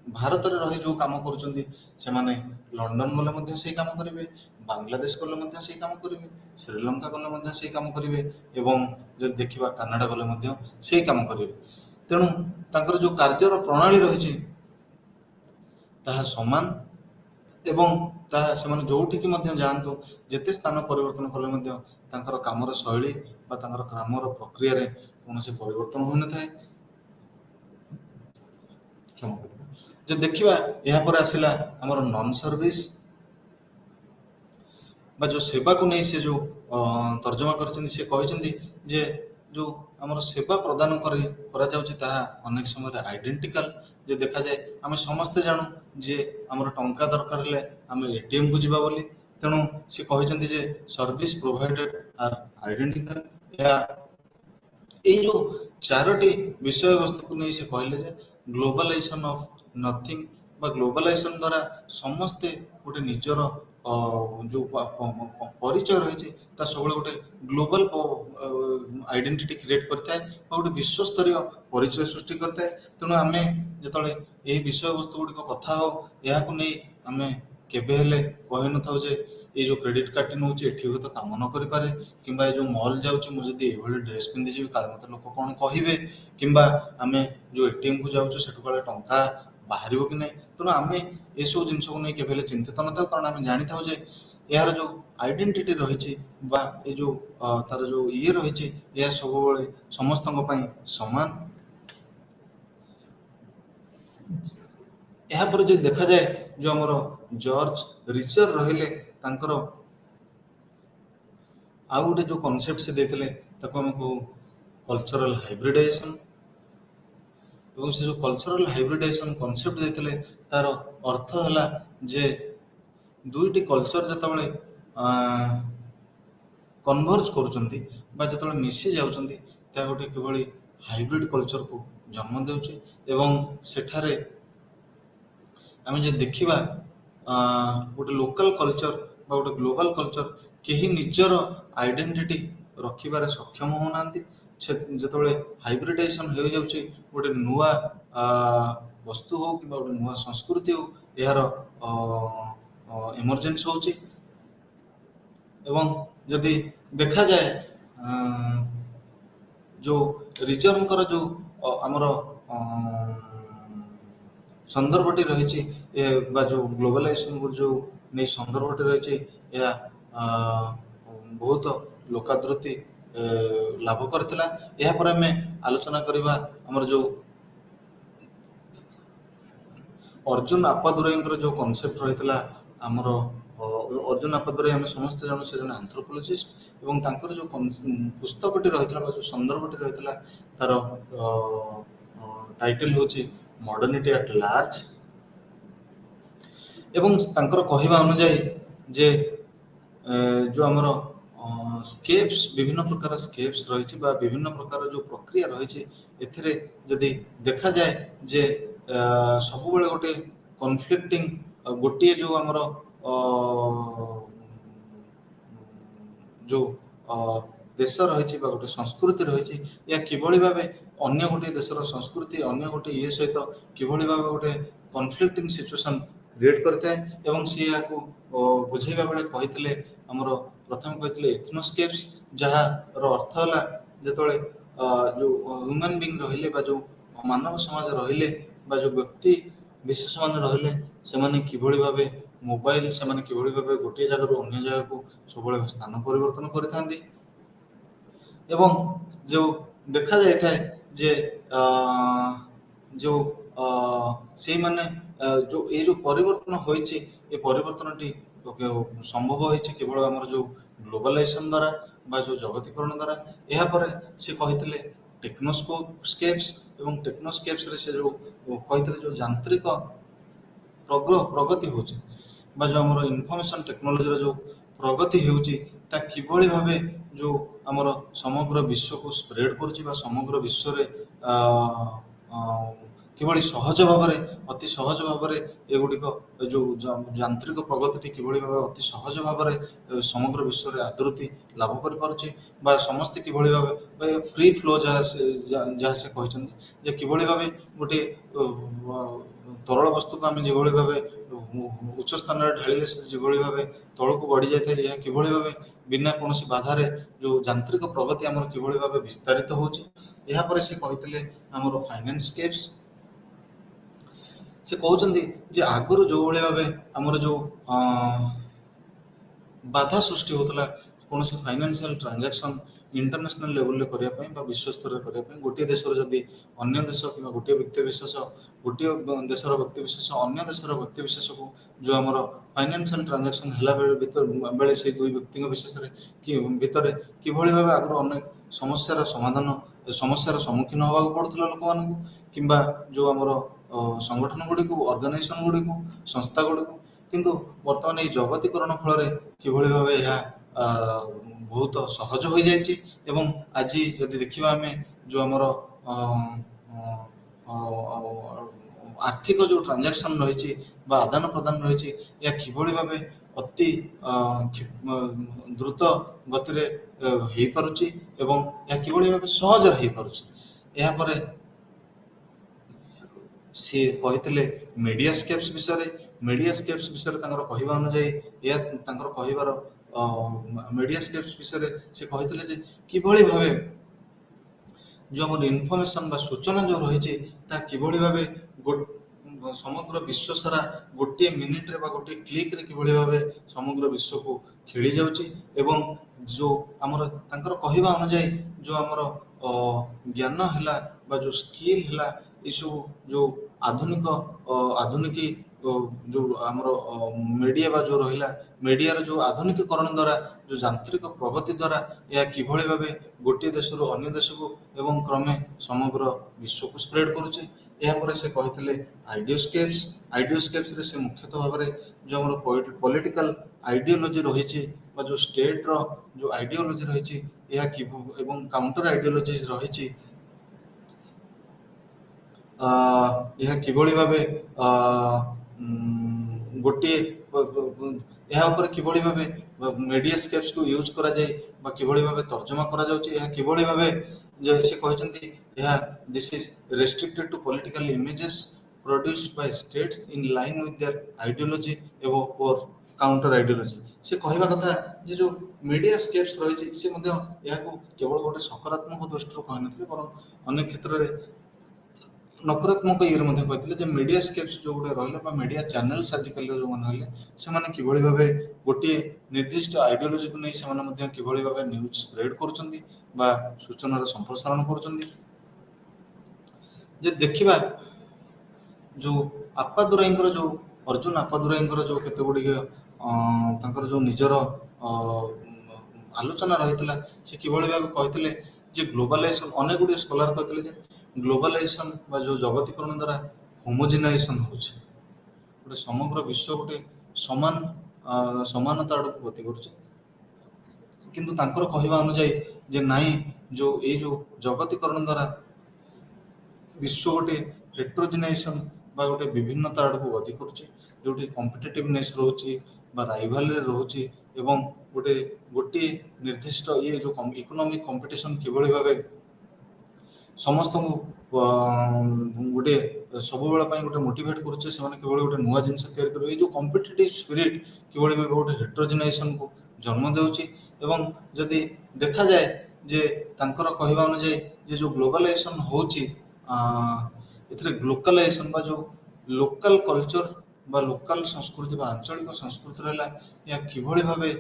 ଭାରତରେ ରହି ଯେଉଁ କାମ କରୁଛନ୍ତି ସେମାନେ ଲଣ୍ଡନ ଗଲେ ମଧ୍ୟ ସେଇ କାମ କରିବେ, ବାଂଲାଦେଶ ଗଲେ ମଧ୍ୟ ସେଇ କାମ କରିବେ, ଶ୍ରୀଲଙ୍କା ଗଲେ ମଧ୍ୟ ସେଇ କାମ କରିବେ ଏବଂ ଯଦି ଦେଖିବା କାନାଡ଼ା ଗଲେ ମଧ୍ୟ ସେଇ କାମ କରିବେ। ତେଣୁ ତାଙ୍କର ଯେଉଁ କାର୍ଯ୍ୟର ପ୍ରଣାଳୀ ରହିଛି ତାହା ସମାନ ଏବଂ ତାହା ସେମାନେ ଯେଉଁଠିକି ମଧ୍ୟ ଯାଆନ୍ତୁ, ଯେତେ ସ୍ଥାନ ପରିବର୍ତ୍ତନ କଲେ ମଧ୍ୟ ତାଙ୍କର କାମର ଶୈଳୀ ବା ତାଙ୍କର କାମର ପ୍ରକ୍ରିୟାରେ କୌଣସି ପରିବର୍ତ୍ତନ ହୋଇନଥାଏ। ଯଦି ଦେଖିବା ଏହାପରେ ଆସିଲା ଆମର ନନ୍ ସର୍ଭିସ୍ ବା ଯେଉଁ ସେବାକୁ ନେଇ ସେ ଯେଉଁ ତର୍ଜମା କରିଛନ୍ତି, ସେ କହିଛନ୍ତି ଯେ ଯେଉଁ ଆମର ସେବା ପ୍ରଦାନ କରାଯାଉଛି ତାହା ଅନେକ ସମୟରେ ଆଇଡେଣ୍ଟିକାଲ। ଯେ ଦେଖାଯାଏ ଆମେ ସମସ୍ତେ ଜାଣୁ ଯେ ଆମର ଟଙ୍କା ଦରକାର ହେଲେ ଆମେ ଏଟିଏମକୁ ଯିବା ବୋଲି, ତେଣୁ ସେ କହିଛନ୍ତି ଯେ ସର୍ଭିସ୍ ପ୍ରୋଭାଇଡେଡ୍ ଆର୍ ଆଇଡେଣ୍ଟିକାଲ। ଏଇ ଯେଉଁ 4ଟି ବିଷୟବସ୍ତୁକୁ ନେଇ ସେ କହିଲେ ଯେ ଗ୍ଲୋବାଲାଇଜେସନ ଅଫ୍ ନଥିଙ୍ଗ ବା ଗ୍ଲୋବାଲାଇଜେସନ ଦ୍ୱାରା ସମସ୍ତେ ଗୋଟେ ନିଜର ଯେଉଁ ପରିଚୟ ରହିଛି ତା ସବୁବେଳେ ଗୋଟେ ଗ୍ଲୋବାଲ ଆଇଡେଣ୍ଟିଟି କ୍ରିଏଟ୍ କରିଥାଏ ବା ଗୋଟେ ବିଶ୍ୱସ୍ତରୀୟ ପରିଚୟ ସୃଷ୍ଟି କରିଥାଏ। ତେଣୁ ଆମେ ଯେତେବେଳେ ଏହି ବିଷୟବସ୍ତୁ ଗୁଡ଼ିକ କଥା ହଉ ଏହାକୁ ନେଇ ଆମେ କେବେ ହେଲେ କହିନଥାଉ ଯେ ଏଇ ଯେଉଁ କ୍ରେଡିଟ୍ କାର୍ଡଟି ନେଉଛି ଏଠି ହୁଏତ କାମ ନ କରିପାରେ, କିମ୍ବା ଏ ଯେଉଁ ମଲ୍ ଯାଉଛି ମୁଁ ଯଦି ଏଇଭଳି ଡ୍ରେସ୍ ପିନ୍ଧିଯିବି କାଳେ ମୋତେ ଲୋକ କ'ଣ କହିବେ, କିମ୍ବା ଆମେ ଯେଉଁ ଏଟିଏମ୍କୁ ଯାଉଛୁ ସେଠୁ କାଳେ ଟଙ୍କା ବାହାରିବ କି ନାହିଁ। ତେଣୁ ଆମେ ଏସବୁ ଜିନିଷକୁ ନେଇ କେବେ ହେଲେ ଚିନ୍ତିତ ନଥାଉ, କାରଣ ଆମେ ଜାଣିଥାଉ ଯେ ଏହାର ଯେଉଁ ଆଇଡେଣ୍ଟିଟି ରହିଛି ବା ଏ ଯେଉଁ ତାର ଯେଉଁ ଇଏ ରହିଛି ଏହା ସବୁବେଳେ ସମସ୍ତଙ୍କ ପାଇଁ ସମାନ। ଏହାପରେ ଯଦି ଦେଖାଯାଏ ଯେଉଁ ଆମର ଜର୍ଜ ରିଚର ରହିଲେ ତାଙ୍କର ଆଉ ଗୋଟେ ଯେଉଁ କନସେପ୍ଟ ସେ ଦେଇଥିଲେ ତାକୁ ଆମେ କହୁ କଲଚରାଲ ହାଇବ୍ରିଡାଇଜେସନ। ଏବଂ ସେ ଯେଉଁ କଲଚରାଲ ହାଇବ୍ରିଡାଇଜେସନ କନସେପ୍ଟ ଦେଇଥିଲେ ତାର ଅର୍ଥ ହେଲା ଯେ ଦୁଇଟି କଲଚର ଯେତେବେଳେ କନଭର୍ଜ କରୁଛନ୍ତି ବା ଯେତେବେଳେ ମିଶି ଯାଉଛନ୍ତି ତାହା ଗୋଟେ କିଭଳି ହାଇବ୍ରିଡ କଲଚରକୁ ଜନ୍ମ ଦେଉଛି। ଏବଂ ସେଠାରେ ଆମେ ଯଦି ଦେଖିବା ଗୋଟେ ଲୋକାଲ କଲଚର ବା ଗୋଟେ ଗ୍ଲୋବାଲ କଲଚର କେହି ନିଜର ଆଇଡେଣ୍ଟିଟି ରଖିବାରେ ସକ୍ଷମ ହେଉନାହାନ୍ତି। ଯେତେବେଳେ ହାଇବ୍ରିଡାଇଜେସନ ହୋଇଯାଉଛି ଗୋଟେ ନୂଆ ବସ୍ତୁ ହଉ କିମ୍ବା ଗୋଟେ ନୂଆ ସଂସ୍କୃତି ହଉ ଏହାର ଏମର୍ଜେନ୍ସ ହେଉଛି। ଏବଂ ଯଦି ଦେଖାଯାଏ ଯେଉଁ ରିଜର୍ଭଙ୍କର ଯେଉଁ ଆମର ସନ୍ଦର୍ଭଟି ରହିଛି ବା ଯେଉଁ ଗ୍ଲୋବାଲାଇଜେସନକୁ ଯେଉଁ ନେଇ ସନ୍ଦର୍ଭଟି ରହିଛି ଏହା ବହୁତ ଲୋକାଦୃତି ଲାଭ କରିଥିଲା। ଏହାପରେ ଆମେ ଆଲୋଚନା କରିବା ଆମର ଯେଉଁ ଅର୍ଜୁନ ଆପାଦୁରାଇଙ୍କର ଯେଉଁ କନସେପ୍ଟ ରହିଥିଲା ଆମର ଅର୍ଜୁନ ଆପାଦୁରାଇ ଆମେ ସମସ୍ତେ ଜାଣୁ ସେ ଜଣେ ଆନ୍ଥ୍ରୋପୋଲୋଜିଷ୍ଟ ଏବଂ ତାଙ୍କର ଯେଉଁ ପୁସ୍ତକଟି ରହିଥିଲା ବା ଯେଉଁ ସନ୍ଦର୍ଭଟି ରହିଥିଲା ତାର ଟାଇଟଲ ହେଉଛି ମଡର୍ଣ୍ଣିଟି ଆଟ୍ ଲାର୍ଜ। ଏବଂ ତାଙ୍କର କହିବା ଅନୁଯାୟୀ ଯେ ଯେଉଁ ଆମର ସ୍କେପ୍ସ ବିଭିନ୍ନ ପ୍ରକାର ସ୍କେପ୍ସ ରହିଛି ବା ବିଭିନ୍ନ ପ୍ରକାର ଯେଉଁ ପ୍ରକ୍ରିୟା ରହିଛି ଏଥିରେ ଯଦି ଦେଖାଯାଏ ଯେ ସବୁବେଳେ ଗୋଟେ କନଫ୍ଲିକ୍ଟିଂ ଗୋଟିଏ ଯେଉଁ ଆମର ଯେଉଁ ଦେଶ ରହିଛି ବା ଗୋଟେ ସଂସ୍କୃତି ରହିଛି ଏହା କିଭଳି ଭାବେ ଅନ୍ୟ ଗୋଟିଏ ଦେଶର ସଂସ୍କୃତି ଅନ୍ୟ ଗୋଟିଏ ଇଏ ସହିତ କିଭଳି ଭାବେ ଗୋଟେ କନଫ୍ଲିକ୍ଟିଂ ସିଚୁଏସନ୍ କ୍ରିଏଟ୍ କରିଥାଏ। ଏବଂ ସେ ଏହାକୁ ବୁଝେଇବା ବେଳେ କହିଥିଲେ ଆମର ପ୍ରଥମେ କହିଥିଲେ ଏଥନୋସ୍କେପ୍ସ, ଯାହାର ଅର୍ଥ ହେଲା ଯେତେବେଳେ ଯେଉଁ ହ୍ୟୁମାନ୍ ବିଙ୍ଗ ରହିଲେ ବା ଯେଉଁ ମାନବ ସମାଜ ରହିଲେ ବା ଯେଉଁ ବ୍ୟକ୍ତି ବିଶେଷ ମାନେ ରହିଲେ ସେମାନେ କିଭଳି ଭାବେ ମୋବାଇଲ ସେମାନେ କିଭଳି ଭାବେ ଗୋଟିଏ ଜାଗାରୁ ଅନ୍ୟ ଜାଗାକୁ ସବୁବେଳେ ସ୍ଥାନ ପରିବର୍ତ୍ତନ କରିଥାନ୍ତି। ଏବଂ ଯେଉଁ ଦେଖାଯାଇଥାଏ ଯେ ଯେଉଁ ସେଇମାନେ ଯେଉଁ ଏଇ ଯେଉଁ ପରିବର୍ତ୍ତନ ହୋଇଛି ଏ ପରିବର୍ତ୍ତନଟି ସମ୍ଭବ ହୋଇଛି କେବଳ ଆମର ଯେଉଁ ଗ୍ଲୋବାଲାଇଜେସନ ଦ୍ୱାରା ବା ଯେଉଁ ଜଗତୀକରଣ ଦ୍ୱାରା। ଏହାପରେ ସେ କହିଥିଲେ ଟେକ୍ନୋସ୍କେପ୍ସ ଏବଂ ଟେକ୍ନୋସ୍କେପ୍ସରେ ସେ ଯେଉଁ କହିଥିଲେ ଯେଉଁ ଯାନ୍ତ୍ରିକ ପ୍ରଗତି ହେଉଛି ବା ଯେଉଁ ଆମର ଇନଫର୍ମେସନ୍ ଟେକ୍ନୋଲୋଜିର ଯେଉଁ ପ୍ରଗତି ହେଉଛି ତା କିଭଳି ଭାବେ ଯେଉଁ ଆମର ସମଗ୍ର ବିଶ୍ୱକୁ ସ୍ପ୍ରେଡ୍ କରୁଛି ବା ସମଗ୍ର ବିଶ୍ୱରେ କିଭଳି ସହଜ ଭାବରେ ଅତି ସହଜ ଭାବରେ ଏଗୁଡ଼ିକ ଯେଉଁ ଯାନ୍ତ୍ରିକ ପ୍ରଗତିଟି କିଭଳି ଭାବେ ଅତି ସହଜ ଭାବରେ ସମଗ୍ର ବିଶ୍ୱରେ ଆଦୃତି ଲାଭ କରିପାରୁଛି ବା ସମସ୍ତେ କିଭଳି ଭାବେ ଫ୍ରି ଫ୍ଲୋ ଯାହା ସେ କହିଛନ୍ତି ଯେ କିଭଳି ଭାବେ ଗୋଟିଏ ତରଳ ବସ୍ତୁକୁ ଆମେ ଯେଭଳି ଭାବେ ଉଚ୍ଚ ସ୍ଥାନରେ ଢାଳିଲେ ସେ ଯେଭଳି ଭାବେ ତଳକୁ ଗଡ଼ି ଯାଇଥାଏ ଏହା କିଭଳି ଭାବେ ବିନା କୌଣସି ବାଧାରେ ଯେଉଁ ଯାନ୍ତ୍ରିକ ପ୍ରଗତି ଆମର କିଭଳି ଭାବେ ବିସ୍ତାରିତ ହେଉଛି। ଏହାପରେ ସେ କହିଥିଲେ ଆମର ଫାଇନାନ୍ସକେପ୍ସ। ସେ କହୁଛନ୍ତି ଯେ ଆଗରୁ ଯେଉଁଭଳି ଭାବେ ଆମର ଯେଉଁ ବାଧା ସୃଷ୍ଟି ହେଉଥିଲା କୌଣସି ଫାଇନାନ୍ସିଆଲ ଟ୍ରାଞ୍ଜାକ୍ସନ୍ ଇଣ୍ଟରନ୍ୟାସନାଲ ଲେଭେଲରେ କରିବା ପାଇଁ ବା ବିଶ୍ୱ ସ୍ତରରେ କରିବା ପାଇଁ ଗୋଟିଏ ଦେଶର ଯଦି ଅନ୍ୟ ଦେଶ କିମ୍ବା ଗୋଟିଏ ବ୍ୟକ୍ତିବିଶେଷ ଗୋଟିଏ ଦେଶର ବ୍ୟକ୍ତିବିଶେଷ ଅନ୍ୟ ଦେଶର ବ୍ୟକ୍ତିବିଶେଷକୁ ଯେଉଁ ଆମର ଫାଇନାନ୍ସିଆଲ ଟ୍ରାଞ୍ଜାକ୍ସନ୍ ହେଲା ବେଳେ ସେଇ ଦୁଇ ବ୍ୟକ୍ତିଙ୍କ ବିଶେଷରେ ଭିତରେ କିଭଳି ଭାବେ ଆଗରୁ ଅନେକ ସମସ୍ୟାର ସମ୍ମୁଖୀନ ହେବାକୁ ପଡ଼ୁଥିଲା ଲୋକମାନଙ୍କୁ କିମ୍ବା ଯେଉଁ ଆମର ସଂଗଠନ ଗୁଡ଼ିକୁ ଅର୍ଗାନାଇଜେସନ ଗୁଡ଼ିକୁ ସଂସ୍ଥା ଗୁଡ଼ିକୁ। କିନ୍ତୁ ବର୍ତ୍ତମାନ ଏହି ଜଗତୀକରଣ ଫଳରେ କିଭଳି ଭାବେ ଏହା ବହୁତ ସହଜ ହୋଇଯାଇଛି। ଏବଂ ଆଜି ଯଦି ଦେଖିବା ଆମେ ଯେଉଁ ଆମର ଆର୍ଥିକ ଯେଉଁ ଟ୍ରାଞ୍ଜାକ୍ସନ୍ ରହିଛି ବା ଆଦାନ ପ୍ରଦାନ ରହିଛି ଏହା କିଭଳି ଭାବେ ଅତି ଦ୍ରୁତ ଗତିରେ ହେଇପାରୁଛି ଏବଂ ଏହା କିଭଳି ଭାବେ ସହଜରେ ହେଇପାରୁଛି। ଏହାପରେ ସିଏ କହିଥିଲେ ମିଡ଼ିଆ ସ୍କେପ୍ସ ବିଷୟରେ ତାଙ୍କର କହିବା ଅନୁଯାୟୀ ଏହା ତାଙ୍କର କହିବାର ମିଡ଼ିଆ ସ୍କେପ୍ସ ବିଷୟରେ ସେ କହିଥିଲେ ଯେ କିଭଳି ଭାବେ ଯେଉଁ ଆମର ଇନଫର୍ମେସନ୍ ବା ସୂଚନା ଯେଉଁ ରହିଛି ତାହା କିଭଳି ଭାବେ ସମଗ୍ର ବିଶ୍ୱ ସାରା ଗୋଟିଏ ମିନିଟ୍ରେ ବା ଗୋଟିଏ କ୍ଲିକ୍ରେ କିଭଳି ଭାବେ ସମଗ୍ର ବିଶ୍ୱକୁ ଖେଳି ଯାଉଛି ଏବଂ ଯେଉଁ ଆମର ତାଙ୍କର କହିବା ଅନୁଯାୟୀ ଯେଉଁ ଆମର ଜ୍ଞାନ ହେଲା ବା ଯେଉଁ ସ୍କିଲ୍ ହେଲା ଏସବୁ ଯେଉଁ ଆଧୁନିକ ଯେଉଁ ଆମର ମିଡ଼ିଆ ବା ଯେଉଁ ରହିଲା ମିଡ଼ିଆର ଯେଉଁ ଆଧୁନିକୀକରଣ ଦ୍ୱାରା ଯେଉଁ ଯାନ୍ତ୍ରିକ ପ୍ରଗତି ଦ୍ୱାରା ଏହା କିଭଳି ଭାବେ ଗୋଟିଏ ଦେଶରୁ ଅନ୍ୟ ଦେଶକୁ ଏବଂ କ୍ରମେ ସମଗ୍ର ବିଶ୍ୱକୁ ସ୍ପ୍ରେଡ୍ କରୁଛି। ଏହାପରେ ସେ କହିଥିଲେ ଆଇଡ଼ିଓସ୍କେପ୍ସରେ ସେ ମୁଖ୍ୟତଃ ଭାବରେ ଯେଉଁ ଆମର ପଲିଟିକାଲ ଆଇଡ଼ିଓଲୋଜି ରହିଛି ବା ଯେଉଁ ଷ୍ଟେଟ୍ର ଯେଉଁ ଆଇଡ଼ିଓଲୋଜି ରହିଛି ଏହା ଏବଂ କାଉଣ୍ଟର ଆଇଡ଼ିଓଲୋଜି ରହିଛି ଏହା କିଭଳି ଭାବେ ଗୋଟିଏ ଏହା ଉପରେ କିଭଳି ଭାବେ ମିଡ଼ିଆ ସ୍କେପ୍ସକୁ ୟୁଜ୍ କରାଯାଏ ବା କିଭଳି ଭାବେ ତର୍ଜମା କରାଯାଉଛି ଏହା କିଭଳି ଭାବେ ଯେ ସେ କହିଛନ୍ତି ଏହା this is restricted to political images produced by states in line with their ideology ଏବଂ or counter ideology। ସେ କହିବା କଥା ଯେ ଯେଉଁ ମିଡ଼ିଆ ସ୍କେପ୍ସ ରହିଛି ସେ ମଧ୍ୟ ଏହାକୁ କେବଳ ଗୋଟେ ସକାରାତ୍ମକ ଦୃଷ୍ଟିରୁ କହିନଥିଲେ ବରଂ ଅନେକ କ୍ଷେତ୍ରରେ ନକାରାତ୍ମକ ଇଏରେ ମଧ୍ୟ କହିଥିଲେ ଯେ ମିଡ଼ିଆ ସ୍କେପ୍ସ ଯେଉଁ ଗୋଟେ ରହିଲା ବା ମିଡ଼ିଆ ଚ୍ୟାନେଲ୍ସ ଆଜିକାଲିର ଯେଉଁମାନେ ରହିଲେ ସେମାନେ କିଭଳି ଭାବେ ଗୋଟିଏ ନିର୍ଦ୍ଦିଷ୍ଟ ଆଇଡ଼ିଓଲୋଜିକୁ ନେଇ ସେମାନେ ମଧ୍ୟ କିଭଳି ଭାବେ ନ୍ୟୁଜ୍ ସ୍ପ୍ରେଡ୍ କରୁଛନ୍ତି ବା ସୂଚନାର ସମ୍ପ୍ରସାରଣ କରୁଛନ୍ତି। ଯେ ଦେଖିବା ଯେଉଁ ଆପାଦୁରାଇଙ୍କର ଯେଉଁ ଅର୍ଜୁନ ଆପାଦୁରାଇଙ୍କର ଯେଉଁ କେତେ ଗୁଡ଼ିଏ ତାଙ୍କର ଯେଉଁ ନିଜର ଆଲୋଚନା ରହିଥିଲା ସେ କିଭଳି ଭାବେ କହିଥିଲେ ଯେ ଗ୍ଲୋବାଲାଇଜେସନ୍ ଅନେକ ଗୁଡ଼ିଏ ସ୍କଲାର କହିଥିଲେ ଯେ ଗ୍ଲୋବାଲାଇଜେସନ୍ ବା ଯେଉଁ ଜଗତୀକରଣ ଦ୍ୱାରା ହୋମୋଜିନାଇଜେସନ୍ ହେଉଛି ଗୋଟେ ସମଗ୍ର ବିଶ୍ୱ ଗୋଟେ ସମାନତା ଆଡ଼କୁ ଗତି କରୁଛି କିନ୍ତୁ ତାଙ୍କର କହିବା ଅନୁଯାୟୀ ଯେ ନାହିଁ ଯେଉଁ ଏଇ ଯେଉଁ ଜଗତୀକରଣ ଦ୍ୱାରା ବିଶ୍ୱ ଗୋଟେ ହେଟ୍ରୋଜିନାଇଜେସନ୍ ବା ଗୋଟେ ବିଭିନ୍ନତା ଆଡ଼କୁ ଗତି କରୁଛି ଯେଉଁଠି କମ୍ପିଟେଟିଭନେସ୍ ରହୁଛି ବା ରାଇଭାଲରେ ରହୁଛି ଏବଂ ଗୋଟିଏ ନିର୍ଦ୍ଦିଷ୍ଟ ଯେଉଁ ଇକୋନୋମିକ୍ କମ୍ପିଟିସନ୍ କିଭଳି ଭାବେ ସମସ୍ତଙ୍କୁ ଗୋଟେ ସବୁବେଳ ପାଇଁ ଗୋଟେ ମୋଟିଭେଟ୍ କରୁଛେ ସେମାନେ କିଭଳି ଗୋଟେ ନୂଆ ଜିନିଷ ତିଆରି କରିବେ। ଏଇ ଯେଉଁ କମ୍ପିଟେଟିଭ୍ ସ୍ପିରିଟ୍ କିଭଳି ଭାବେ ଗୋଟେ ହେଟ୍ରୋଜିନାଇଜେସନ୍କୁ ଜନ୍ମ ଦେଉଛି ଏବଂ ଯଦି ଦେଖାଯାଏ ଯେ ତାଙ୍କର କହିବା ଅନୁଯାୟୀ ଯେ ଯେଉଁ ଗ୍ଲୋବାଲାଇଜେସନ୍ ହେଉଛି ଏଥିରେ ଗ୍ଲୋକାଲାଇଜେସନ୍ ବା ଯେଉଁ ଲୋକାଲ୍ କଲଚର ବା ଲୋକାଲ୍ ସଂସ୍କୃତି ବା ଆଞ୍ଚଳିକ ସଂସ୍କୃତି ରହିଲା ଏହା କିଭଳି ଭାବେ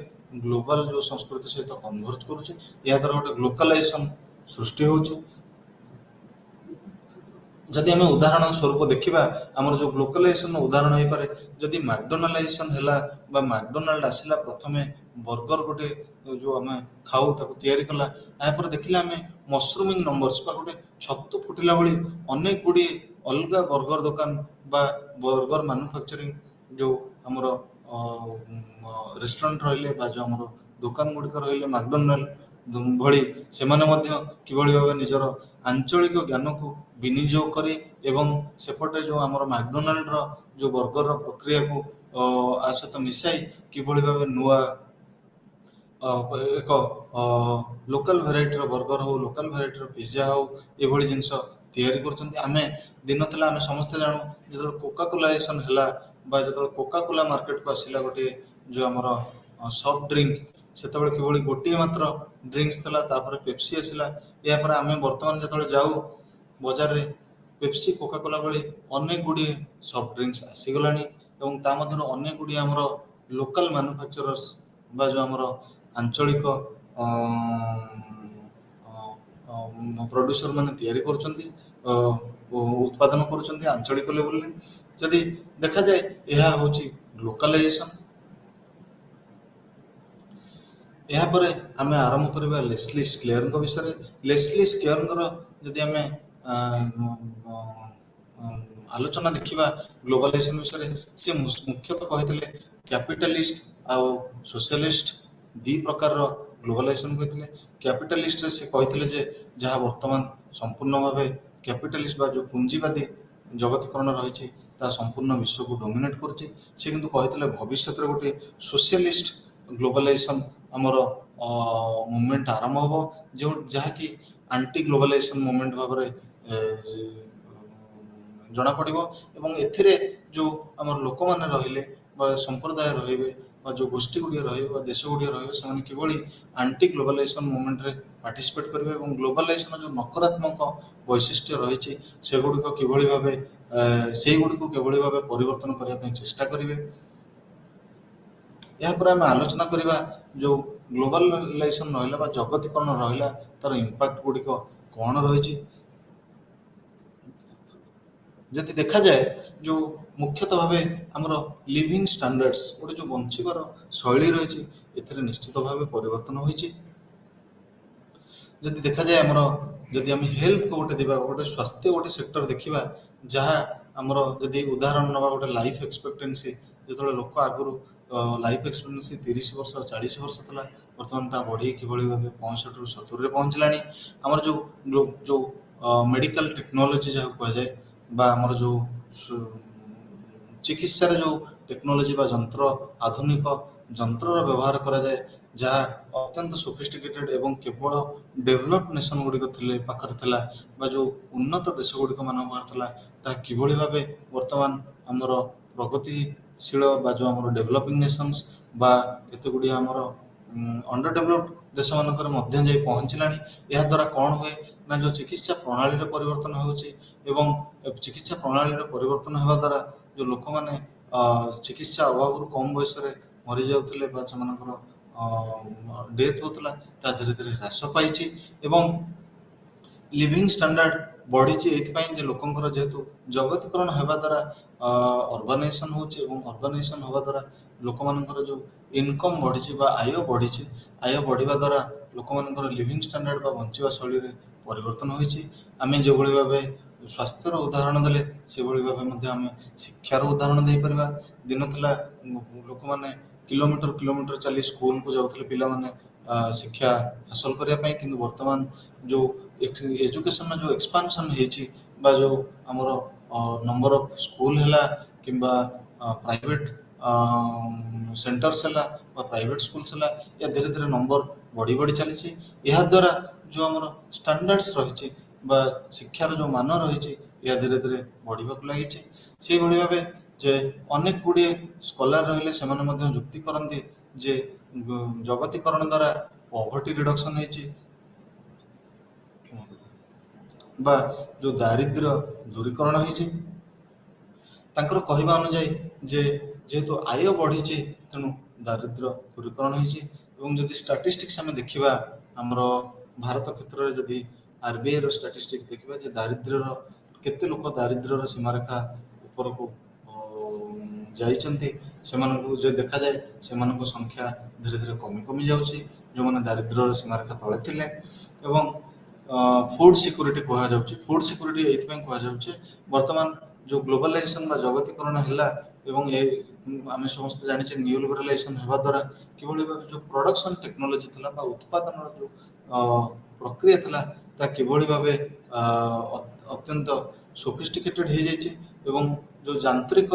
ଗ୍ଲୋବାଲ୍ ଯେଉଁ ସଂସ୍କୃତି ସହିତ କନଭର୍ଜ କରୁଛି ଏହାଦ୍ୱାରା ଗୋଟେ ଗ୍ଲୋକାଲାଇଜେସନ୍ ସୃଷ୍ଟି ହେଉଛି। ଯଦି ଆମେ ଉଦାହରଣ ସ୍ୱରୂପ ଦେଖିବା ଆମର ଯେଉଁ ଗ୍ଲୋକାଲାଇଜେସନ୍ ଉଦାହରଣ ହେଇପାରେ ଯଦି ମ୍ୟାକଡୋନାଲାଇଜେସନ୍ ହେଲା ବା ମ୍ୟାକଡୋନାଲ୍ଡ ଆସିଲା ପ୍ରଥମେ ବର୍ଗର ଗୋଟେ ଯେଉଁ ଆମେ ଖାଉ ତାକୁ ତିଆରି କଲା ଏହାପରେ ଦେଖିଲେ ଆମେ ମସରୁମିଂ ନମ୍ବର୍ସ ବା ଗୋଟେ ଛତୁ ଫୁଟିଲା ଭଳି ଅନେକ ଗୁଡ଼ିଏ ଅଲଗା ବର୍ଗର ଦୋକାନ ବା ବର୍ଗର ମାନୁଫ୍ୟାକ୍ଚରିଂ ଯେଉଁ ଆମର ରେଷ୍ଟୁରାଣ୍ଟ ରହିଲେ ବା ଯେଉଁ ଆମର ଦୋକାନ ଗୁଡ଼ିକ ରହିଲେ ମ୍ୟାକଡୋନାଲ୍ଡ ଭଳି ସେମାନେ ମଧ୍ୟ କିଭଳି ଭାବେ ନିଜର ଆଞ୍ଚଳିକ ଜ୍ଞାନକୁ ବିନିଯୋଗ କରି ଏବଂ ସେପଟେ ଯେଉଁ ଆମର ମ୍ୟାକଡୋନାଲ୍ଡର ଯେଉଁ ବର୍ଗରର ପ୍ରକ୍ରିୟାକୁ ଆ ସହିତ ମିଶାଇ କିଭଳି ଭାବେ ନୂଆ ଏକ ଲୋକାଲ ଭେରାଇଟିର ବର୍ଗର ହେଉ ଲୋକାଲ ଭେରାଇଟିର ପିଜ୍ଜା ହେଉ ଏଭଳି ଜିନିଷ ତିଆରି କରୁଛନ୍ତି। ଆମେ ଦିନ ଥିଲା ଆମେ ସମସ୍ତେ ଜାଣୁ ଯେତେବେଳେ କୋକାକୋଲାଇଜେସନ୍ ହେଲା ବା ଯେତେବେଳେ କୋକାକୋଲା ମାର୍କେଟକୁ ଆସିଲା ଗୋଟିଏ ଯେଉଁ ଆମର ସଫ୍ଟ ଡ୍ରିଙ୍କ ସେତେବେଳେ କିଭଳି ଗୋଟିଏ ମାତ୍ର ଡ୍ରିଙ୍କସ୍ ଥିଲା ତାପରେ ପେପ୍ସି ଆସିଲା ଏହାପରେ ଆମେ ବର୍ତ୍ତମାନ ଯେତେବେଳେ ଯାଉ ବଜାରରେ ପେପ୍ସି କୋକାକୋଲା ଭଳି ଅନେକ ଗୁଡ଼ିଏ ସଫ୍ଟ ଡ୍ରିଙ୍କସ୍ ଆସିଗଲାଣି ଏବଂ ତା ମଧ୍ୟରୁ ଅନେକ ଗୁଡ଼ିଏ ଆମର ଲୋକାଲ ମାନୁଫ୍ୟାକ୍ଚରର୍ସ ବା ଯେଉଁ ଆମର ଆଞ୍ଚଳିକ ପ୍ରଡ୍ୟୁସର ମାନେ ତିଆରି କରୁଛନ୍ତି ଉତ୍ପାଦନ କରୁଛନ୍ତି ଆଞ୍ଚଳିକ ଲେଭେଲରେ। ଯଦି ଦେଖାଯାଏ ଏହା ହେଉଛି ଗ୍ଲୋକାଲାଇଜେସନ୍। ଏହାପରେ ଆମେ ଆରମ୍ଭ କରିବା ଲେସ୍ଲି ସ୍କ୍ଲେୟରଙ୍କ ବିଷୟରେ। ଲେସ୍ଲି ସ୍କ୍ଲେୟରଙ୍କର ଯଦି ଆମେ ଆଲୋଚନା ଦେଖିବା ଗ୍ଲୋବାଲାଇଜେସନ୍ ବିଷୟରେ ସେ ମୁଖ୍ୟତଃ କହିଥିଲେ କ୍ୟାପିଟାଲିଷ୍ଟ ଆଉ ସୋସିଆଲିଷ୍ଟ ଦୁଇ ପ୍ରକାରର ଗ୍ଲୋବାଲାଇଜେସନ୍ କହିଥିଲେ। କ୍ୟାପିଟାଲିଷ୍ଟରେ ସେ କହିଥିଲେ ଯେ ଯାହା ବର୍ତ୍ତମାନ ସମ୍ପୂର୍ଣ୍ଣ ଭାବେ କ୍ୟାପିଟାଲିଷ୍ଟ ବା ଯେଉଁ ପୁଞ୍ଜିବାଦୀ ଜଗତୀକରଣ ରହିଛି ତାହା ସମ୍ପୂର୍ଣ୍ଣ ବିଶ୍ୱକୁ ଡୋମିନେଟ୍ କରୁଛି। ସେ କିନ୍ତୁ କହିଥିଲେ ଭବିଷ୍ୟତରେ ଗୋଟେ ସୋସିଆଲିଷ୍ଟ ଗ୍ଲୋବାଲାଇଜେସନ୍ ଆମର ମୁଭମେଣ୍ଟ ଆରମ୍ଭ ହେବ, ଯାହାକି ଆଣ୍ଟି ଗ୍ଲୋବାଲାଇଜେସନ୍ ମୁଭମେଣ୍ଟ ଭାବରେ ଜଣାପଡ଼ିବ। ଏବଂ ଏଥିରେ ଯେଉଁ ଆମର ଲୋକମାନେ ରହିଲେ ବା ସମ୍ପ୍ରଦାୟ ରହିବେ ବା ଯେଉଁ ଗୋଷ୍ଠୀ ଗୁଡ଼ିଏ ରହିବେ ବା ଦେଶ ଗୁଡ଼ିଏ ରହିବେ, ସେମାନେ କିଭଳି ଆଣ୍ଟି ଗ୍ଲୋବାଲାଇଜେସନ୍ ମୁଭମେଣ୍ଟରେ ପାର୍ଟିସିପେଟ୍ କରିବେ ଏବଂ ଗ୍ଲୋବାଲାଇଜେସନ୍ ଯେଉଁ ନକାରାତ୍ମକ ବୈଶିଷ୍ଟ୍ୟ ରହିଛି ସେଗୁଡ଼ିକ କିଭଳି ଭାବେ ସେଇଗୁଡ଼ିକୁ କିଭଳି ଭାବେ ପରିବର୍ତ୍ତନ କରିବା ପାଇଁ ଚେଷ୍ଟା କରିବେ। ଏହାପରେ ଆମେ ଆଲୋଚନା କରିବା ଯେଉଁ ଗ୍ଲୋବାଲାଇଜେସନ୍ ରହିଲା ବା ଜଗତୀକରଣ ରହିଲା ତାର ଇମ୍ପାକ୍ଟ ଗୁଡ଼ିକ କ'ଣ ରହିଛି। ଯଦି ଦେଖାଯାଏ ଯେଉଁ ମୁଖ୍ୟତଃ ଭାବେ ଆମର ଲିଭିଂ ଷ୍ଟାଣ୍ଡାର୍ଡସ୍ ଗୋଟେ ଯେଉଁ ବଞ୍ଚିବାର ଶୈଳୀ ରହିଛି ଏଥିରେ ନିଶ୍ଚିତ ଭାବେ ପରିବର୍ତ୍ତନ ହୋଇଛି। ଯଦି ଦେଖାଯାଏ ଆମର ଯଦି ଆମେ ହେଲ୍ଥକୁ ଗୋଟେ ଦେବା ଗୋଟେ ସ୍ୱାସ୍ଥ୍ୟ ଗୋଟେ ସେକ୍ଟର ଦେଖିବା, ଯାହା ଆମର ଯଦି ଉଦାହରଣ ନେବା ଗୋଟେ ଲାଇଫ୍ ଏକ୍ସପେକ୍ଟେନ୍ସି, ଯେତେବେଳେ ଲୋକ ଆଗରୁ ଲାଇଫ୍ ଏକ୍ସପେକ୍ଟେନ୍ସି 30 ବର୍ଷ 40 ବର୍ଷ ଥିଲା, ବର୍ତ୍ତମାନ ତାହା ବଢ଼ି କିଭଳି ଭାବେ 65ରୁ 70ରେ ପହଞ୍ଚିଲାଣି। ଆମର ଯେଉଁ ମେଡ଼ିକାଲ ଟେକ୍ନୋଲୋଜି ଯାହାକୁ କୁହାଯାଏ ବା ଆମର ଯେଉଁ ଚିକିତ୍ସାରେ ଯେଉଁ ଟେକ୍ନୋଲୋଜି ବା ଯନ୍ତ୍ର ଆଧୁନିକ ଯନ୍ତ୍ରର ବ୍ୟବହାର କରାଯାଏ, ଯାହା ଅତ୍ୟନ୍ତ ସୋଫିଷ୍ଟିକେଟେଡ୍ ଏବଂ କେବଳ ଡେଭଲପ୍ ନେସନ୍ ଗୁଡ଼ିକ ପାଖରେ ଥିଲା ବା ଯେଉଁ ଉନ୍ନତ ଦେଶ ଗୁଡ଼ିକ ମାନଙ୍କ ପାଖରେ ଥିଲା, ତାହା କିଭଳି ଭାବେ ବର୍ତ୍ତମାନ ଆମର ପ୍ରଗତିଶୀଳ ବା ଯେଉଁ ଆମର ଡେଭଲପିଂ ନେସନ୍ସ ବା କେତେ ଗୁଡ଼ିଏ ଆମର ଅଣ୍ଡର ଡେଭଲପଡ୍ ଦେଶମାନଙ୍କରେ ମଧ୍ୟ ଯାଇ ପହଞ୍ଚିଲାଣି। ଏହାଦ୍ୱାରା କ'ଣ ହୁଏ ନା ଯେଉଁ ଚିକିତ୍ସା ପ୍ରଣାଳୀରେ ପରିବର୍ତ୍ତନ ହେଉଛି ଏବଂ ଚିକିତ୍ସା ପ୍ରଣାଳୀରେ ପରିବର୍ତ୍ତନ ହେବା ଦ୍ୱାରା ଯେଉଁ ଲୋକମାନେ ଚିକିତ୍ସା ଅଭାବରୁ କମ୍ ବୟସରେ ମରିଯାଉଥିଲେ ବା ସେମାନଙ୍କର ଡେଥ୍ ହେଉଥିଲା, ତାହା ଧୀରେ ଧୀରେ ହ୍ରାସ ପାଇଛି ଏବଂ ଲିଭିଂ ଷ୍ଟାଣ୍ଡାର୍ଡ ବଢ଼ିଛି ଏଇଥିପାଇଁ ଯେ ଲୋକଙ୍କର ଯେହେତୁ ଜଗତୀକରଣ ହେବା ଦ୍ୱାରା ଅର୍ବାନାଇଜେସନ୍ ହେଉଛି ଏବଂ ଅର୍ବାନାଇଜେସନ୍ ହେବା ଦ୍ୱାରା ଲୋକମାନଙ୍କର ଯେଉଁ ଇନକମ୍ ବଢ଼ିଛି ବା ଆୟ ବଢ଼ିଛି, ଆୟ ବଢ଼ିବା ଦ୍ୱାରା ଲୋକମାନଙ୍କର ଲିଭିଂ ଷ୍ଟାଣ୍ଡାର୍ଡ ବା ବଞ୍ଚିବା ଶୈଳୀରେ ପରିବର୍ତ୍ତନ ହୋଇଛି। ଆମେ ଯେଉଁଭଳି ଭାବେ ସ୍ୱାସ୍ଥ୍ୟର ଉଦାହରଣ ଦେଲେ ସେଭଳି ଭାବେ ମଧ୍ୟ ଆମେ ଶିକ୍ଷାର ଉଦାହରଣ ଦେଇପାରିବା। ଦିନ ଥିଲା ଲୋକମାନେ କିଲୋମିଟର କିଲୋମିଟର ଚାଲି ସ୍କୁଲକୁ ଯାଉଥିଲେ ପିଲାମାନେ ଶିକ୍ଷା ହାସଲ କରିବା ପାଇଁ, କିନ୍ତୁ ବର୍ତ୍ତମାନ ଯେଉଁ ଏଜୁକେସନ୍ର ଯେଉଁ ଏକ୍ସପାନ୍ସନ୍ ହେଇଛି ବା ଯେଉଁ ଆମର ନମ୍ବର ଅଫ୍ ସ୍କୁଲ ହେଲା କିମ୍ବା ପ୍ରାଇଭେଟ୍ ସେଣ୍ଟର୍ସ ହେଲା ବା ପ୍ରାଇଭେଟ୍ ସ୍କୁଲ୍ସ ହେଲା, ଏହା ଧୀରେ ଧୀରେ ନମ୍ବର ବଢ଼ି ବଢ଼ି ଚାଲିଛି। ଏହାଦ୍ୱାରା ଯେଉଁ ଆମର ଷ୍ଟାଣ୍ଡାର୍ଡସ୍ ରହିଛି ବା ଶିକ୍ଷାର ଯେଉଁ ମାନ ରହିଛି ଏହା ଧୀରେ ଧୀରେ ବଢ଼ିବାକୁ ଲାଗିଛି। ସେଇଭଳି ଭାବେ ଯେ ଅନେକ ଗୁଡ଼ିଏ ସ୍କଲାର ରହିଲେ ସେମାନେ ମଧ୍ୟ ଯୁକ୍ତି କରନ୍ତି ଯେ ଜଗତୀକରଣ ଦ୍ୱାରା ପଭର୍ଟି ରିଡକ୍ସନ୍ ହେଇଛି ବା ଯେଉଁ ଦାରିଦ୍ର୍ୟ ଦୂରୀକରଣ ହେଇଛି। ତାଙ୍କର କହିବା ଅନୁଯାୟୀ ଯେ ଯେହେତୁ ଆୟ ବଢ଼ିଛି ତେଣୁ ଦାରିଦ୍ର୍ୟ ଦୂରୀକରଣ ହେଇଛି। ଏବଂ ଯଦି ଷ୍ଟାଟିଷ୍ଟିକ୍ସ ଆମେ ଦେଖିବା ଆମର ଭାରତ କ୍ଷେତ୍ରରେ ଯଦି RBIର ଷ୍ଟାଟିଷ୍ଟିକ୍ସ ଦେଖିବା ଯେ ଦାରିଦ୍ର୍ୟର କେତେ ଲୋକ ଦାରିଦ୍ର୍ୟର ସୀମାରେଖା ଉପରକୁ ଯାଇଛନ୍ତି, ସେମାନଙ୍କୁ ଯଦି ଦେଖାଯାଏ ସେମାନଙ୍କ ସଂଖ୍ୟା ଧୀରେ ଧୀରେ କମି କମି ଯାଉଛି ଯେଉଁମାନେ ଦାରିଦ୍ର୍ୟର ସୀମାରେଖା ତଳେ ଥିଲେ। ଏବଂ ଫୁଡ୍ ସିକ୍ୟୁରିଟି କୁହାଯାଉଛି। ଫୁଡ୍ ସିକ୍ୟୁରିଟି ଏଇଥିପାଇଁ କୁହାଯାଉଛି ବର୍ତ୍ତମାନ ଯେଉଁ ଗ୍ଲୋବାଲାଇଜେସନ୍ ବା ଜଗତୀକରଣ ହେଲା ଏବଂ ଆମେ ସମସ୍ତେ ଜାଣିଛେ ନିଉ ଲିବରାଲାଇଜେସନ୍ ହେବା ଦ୍ୱାରା କିଭଳି ଭାବେ ଯେଉଁ ପ୍ରଡକ୍ସନ୍ ଟେକ୍ନୋଲୋଜି ଥିଲା ବା ଉତ୍ପାଦନର ଯେଉଁ ପ୍ରକ୍ରିୟା ଥିଲା ତାହା କିଭଳି ଭାବେ ଅତ୍ୟନ୍ତ ସୋଫିଷ୍ଟିକେଟେଡ୍ ହେଇଯାଇଛି ଏବଂ ଯେଉଁ ଯାନ୍ତ୍ରିକ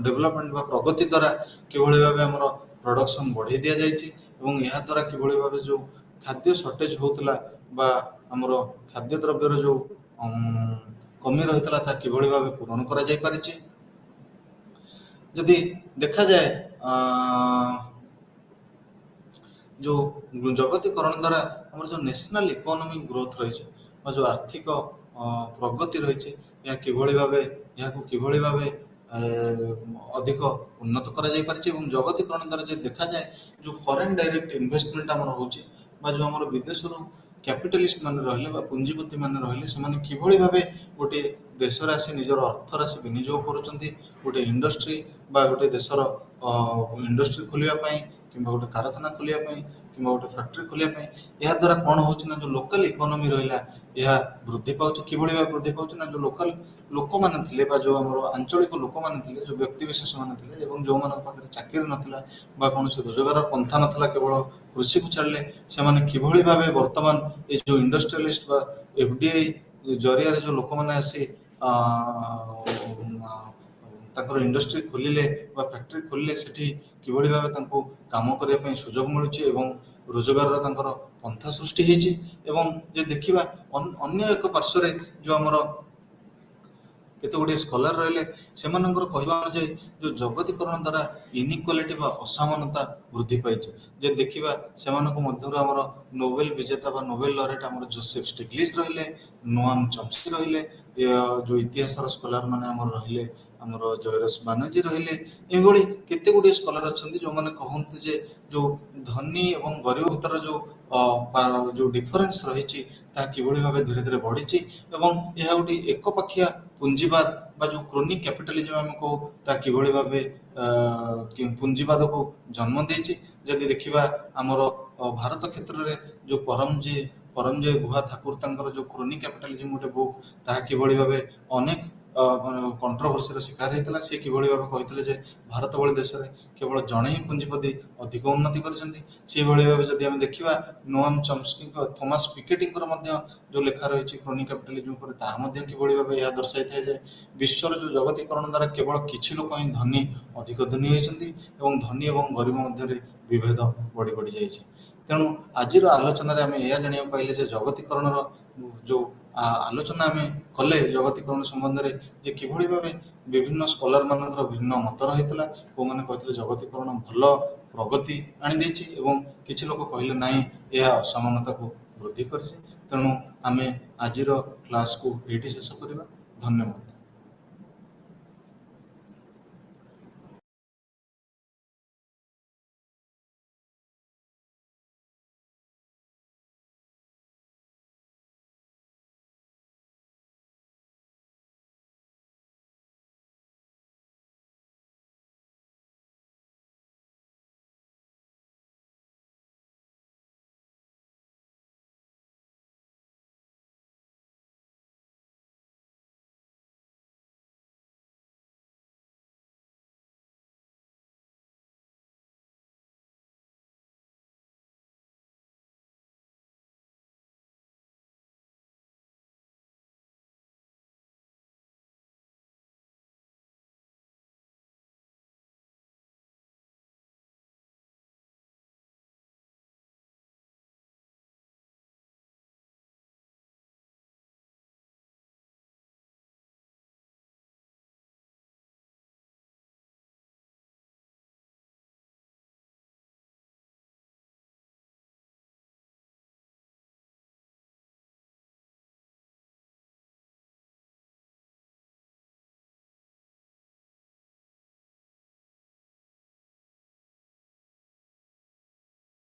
ଡେଭଲପମେଣ୍ଟ ବା ପ୍ରଗତି ଦ୍ୱାରା କିଭଳି ଭାବେ ଆମର ପ୍ରଡକ୍ସନ୍ ବଢ଼େଇ ଦିଆଯାଇଛି ଏବଂ ଏହାଦ୍ୱାରା କିଭଳି ଭାବେ ଯେଉଁ ଖାଦ୍ୟ ସର୍ଟେଜ୍ ହେଉଥିଲା ବା ଆମର ଖାଦ୍ୟଦ୍ରବ୍ୟର ଯେଉଁ କମି ରହିଥିଲା ତାହା କିଭଳି ଭାବେ ପୂରଣ କରାଯାଇପାରିଛି। ଯଦି ଦେଖାଯାଏ ଯେଉଁ ଜଗତୀକରଣ ଦ୍ୱାରା ଆମର ଯେଉଁ ନ୍ୟାସନାଲ୍ ଇକୋନୋମିକ୍ ଗ୍ରୋଥ୍ ରହିଛି ବା ଯେଉଁ ଆର୍ଥିକ ପ୍ରଗତି ରହିଛି ଏହାକୁ କିଭଳି ଭାବେ ଅଧିକ ଉନ୍ନତ କରାଯାଇପାରିଛି ଏବଂ ଜଗତୀକରଣ ଦ୍ୱାରା ଯଦି ଦେଖାଯାଏ ଯେଉଁ ଫରେନ୍ ଡାଇରେକ୍ଟ ଇନଭେଷ୍ଟମେଣ୍ଟ ଆମର ହେଉଛି ବା ଯେଉଁ ଆମର ବିଦେଶରୁ କ୍ୟାପିଟାଲିଷ୍ଟ ମାନେ ରହିଲେ ବା ପୁଞ୍ଜିପତି ମାନେ ରହିଲେ, ସେମାନେ କିଭଳି ଭାବେ ଗୋଟିଏ ଦେଶରେ ଆସି ନିଜର ଅର୍ଥ ରାଶି ବିନିଯୋଗ କରୁଛନ୍ତି ଗୋଟେ ଇଣ୍ଡଷ୍ଟ୍ରି ବା ଗୋଟେ ଦେଶର ଇଣ୍ଡଷ୍ଟ୍ରି ଖୋଲିବା ପାଇଁ କିମ୍ବା ଗୋଟେ କାରଖାନା ଖୋଲିବା ପାଇଁ କିମ୍ବା ଗୋଟେ ଫ୍ୟାକ୍ଟ୍ରି ଖୋଲିବା ପାଇଁ। ଏହାଦ୍ୱାରା କ'ଣ ହେଉଛି ନା ଯେଉଁ ଲୋକାଲ୍ ଇକୋନୋମି ରହିଲା ଏହା ବୃଦ୍ଧି ପାଉଛି। କିଭଳି ଭାବେ ବୃଦ୍ଧି ପାଉଛି ନା ଯେଉଁ ଲୋକାଲ୍ ଲୋକମାନେ ଥିଲେ ବା ଯେଉଁ ଆମର ଆଞ୍ଚଳିକ ଲୋକମାନେ ଥିଲେ, ଯେଉଁ ବ୍ୟକ୍ତିବିଶେଷ ମାନେ ଥିଲେ ଏବଂ ଯେଉଁମାନଙ୍କ ପାଖରେ ଚାକିରି ନଥିଲା ବା କୌଣସି ରୋଜଗାର ପନ୍ଥା ନଥିଲା, କେବଳ କୃଷିକୁ ଛାଡ଼ିଲେ, ସେମାନେ କିଭଳି ଭାବେ ବର୍ତ୍ତମାନ ଏ ଯେଉଁ ଇଣ୍ଡଷ୍ଟ୍ରିଆଲିଷ୍ଟ ବା FDI ଜରିଆରେ ଯେଉଁ ଲୋକମାନେ ଆସି ଆ, ଆ, ତାଙ୍କର ଇଣ୍ଡଷ୍ଟ୍ରି ଖୋଲିଲେ ବା ଫ୍ୟାକ୍ଟ୍ରି ଖୋଲିଲେ ସେଠି କିଭଳି ଭାବେ ତାଙ୍କୁ କାମ କରିବା ପାଇଁ ସୁଯୋଗ ମିଳୁଛି ଏବଂ ରୋଜଗାରର ତାଙ୍କର ପନ୍ଥା ସୃଷ୍ଟି ହେଇଛି। ଏବଂ ଯେ ଦେଖିବା ଅନ୍ୟ ଏକ ପାର୍ଶ୍ୱରେ ଯେଉଁ ଆମର କେତେ ଗୁଡ଼ିଏ ସ୍କଲାର ରହିଲେ ସେମାନଙ୍କର କହିବା ଅନୁଯାୟୀ ଯେଉଁ ଜଗତୀକରଣ ଦ୍ୱାରା ଇନିକ୍ୱାଲିଟି ବା ଅସମାନତା ବୃଦ୍ଧି ପାଇଛି। ଯେ ଦେଖିବା ସେମାନଙ୍କ ମଧ୍ୟରୁ ଆମର ନୋବେଲ ବିଜେତା ବା ନୋବେଲ ଲରେଟ୍ ଆମର ଜୋସେଫ ଷ୍ଟିଗ୍ଲିସ୍ ରହିଲେ, ନୋଆମ ଚମ୍ସ୍କି ରହିଲେ, ଯେଉଁ ଇତିହାସର ସ୍କଲାର ମାନେ ଆମର ରହିଲେ ଆମର ଜୟରସ ବାନର୍ଜୀ ରହିଲେ, ଏଭଳି କେତେ ଗୁଡ଼ିଏ ସ୍କଲାର ଅଛନ୍ତି ଯେଉଁମାନେ କହନ୍ତି ଯେ ଯେଉଁ ଧନୀ ଏବଂ ଗରିବ ଭିତର ଯେଉଁ ଡିଫରେନ୍ସ ରହିଛି ତାହା କିଭଳି ଭାବେ ଧୀରେ ଧୀରେ ବଢ଼ିଛି ଏବଂ ଏହା ଗୋଟେ ଏକପାଖିଆ ପୁଞ୍ଜିବାଦ ବା ଯେଉଁ କ୍ରୋନିକ୍ କ୍ୟାପିଟାଲିଜମ ଆମେ କହୁ ତାହା କିଭଳି ଭାବେ ପୁଞ୍ଜିବାଦକୁ ଜନ୍ମ ଦେଇଛି। ଯଦି ଦେଖିବା ଆମର ଭାରତ କ୍ଷେତ୍ରରେ ଯେଉଁ ପରମଜୟ ଗୁହା ଠାକୁର ତାଙ୍କର ଯେଉଁ କ୍ରୋନିକ୍ କ୍ୟାପିଟାଲିଜମ ଗୋଟେ ବୁକ୍ ତାହା କିଭଳି ଭାବେ ଅନେକ କଣ୍ଟ୍ରୋଭର୍ସିର ଶିକାର ହେଇଥିଲା। ସେ କିଭଳି ଭାବେ କହିଥିଲେ ଯେ ଭାରତ ଭଳି ଦେଶରେ କେବଳ ଜଣେ ହିଁ ପୁଞ୍ଜିପତି ଅଧିକ ଉନ୍ନତି କରିଛନ୍ତି। ସେଇଭଳି ଭାବେ ଯଦି ଆମେ ଦେଖିବା ନୋଆମ ଚମ୍ସ୍କିଙ୍କ ଥୋମାସ ପିକେଟିଙ୍କର ମଧ୍ୟ ଯେଉଁ ଲେଖା ରହିଛି କ୍ରୋନିକ୍ କ୍ୟାପିଟାଲିଜମ ଉପରେ ତାହା ମଧ୍ୟ କିଭଳି ଭାବେ ଏହା ଦର୍ଶାଇଥାଏ ଯେ ବିଶ୍ୱର ଯେଉଁ ଜଗତୀକରଣ ଦ୍ୱାରା କେବଳ କିଛି ଲୋକ ହିଁ ଅଧିକ ଧନୀ ହୋଇଛନ୍ତି ଏବଂ ଧନୀ ଏବଂ ଗରିବ ମଧ୍ୟରେ ବିଭେଦ ବଢ଼ି ବଢ଼ି ଯାଇଛି। ତେଣୁ ଆଜିର ଆଲୋଚନାରେ ଆମେ ଏହା ଜାଣିବାକୁ ପାଇଲେ ଯେ ଜଗତୀକରଣର ଯେଉଁ ଆଲୋଚନା ଆମେ କଲେ ଜଗତୀକରଣ ସମ୍ବନ୍ଧରେ ଯେ କିଭଳି ଭାବେ ବିଭିନ୍ନ ସ୍କଲାର ମାନଙ୍କର ଭିନ୍ନ ମତ ରହିଥିଲା। କେଉଁମାନେ କହିଥିଲେ ଜଗତୀକରଣ ଭଲ ପ୍ରଗତି ଆଣିଦେଇଛି ଏବଂ କିଛି ଲୋକ କହିଲେ ନାହିଁ ଏହା ଅସମାନତାକୁ ବୃଦ୍ଧି କରିଛି। ତେଣୁ ଆମେ ଆଜିର କ୍ଲାସ୍କୁ ଏଇଠି ଶେଷ କରିବା। ଧନ୍ୟବାଦ।